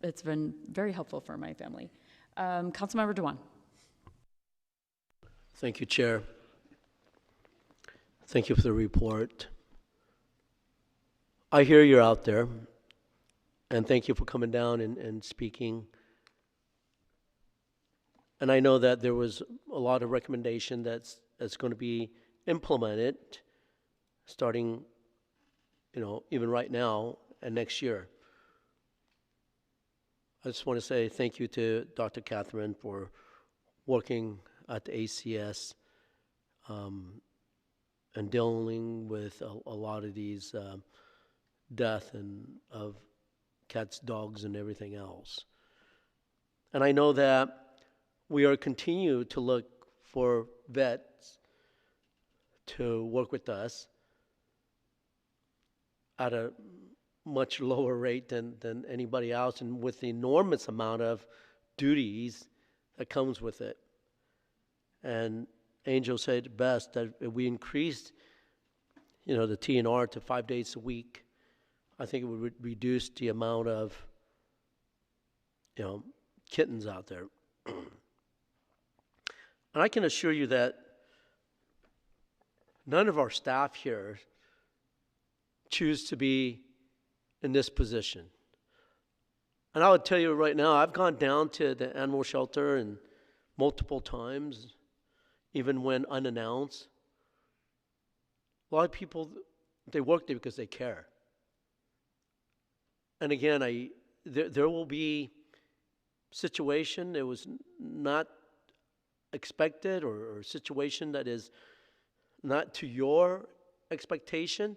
It's been very helpful for my family. Councilmember Dewan. Thank you, Chair. Thank you for the report. I hear you're out there, and thank you for coming down and speaking. And I know that there was a lot of recommendation that's going to be implemented starting, even right now and next year. I just want to say thank you to Dr. Catherine for working at the ACS and dealing with a lot of these death of cats, dogs, and everything else. And I know that we are continue to look for vets to work with us at a much lower rate than anybody else, and with the enormous amount of duties that comes with it. And Angel said it best, that if we increased, the TNR to 5 days a week, I think it would reduce the amount of, kittens out there. And I can assure you that none of our staff here choose to be in this position. And I would tell you right now, I've gone down to the animal shelter and multiple times, even when unannounced. A lot of people, they work there because they care. And again, there will be situation that was not expected, or a situation that is not to your expectation.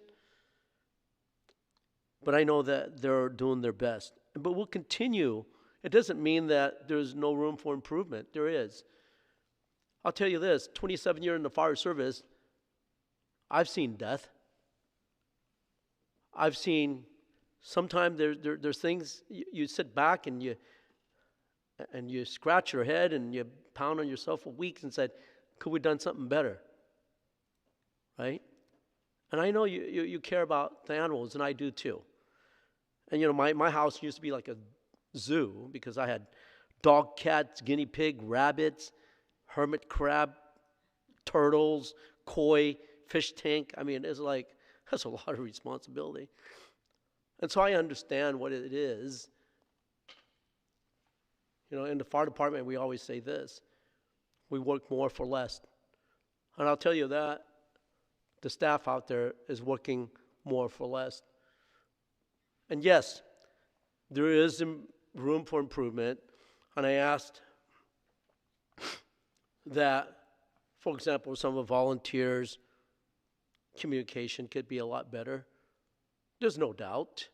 But I know that they're doing their best. But we'll continue. It doesn't mean that there's no room for improvement. There is. I'll tell you this, 27 years in the fire service, I've seen death. I've seen, sometimes there's things, you sit back and you scratch your head and you pound on yourself for weeks and said, could we have done something better? Right? And I know you care about the animals, and I do too. And my house used to be like a zoo because I had dog, cats, guinea pig, rabbits, hermit crab, turtles, koi, fish tank. I mean, that's a lot of responsibility. And so I understand what it is. In the fire department, we always say this: we work more for less. And I'll tell you that the staff out there is working more for less. And yes, there is room for improvement. And I asked that, for example, some of the volunteers' communication could be a lot better. There's no doubt.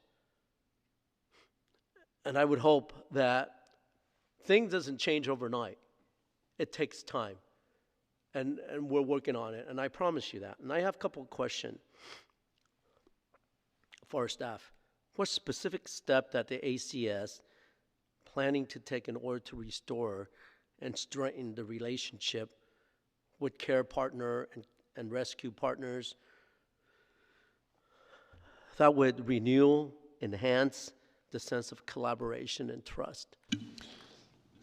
And I would hope that things doesn't change overnight. It takes time. And we're working on it, and I promise you that. And I have a couple of questions for our staff. What specific step that the ACS planning to take in order to restore and strengthen the relationship with care partner and rescue partners that would renew, enhance the sense of collaboration and trust?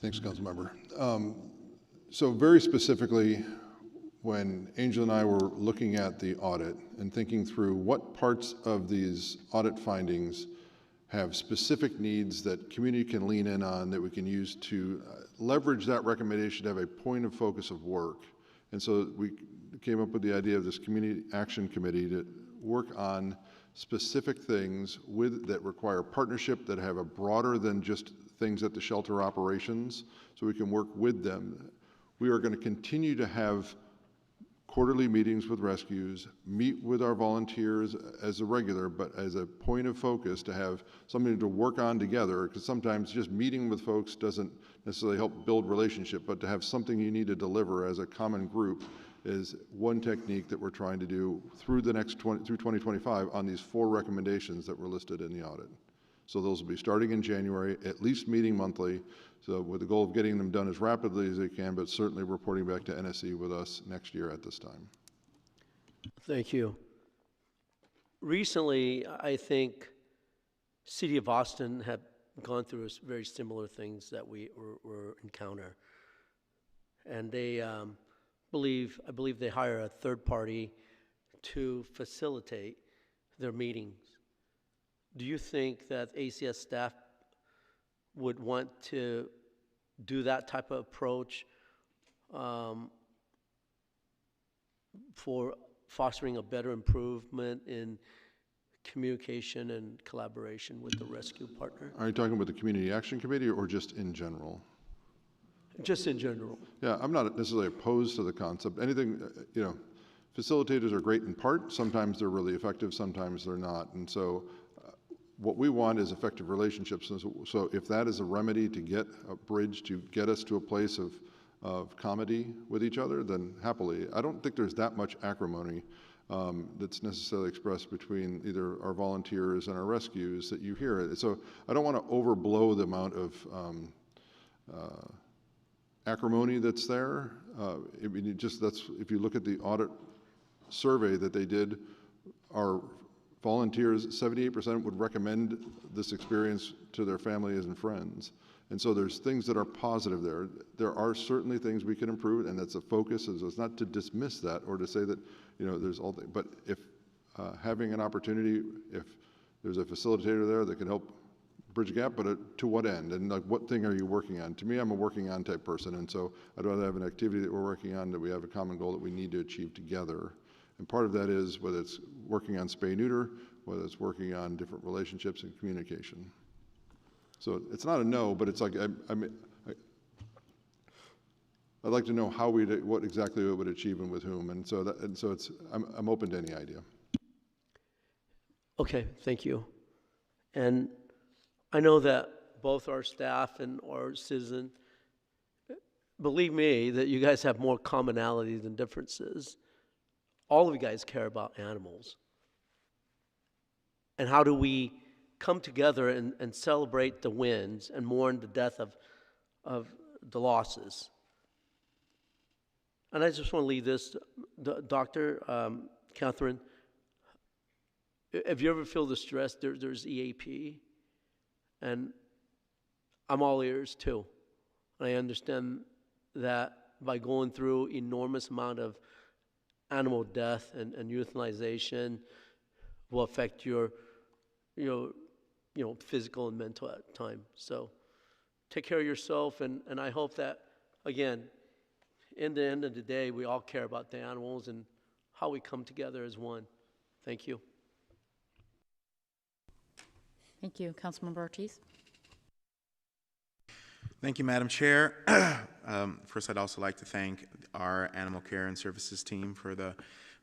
Thanks, Councilmember. So very specifically, when Angel and I were looking at the audit and thinking through what parts of these audit findings have specific needs that community can lean in on, that we can use to leverage that recommendation to have a point of focus of work. And so we came up with the idea of this Community Action Committee to work on specific things that require partnership, that have a broader than just things at the shelter operations, so we can work with them. We are going to continue to have quarterly meetings with rescues, meet with our volunteers as a regular, but as a point of focus to have something to work on together, because sometimes just meeting with folks doesn't necessarily help build relationship, but to have something you need to deliver as a common group is one technique that we're trying to do through through 2025 on these 4 recommendations that were listed in the audit. So those will be starting in January, at least meeting monthly, so with the goal of getting them done as rapidly as they can, but certainly reporting back to NSE with us next year at this time. Thank you. Recently, I think City of Austin had gone through very similar things that we were encounter. And they I believe they hire a third party to facilitate their meetings. Do you think that ACS staff would want to do that type of approach for fostering a better improvement in communication and collaboration with the rescue partner? Are you talking about the Community Action Committee or just in general? Just in general. Yeah, I'm not necessarily opposed to the concept. Anything, facilitators are great in part. Sometimes they're really effective, sometimes they're not. And so what we want is effective relationships. And so if that is a remedy to get a bridge to get us to a place of comedy with each other, then happily. I don't think there's that much acrimony that's necessarily expressed between either our volunteers and our rescues that you hear. So I don't want to overblow the amount of acrimony that's there. I mean, if you look at the audit survey that they did, our volunteers, 78% would recommend this experience to their families and friends. And so there's things that are positive there. There are certainly things we can improve, and that's a focus. So it's not to dismiss that or to say that, there's all, but if having an opportunity, if there's a facilitator there that can help bridge a gap, but to what end? And like, what thing are you working on? To me, I'm a working on type person, and so I'd rather have an activity that we're working on, that we have a common goal that we need to achieve together. And part of that is whether it's working on spay-neuter, whether it's working on different relationships and communication. So it's not a no, but it's like I'd like to know how what exactly we would achieve and with whom, and so it's I'm open to any idea. Okay, thank you. And I know that both our staff and our citizen, believe me, that you guys have more commonalities than differences. All of you guys care about animals. And how do we come together and celebrate the wins and mourn the death of the losses? And I just want to leave this, Dr. Catherine, if you ever feel the stress, there's EAP, and I'm all ears too. I understand that by going through enormous amount of animal death and euthanization will affect your physical and mental at time. So take care of yourself, and I hope that, again, in the end of the day, we all care about the animals and how we come together as one. Thank you. Thank you. Councilmember Ortiz. Thank you, Madam Chair. First, I'd also like to thank our Animal Care and Services team for the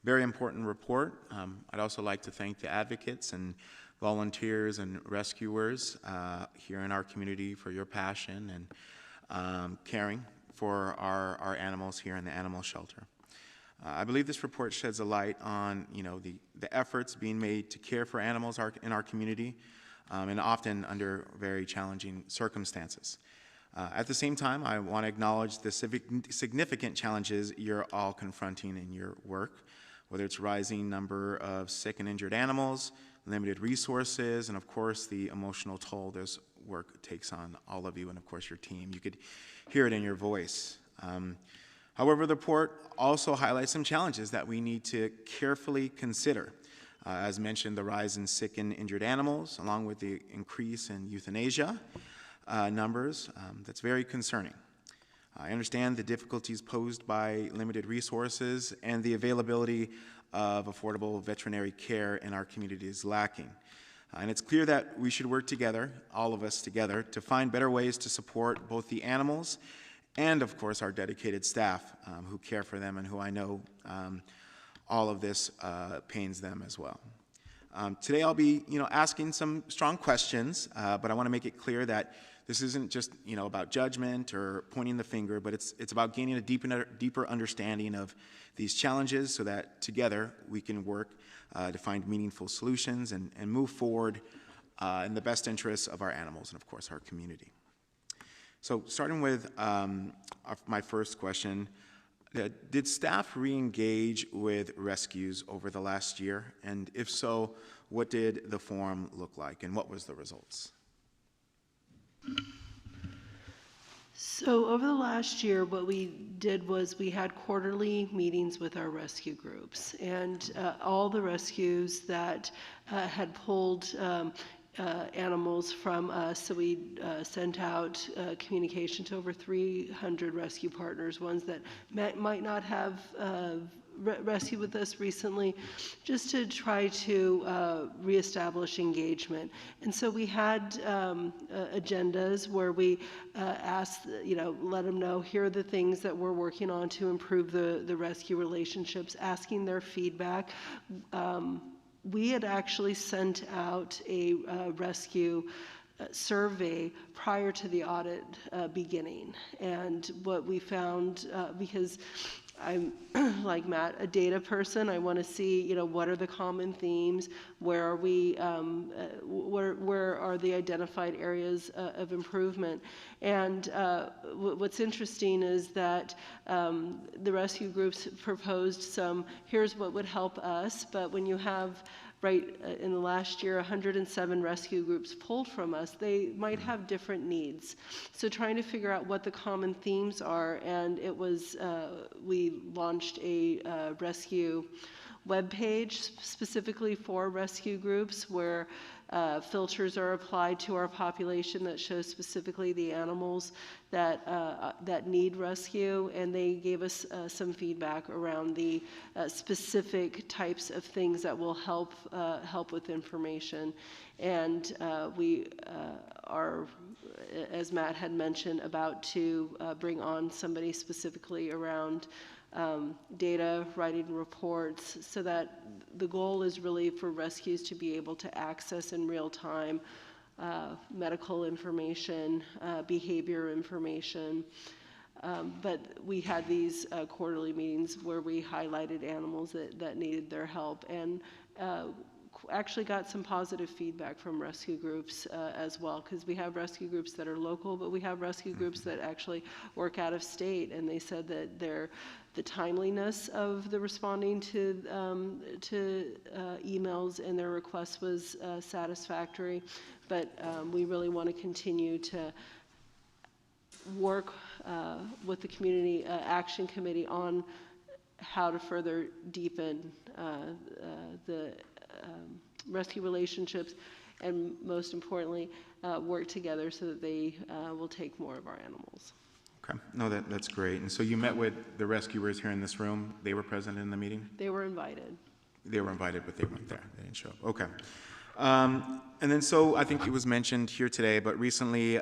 very important report. I'd also like to thank the advocates and volunteers and rescuers here in our community for your passion and caring for our animals here in the animal shelter. I believe this report sheds a light on the efforts being made to care for animals in our community, and often under very challenging circumstances. At the same time, I want to acknowledge the significant challenges you're all confronting in your work, whether it's rising number of sick and injured animals, limited resources, and of course the emotional toll this work takes on all of you and of course your team. You could hear it in your voice. However, the report also highlights some challenges that we need to carefully consider. As mentioned, the rise in sick and injured animals, along with the increase in euthanasia numbers, that's very concerning. I understand the difficulties posed by limited resources and the availability of affordable veterinary care in our community is lacking. And it's clear that we should work together, all of us together, to find better ways to support both the animals and, of course, our dedicated staff who care for them and who I know all of this pains them as well. Today I'll be, asking some strong questions, but I want to make it clear that this isn't just, about judgment or pointing the finger, but it's about gaining a deeper understanding of these challenges so that together we can work to find meaningful solutions and move forward in the best interests of our animals and, of course, our community. So starting with my first question, did staff re-engage with rescues over the last year? And if so, what did the forum look like and what was the results? So over the last year, what we did was we had quarterly meetings with our rescue groups, and all the rescues that had pulled animals from us. So we sent out communication to over 300 rescue partners, ones that might not have rescue with us recently, just to try to reestablish engagement. And so we had agendas where we asked, let them know, here are the things that we're working on to improve the rescue relationships, asking their feedback. We had actually sent out a rescue survey prior to the audit beginning. And what we found, because I'm like Matt, a data person, I want to see, what are the common themes, where are we, where are the identified areas of improvement. And what's interesting is that the rescue groups proposed here's what would help us, but when you have in the last year, 107 rescue groups pulled from us, they might have different needs. So trying to figure out what the common themes are, and it was, we launched a rescue webpage specifically for rescue groups where filters are applied to our population that shows specifically the animals that need rescue, and they gave us some feedback around the specific types of things that will help with information. And we are, as Matt had mentioned, about to bring on somebody specifically around data, writing reports, so that the goal is really for rescues to be able to access in real time medical information, behavior information. But we had these quarterly meetings where we highlighted animals that needed their help, and actually got some positive feedback from rescue groups as well, because we have rescue groups that are local, but we have rescue groups that actually work out of state, and they said that the timeliness of the responding to emails and their requests was satisfactory. But we really want to continue to work with the Community Action Committee on how to further deepen the rescue relationships, and most importantly, work together so that they will take more of our animals. Okay, no, that's great. And so you met with the rescuers here in this room. They were present in the meeting? They were invited. They were invited, but they weren't there. They didn't show up. Okay. And then so I think it was mentioned here today, but recently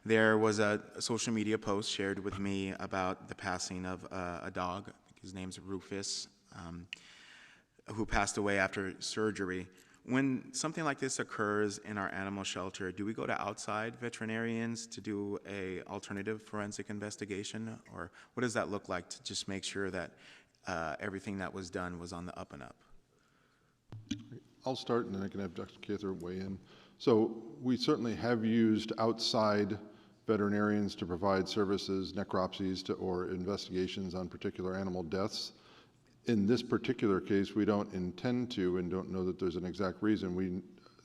there was a social media post shared with me about the passing of a dog. I think his name's Rufus, who passed away after surgery. When something like this occurs in our animal shelter, do we go to outside veterinarians to do a alternative forensic investigation? Or what does that look like to just make sure that everything that was done was on the up and up? I'll start, and then I can have Dr. Cather weigh in. So we certainly have used outside veterinarians to provide services, necropsies, or investigations on particular animal deaths. In this particular case, we don't intend to, and don't know that there's an exact reason. We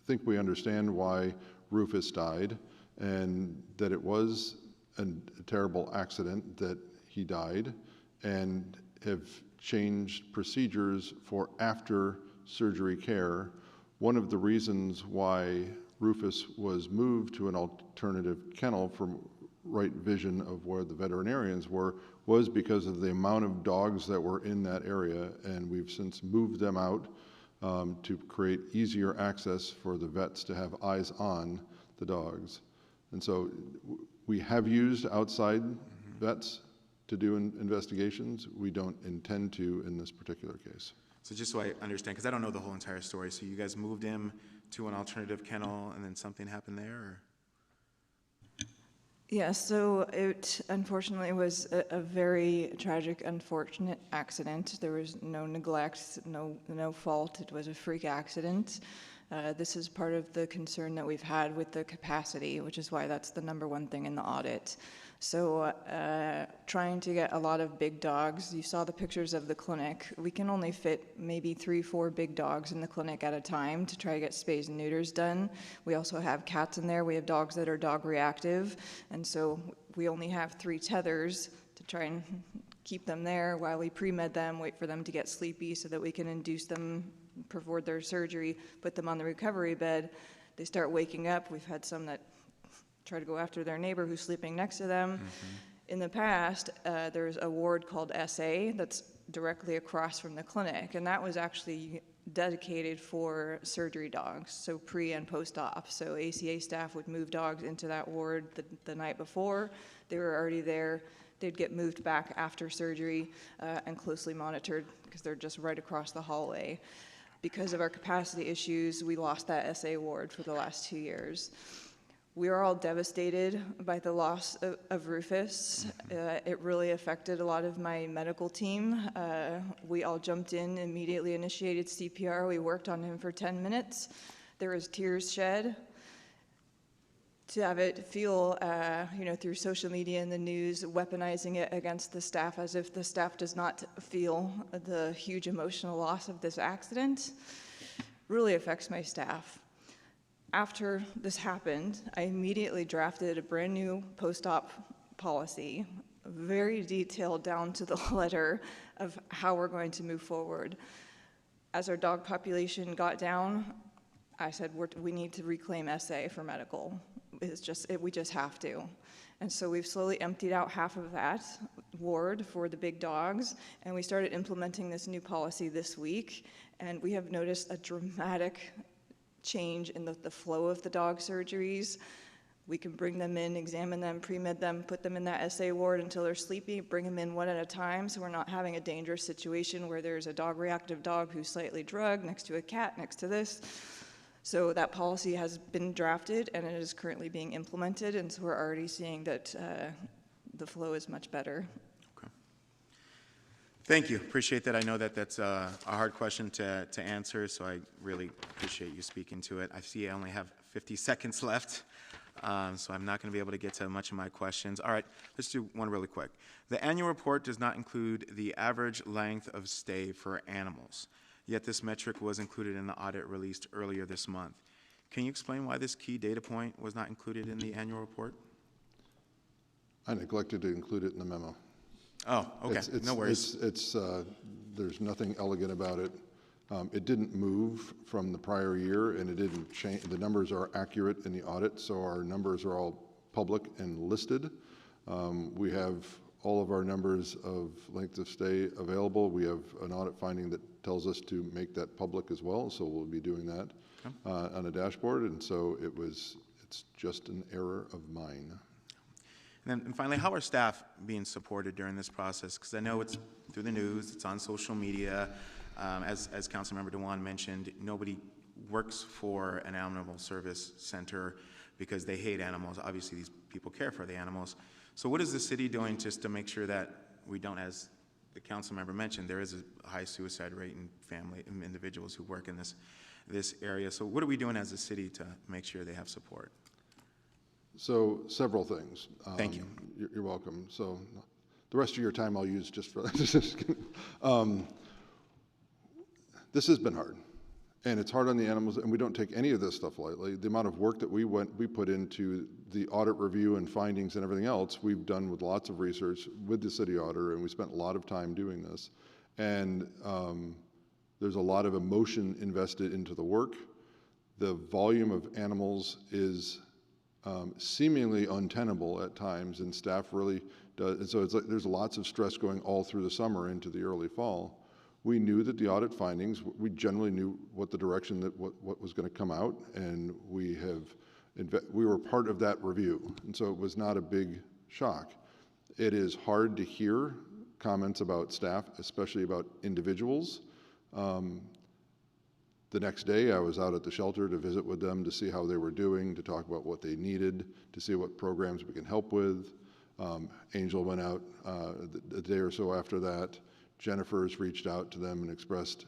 think we understand why Rufus died, and that it was a terrible accident that he died, and have changed procedures for after surgery care. One of the reasons why Rufus was moved to an alternative kennel from right vision of where the veterinarians were was because of the amount of dogs that were in that area, and we've since moved them out to create easier access for the vets to have eyes on the dogs. And so we have used outside vets to do investigations. We don't intend to in this particular case. So just so I understand, because I don't know the whole entire story, so you guys moved him to an alternative kennel and then something happened there? Or? Yeah, so it unfortunately was a very tragic, unfortunate accident. There was no neglect, no fault. It was a freak accident. This is part of the concern that we've had with the capacity, which is why that's the #1 thing in the audit. So trying to get a lot of big dogs, you saw the pictures of the clinic. We can only fit maybe 3-4 big dogs in the clinic at a time to try to get spays and neuters done. We also have cats in there. We have dogs that are dog reactive. And so we only have 3 tethers to try and keep them there while we pre-med them, wait for them to get sleepy so that we can induce them, perform their surgery, put them on the recovery bed. They start waking up. We've had some that try to go after their neighbor who's sleeping next to them. In the past, there's a ward called SA that's directly across from the clinic, and that was actually dedicated for surgery dogs, so pre and post-op. So ACA staff would move dogs into that ward the night before. They were already there. They'd get moved back after surgery and closely monitored because they're just right across the hallway. Because of our capacity issues, we lost that SA ward for the last 2 years. We are all devastated by the loss of Rufus. It really affected a lot of my medical team. We all jumped in, immediately initiated CPR. We worked on him for 10 minutes. There was tears shed. To have it feel, through social media and the news, weaponizing it against the staff as if the staff does not feel the huge emotional loss of this accident, really affects my staff. After this happened, I immediately drafted a brand new post-op policy, very detailed down to the letter of how we're going to move forward. As our dog population got down, I said, we need to reclaim SA for medical. We just have to. And so we've slowly emptied out half of that ward for the big dogs, and we started implementing this new policy this week, and we have noticed a dramatic change in the flow of the dog surgeries. We can bring them in, examine them, pre-med them, put them in that SA ward until they're sleepy, bring them in one at a time, so we're not having a dangerous situation where there's a dog-reactive dog who's slightly drugged next to a cat next to this. So that policy has been drafted and it is currently being implemented, and so we're already seeing that the flow is much better. Okay. Thank you. Appreciate that. I know that that's a hard question to answer, so I really appreciate you speaking to it. I see I only have 50 seconds left, so I'm not going to be able to get to much of my questions. All right, let's do one really quick. The annual report does not include the average length of stay for animals. Yet this metric was included in the audit released earlier this month. Can you explain why this key data point was not included in the annual report? I neglected to include it in the memo. Oh, okay, no worries. There's nothing elegant about it. It didn't move from the prior year, and it didn't change. The numbers are accurate in the audit, so our numbers are all public and listed. We have all of our numbers of length of stay available. We have an audit finding that tells us to make that public as well, so we'll be doing that on a dashboard, and so it's just an error of mine. And finally, how are staff being supported during this process? Because I know it's through the news, it's on social media. As Councilmember DeWan mentioned, nobody works for an animal service center because they hate animals. Obviously, these people care for the animals. So what is the city doing just to make sure that we don't, as the council member mentioned, there is a high suicide rate in family and individuals who work in this area. So what are we doing as a city to make sure they have support? So several things. Thank you. You're welcome. So the rest of your time I'll use just for this has been hard. And it's hard on the animals, and we don't take any of this stuff lightly. The amount of work that we put into the audit review and findings and everything else, we've done with lots of research with the city auditor, and we spent a lot of time doing this. And there's a lot of emotion invested into the work. The volume of animals is seemingly untenable at times, and staff really does. And so it's like there's lots of stress going all through the summer into the early fall. We knew that the audit findings, we generally knew what the direction that what was going to come out, and we were part of that review, and so it was not a big shock. It is hard to hear comments about staff, especially about individuals. The next day I was out at the shelter to visit with them to see how they were doing, to talk about what they needed, to see what programs we can help with. Angel went out a day or so after that. Jennifer's reached out to them and expressed,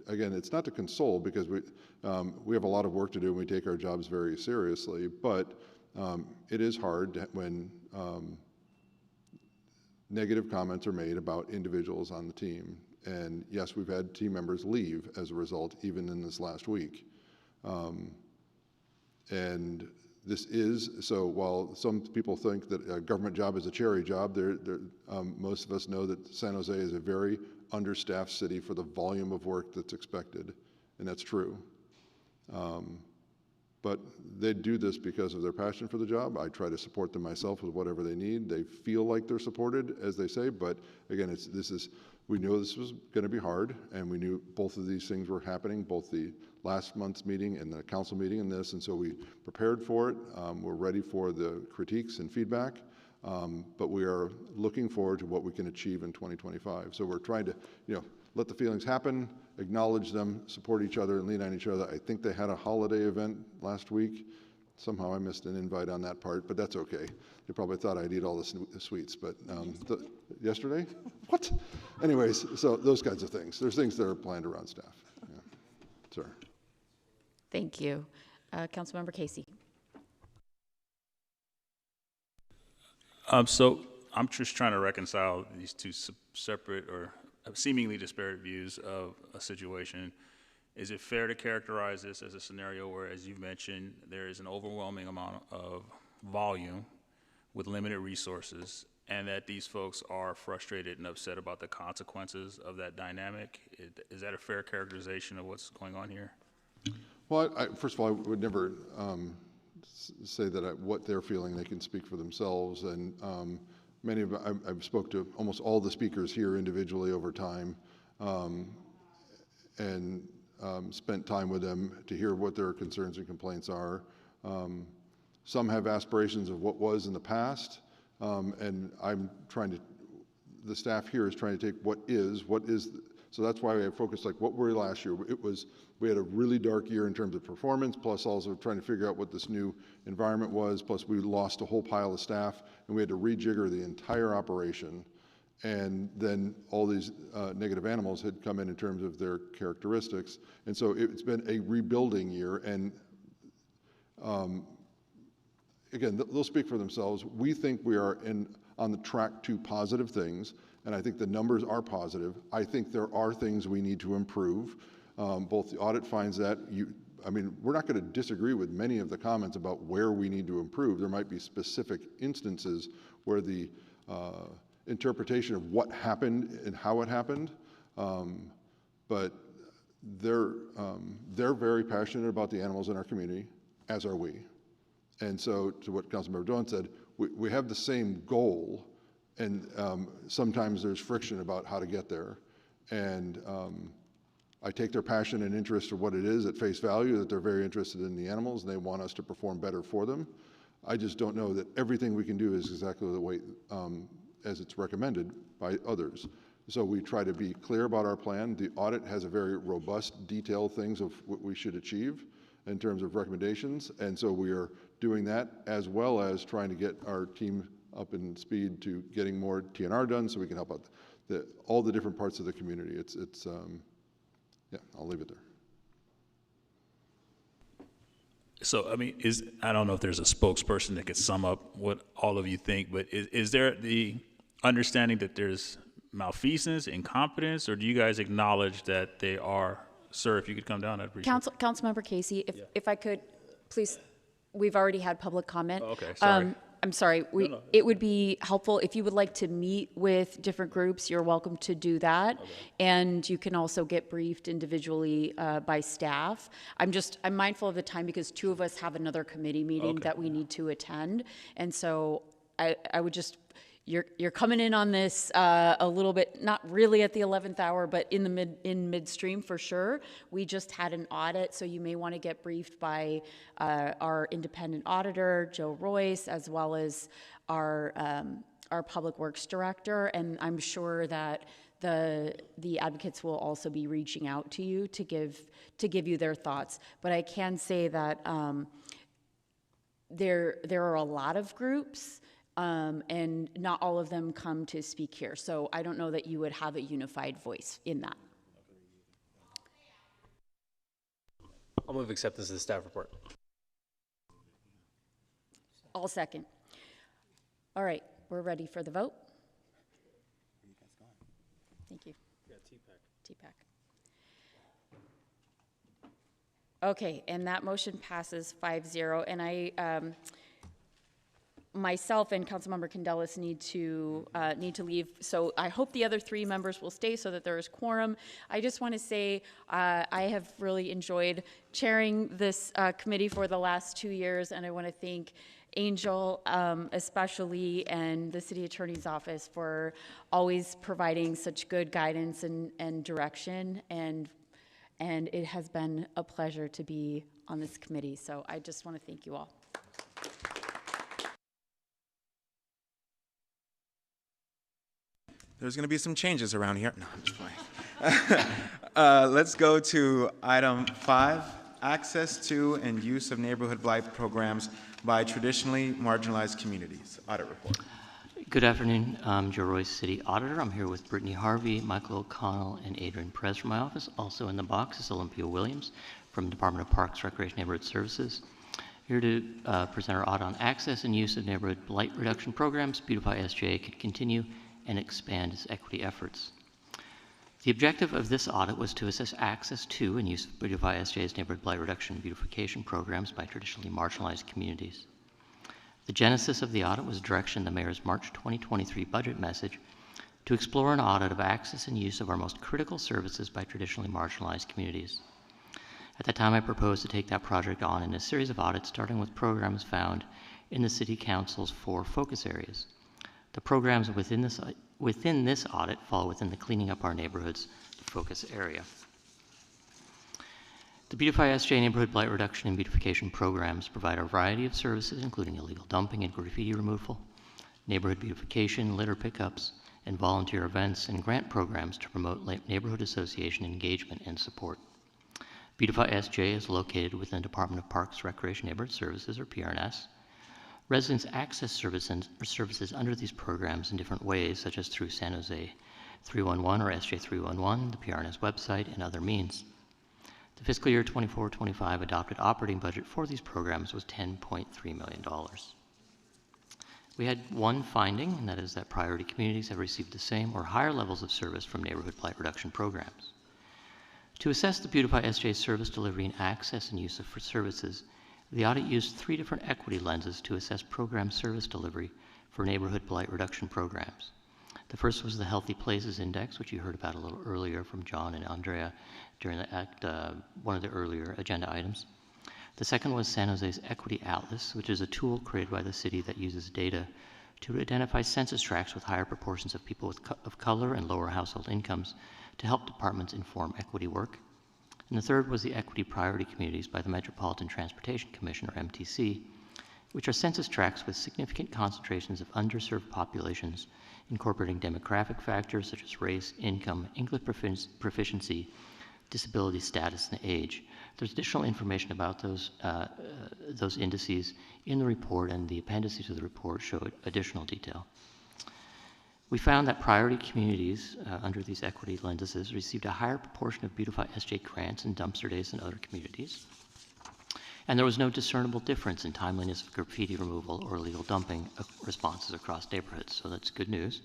again, it's not to console because we have a lot of work to do and we take our jobs very seriously, but it is hard when negative comments are made about individuals on the team. And yes, we've had team members leave as a result, even in this last week. And this is, so while some people think that a government job is a cherry job, most of us know that San Jose is a very understaffed city for the volume of work that's expected, and that's true. But they do this because of their passion for the job. I try to support them myself with whatever they need. They feel like they're supported, as they say, but again, this is we knew this was going to be hard, and we knew both of these things were happening, both the last month's meeting and the council meeting and this, and so we prepared for it. We're ready for the critiques and feedback, but we are looking forward to what we can achieve in 2025. So we're trying to, let the feelings happen, acknowledge them, support each other, and lean on each other. I think they had a holiday event last week. Somehow I missed an invite on that part, but that's okay. They probably thought I'd eat all the sweets, but yesterday? What? Anyways, so those kinds of things. There's things that are planned around staff. Yeah. Sir. Thank you. Councilmember Casey. So I'm just trying to reconcile these two separate or seemingly disparate views of a situation. Is it fair to characterize this as a scenario where, as you've mentioned, there is an overwhelming amount of volume with limited resources, and that these folks are frustrated and upset about the consequences of that dynamic? Is that a fair characterization of what's going on here? Well, first of all, I would never say that what they're feeling. They can speak for themselves, and many of I've spoke to almost all the speakers here individually over time, and spent time with them to hear what their concerns and complaints are. Some have aspirations of what was in the past, and the staff here is trying to take so that's why I focused, like, what were we last year? We had a really dark year in terms of performance, plus also trying to figure out what this new environment was, plus we lost a whole pile of staff, and we had to rejigger the entire operation. And then all these negative animals had come in terms of their characteristics. And so it's been a rebuilding year. And again, they'll speak for themselves. We think we are on the track to positive things, and I think the numbers are positive. I think there are things we need to improve. Both the audit finds that. We're not going to disagree with many of the comments about where we need to improve. There might be specific instances where the interpretation of what happened and how it happened, but they're very passionate about the animals in our community, as are we. And so, to what Councilmember Doan said, we have the same goal, and sometimes there's friction about how to get there. And I take their passion and interest of what it is at face value, that they're very interested in the animals and they want us to perform better for them. I just don't know that everything we can do is exactly the way as it's recommended by others. So we try to be clear about our plan. The audit has a very robust, detailed things of what we should achieve in terms of recommendations. And so we are doing that, as well as trying to get our team up in speed to getting more TNR done so we can help out all the different parts of the community. Yeah, I'll leave it there. So, I don't know if there's a spokesperson that could sum up what all of you think, but is there the understanding that there's malfeasance, incompetence, or do you guys acknowledge that they are? Sir, if you could come down, I'd appreciate it. Councilmember Casey, if I could, please, we've already had public comment. Oh, okay, sorry. I'm sorry. It would be helpful if you would like to meet with different groups, you're welcome to do that. Okay. And you can also get briefed individually by staff. I'm mindful of the time because two of us have another committee meeting that we need to attend. And so I would just, you're coming in on this a little bit, not really at the 11th hour, but in midstream for sure. We just had an audit, so you may want to get briefed by our independent auditor, Joe Royce, as well as our public works director, and I'm sure that the advocates will also be reaching out to you to give you their thoughts. But I can say that there are a lot of groups. And not all of them come to speak here. So I don't know that you would have a unified voice in that. I'll move acceptance of the staff report. I'll second. All right, we're ready for the vote. Thank you. Yeah, TPAC. Okay, and that motion passes 5-0. And I, myself and Councilmember Candelas need to leave. So I hope the other three members will stay so that there is quorum. I just want to say I have really enjoyed chairing this committee for the last 2 years, and I want to thank Angel especially, and the city attorney's office for always providing such good guidance and direction, and it has been a pleasure to be on this committee, so I just want to thank you all. There's going to be some changes around here. No, I'm just playing. Let's go to item 5, access to and use of neighborhood blight programs by traditionally marginalized communities. Audit report. Good afternoon. I'm Joe Royce, City Auditor. I'm here with Brittany Harvey, Michael O'Connell, and Adrian Perez from my office. Also in the box is Olympia Williams from Department of Parks, Recreation, Neighborhood Services. Here to present our audit on access and use of neighborhood blight reduction programs. ActivateSJ can continue and expand its equity efforts. The objective of this audit was to assess access to and use of ActivateSJ's neighborhood blight reduction and beautification programs by traditionally marginalized communities. The genesis of the audit was direction in the Mayor's March 2023 budget message to explore an audit of access and use of our most critical services by traditionally marginalized communities. At that time, I proposed to take that project on in a series of audits, starting with programs found in the City Council's 4 focus areas. The programs within this audit fall within the Cleaning Up Our Neighborhoods focus area. The ActivateSJ neighborhood blight reduction and beautification programs provide a variety of services, including illegal dumping and graffiti removal, neighborhood beautification, litter pickups, and volunteer events and grant programs to promote neighborhood association engagement and support. ActivateSJ is located within the Department of Parks, Recreation, Neighborhood Services, or PRNS. Residents access services under these programs in different ways, such as through San José 311 or SJ 311, the PRNS website, and other means. The fiscal year 24-25 adopted operating budget for these programs was $10.3 million. We had one finding, and that is that priority communities have received the same or higher levels of service from neighborhood blight reduction programs. To assess the ActivateSJ service delivery and access and use of services, the audit used 3 different equity lenses to assess program service delivery for neighborhood blight reduction programs. The first was the Healthy Places Index, which you heard about a little earlier from John and Andrea during one of the earlier agenda items. The second was San Jose's Equity Atlas, which is a tool created by the city that uses data to identify census tracts with higher proportions of people of color and lower household incomes to help departments inform equity work. And the third was the Equity Priority Communities by the Metropolitan Transportation Commission, or MTC, which are census tracts with significant concentrations of underserved populations, incorporating demographic factors such as race, income, English proficiency, disability status, and age. There's additional information about those indices in the report, and the appendices of the report show additional detail. We found that priority communities under these equity lenses received a higher proportion of ActivateSJ grants and dumpster days than other communities. And there was no discernible difference in timeliness of graffiti removal or illegal dumping responses across neighborhoods, so that's good news.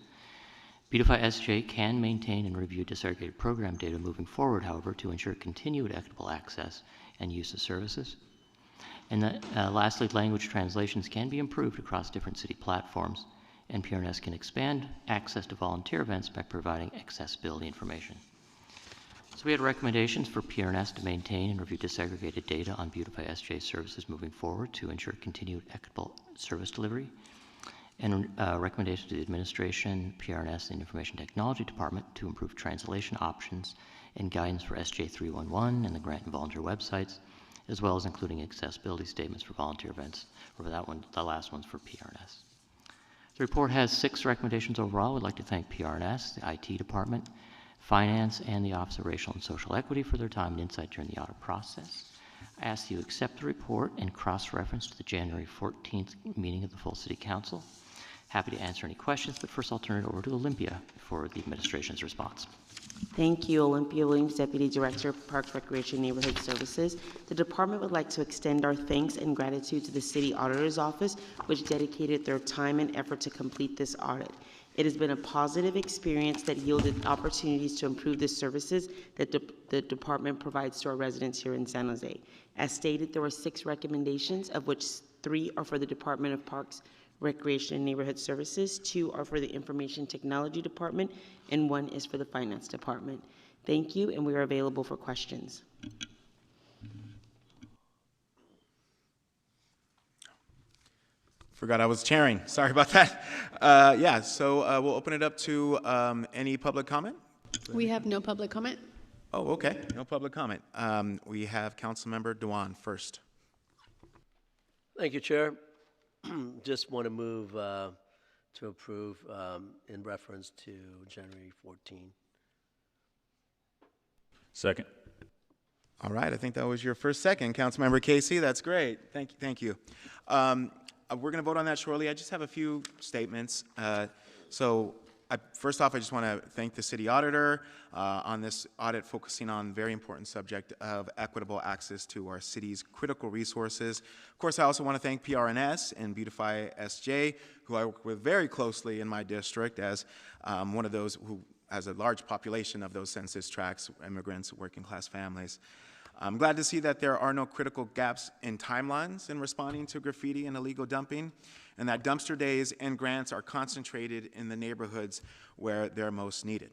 ActivateSJ can maintain and review disaggregated program data moving forward, however, to ensure continued equitable access and use of services. And lastly, language translations can be improved across different city platforms, and PRNS can expand access to volunteer events by providing accessibility information. So we had recommendations for PRNS to maintain and review disaggregated data on ActivateSJ services moving forward to ensure continued equitable service delivery, and recommendations to the administration, PRNS, and Information Technology Department to improve translation options and guidance for SJ 311 and the grant and volunteer websites, as well as including accessibility statements for volunteer events, or for that one, the last one's for PRNS. The report has 6 recommendations overall. We'd like to thank PRNS, the IT department, Finance, and the Office of Racial and Social Equity for their time and insight during the audit process. I ask you to accept the report and cross-reference to the January 14th meeting of the full City Council. Happy to answer any questions, but first I'll turn it over to Olympia for the administration's response. Thank you. Olympia Williams, Deputy Director of Parks, Recreation, Neighborhood Services. The department would like to extend our thanks and gratitude to the City Auditor's Office, which dedicated their time and effort to complete this audit. It has been a positive experience that yielded opportunities to improve the services that the department provides to our residents here in San Jose. As stated, there were 6 recommendations, of which 3 are for the Department of Parks, Recreation and Neighborhood Services, 2 are for the Information Technology Department, and 1 is for the Finance Department. Thank you, and we are available for questions. Forgot I was chairing. Sorry about that. Yeah, so we'll open it up to any public comment. We have no public comment. Oh, okay. No public comment. We have Councilmember Dewan first. Thank you, Chair. Just want to move to approve in reference to January 14. Second. All right, I think that was your first second, Councilmember Casey. That's great. Thank you. We're going to vote on that shortly. I just have a few statements. First off, I just want to thank the city auditor on this audit focusing on the very important subject of equitable access to our city's critical resources. Of course, I also want to thank PRNS and ActivateSJ, who I work with very closely in my district as one of those who has a large population of those census tracts, immigrants, working class families. I'm glad to see that there are no critical gaps in timelines in responding to graffiti and illegal dumping, and that dumpster days and grants are concentrated in the neighborhoods where they're most needed.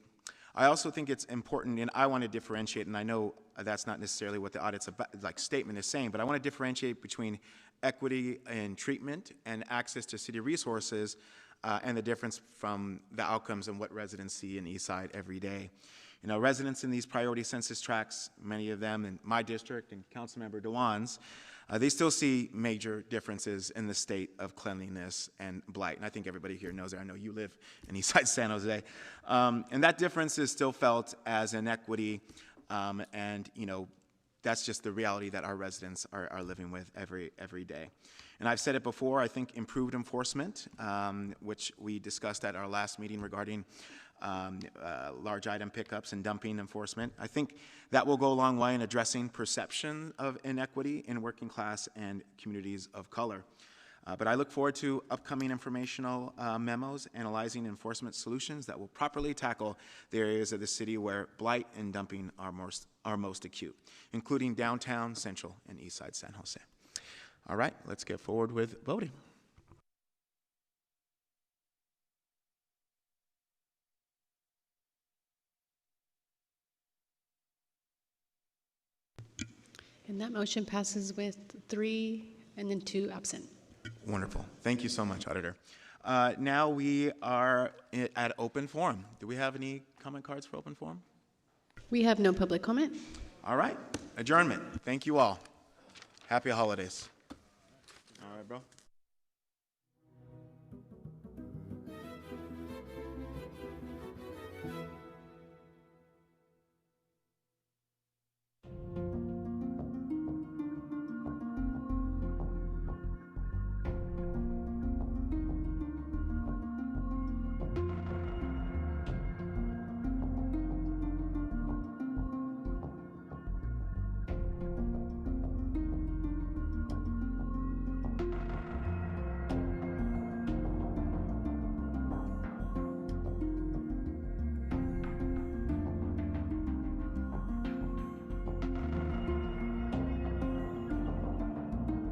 I also think it's important, and I want to differentiate, and I know that's not necessarily what the audit's statement is saying, but I want to differentiate between equity in treatment and access to city resources and the difference from the outcomes and what residents see in Eastside every day. You know, residents in these priority census tracts, many of them in my district and Councilmember Dewan's, they still see major differences in the state of cleanliness and blight. And I think everybody here knows that. I know you live in Eastside San Jose. And that difference is still felt as inequity. And, you know, that's just the reality that our residents are living with every day. And I've said it before, I think improved enforcement, which we discussed at our last meeting regarding large item pickups and dumping enforcement. I think that will go a long way in addressing perception of inequity in working class and communities of color. But I look forward to upcoming informational memos analyzing enforcement solutions that will properly tackle the areas of the city where blight and dumping are most acute, including downtown, central, and eastside San Jose. All right, let's get forward with voting. And that motion passes with 3 and then 2 absent. Wonderful. Thank you so much, Auditor. Now we are at open forum. Do we have any comment cards for open forum? We have no public comment. All right. Adjournment. Thank you all. Happy holidays. All right, bro.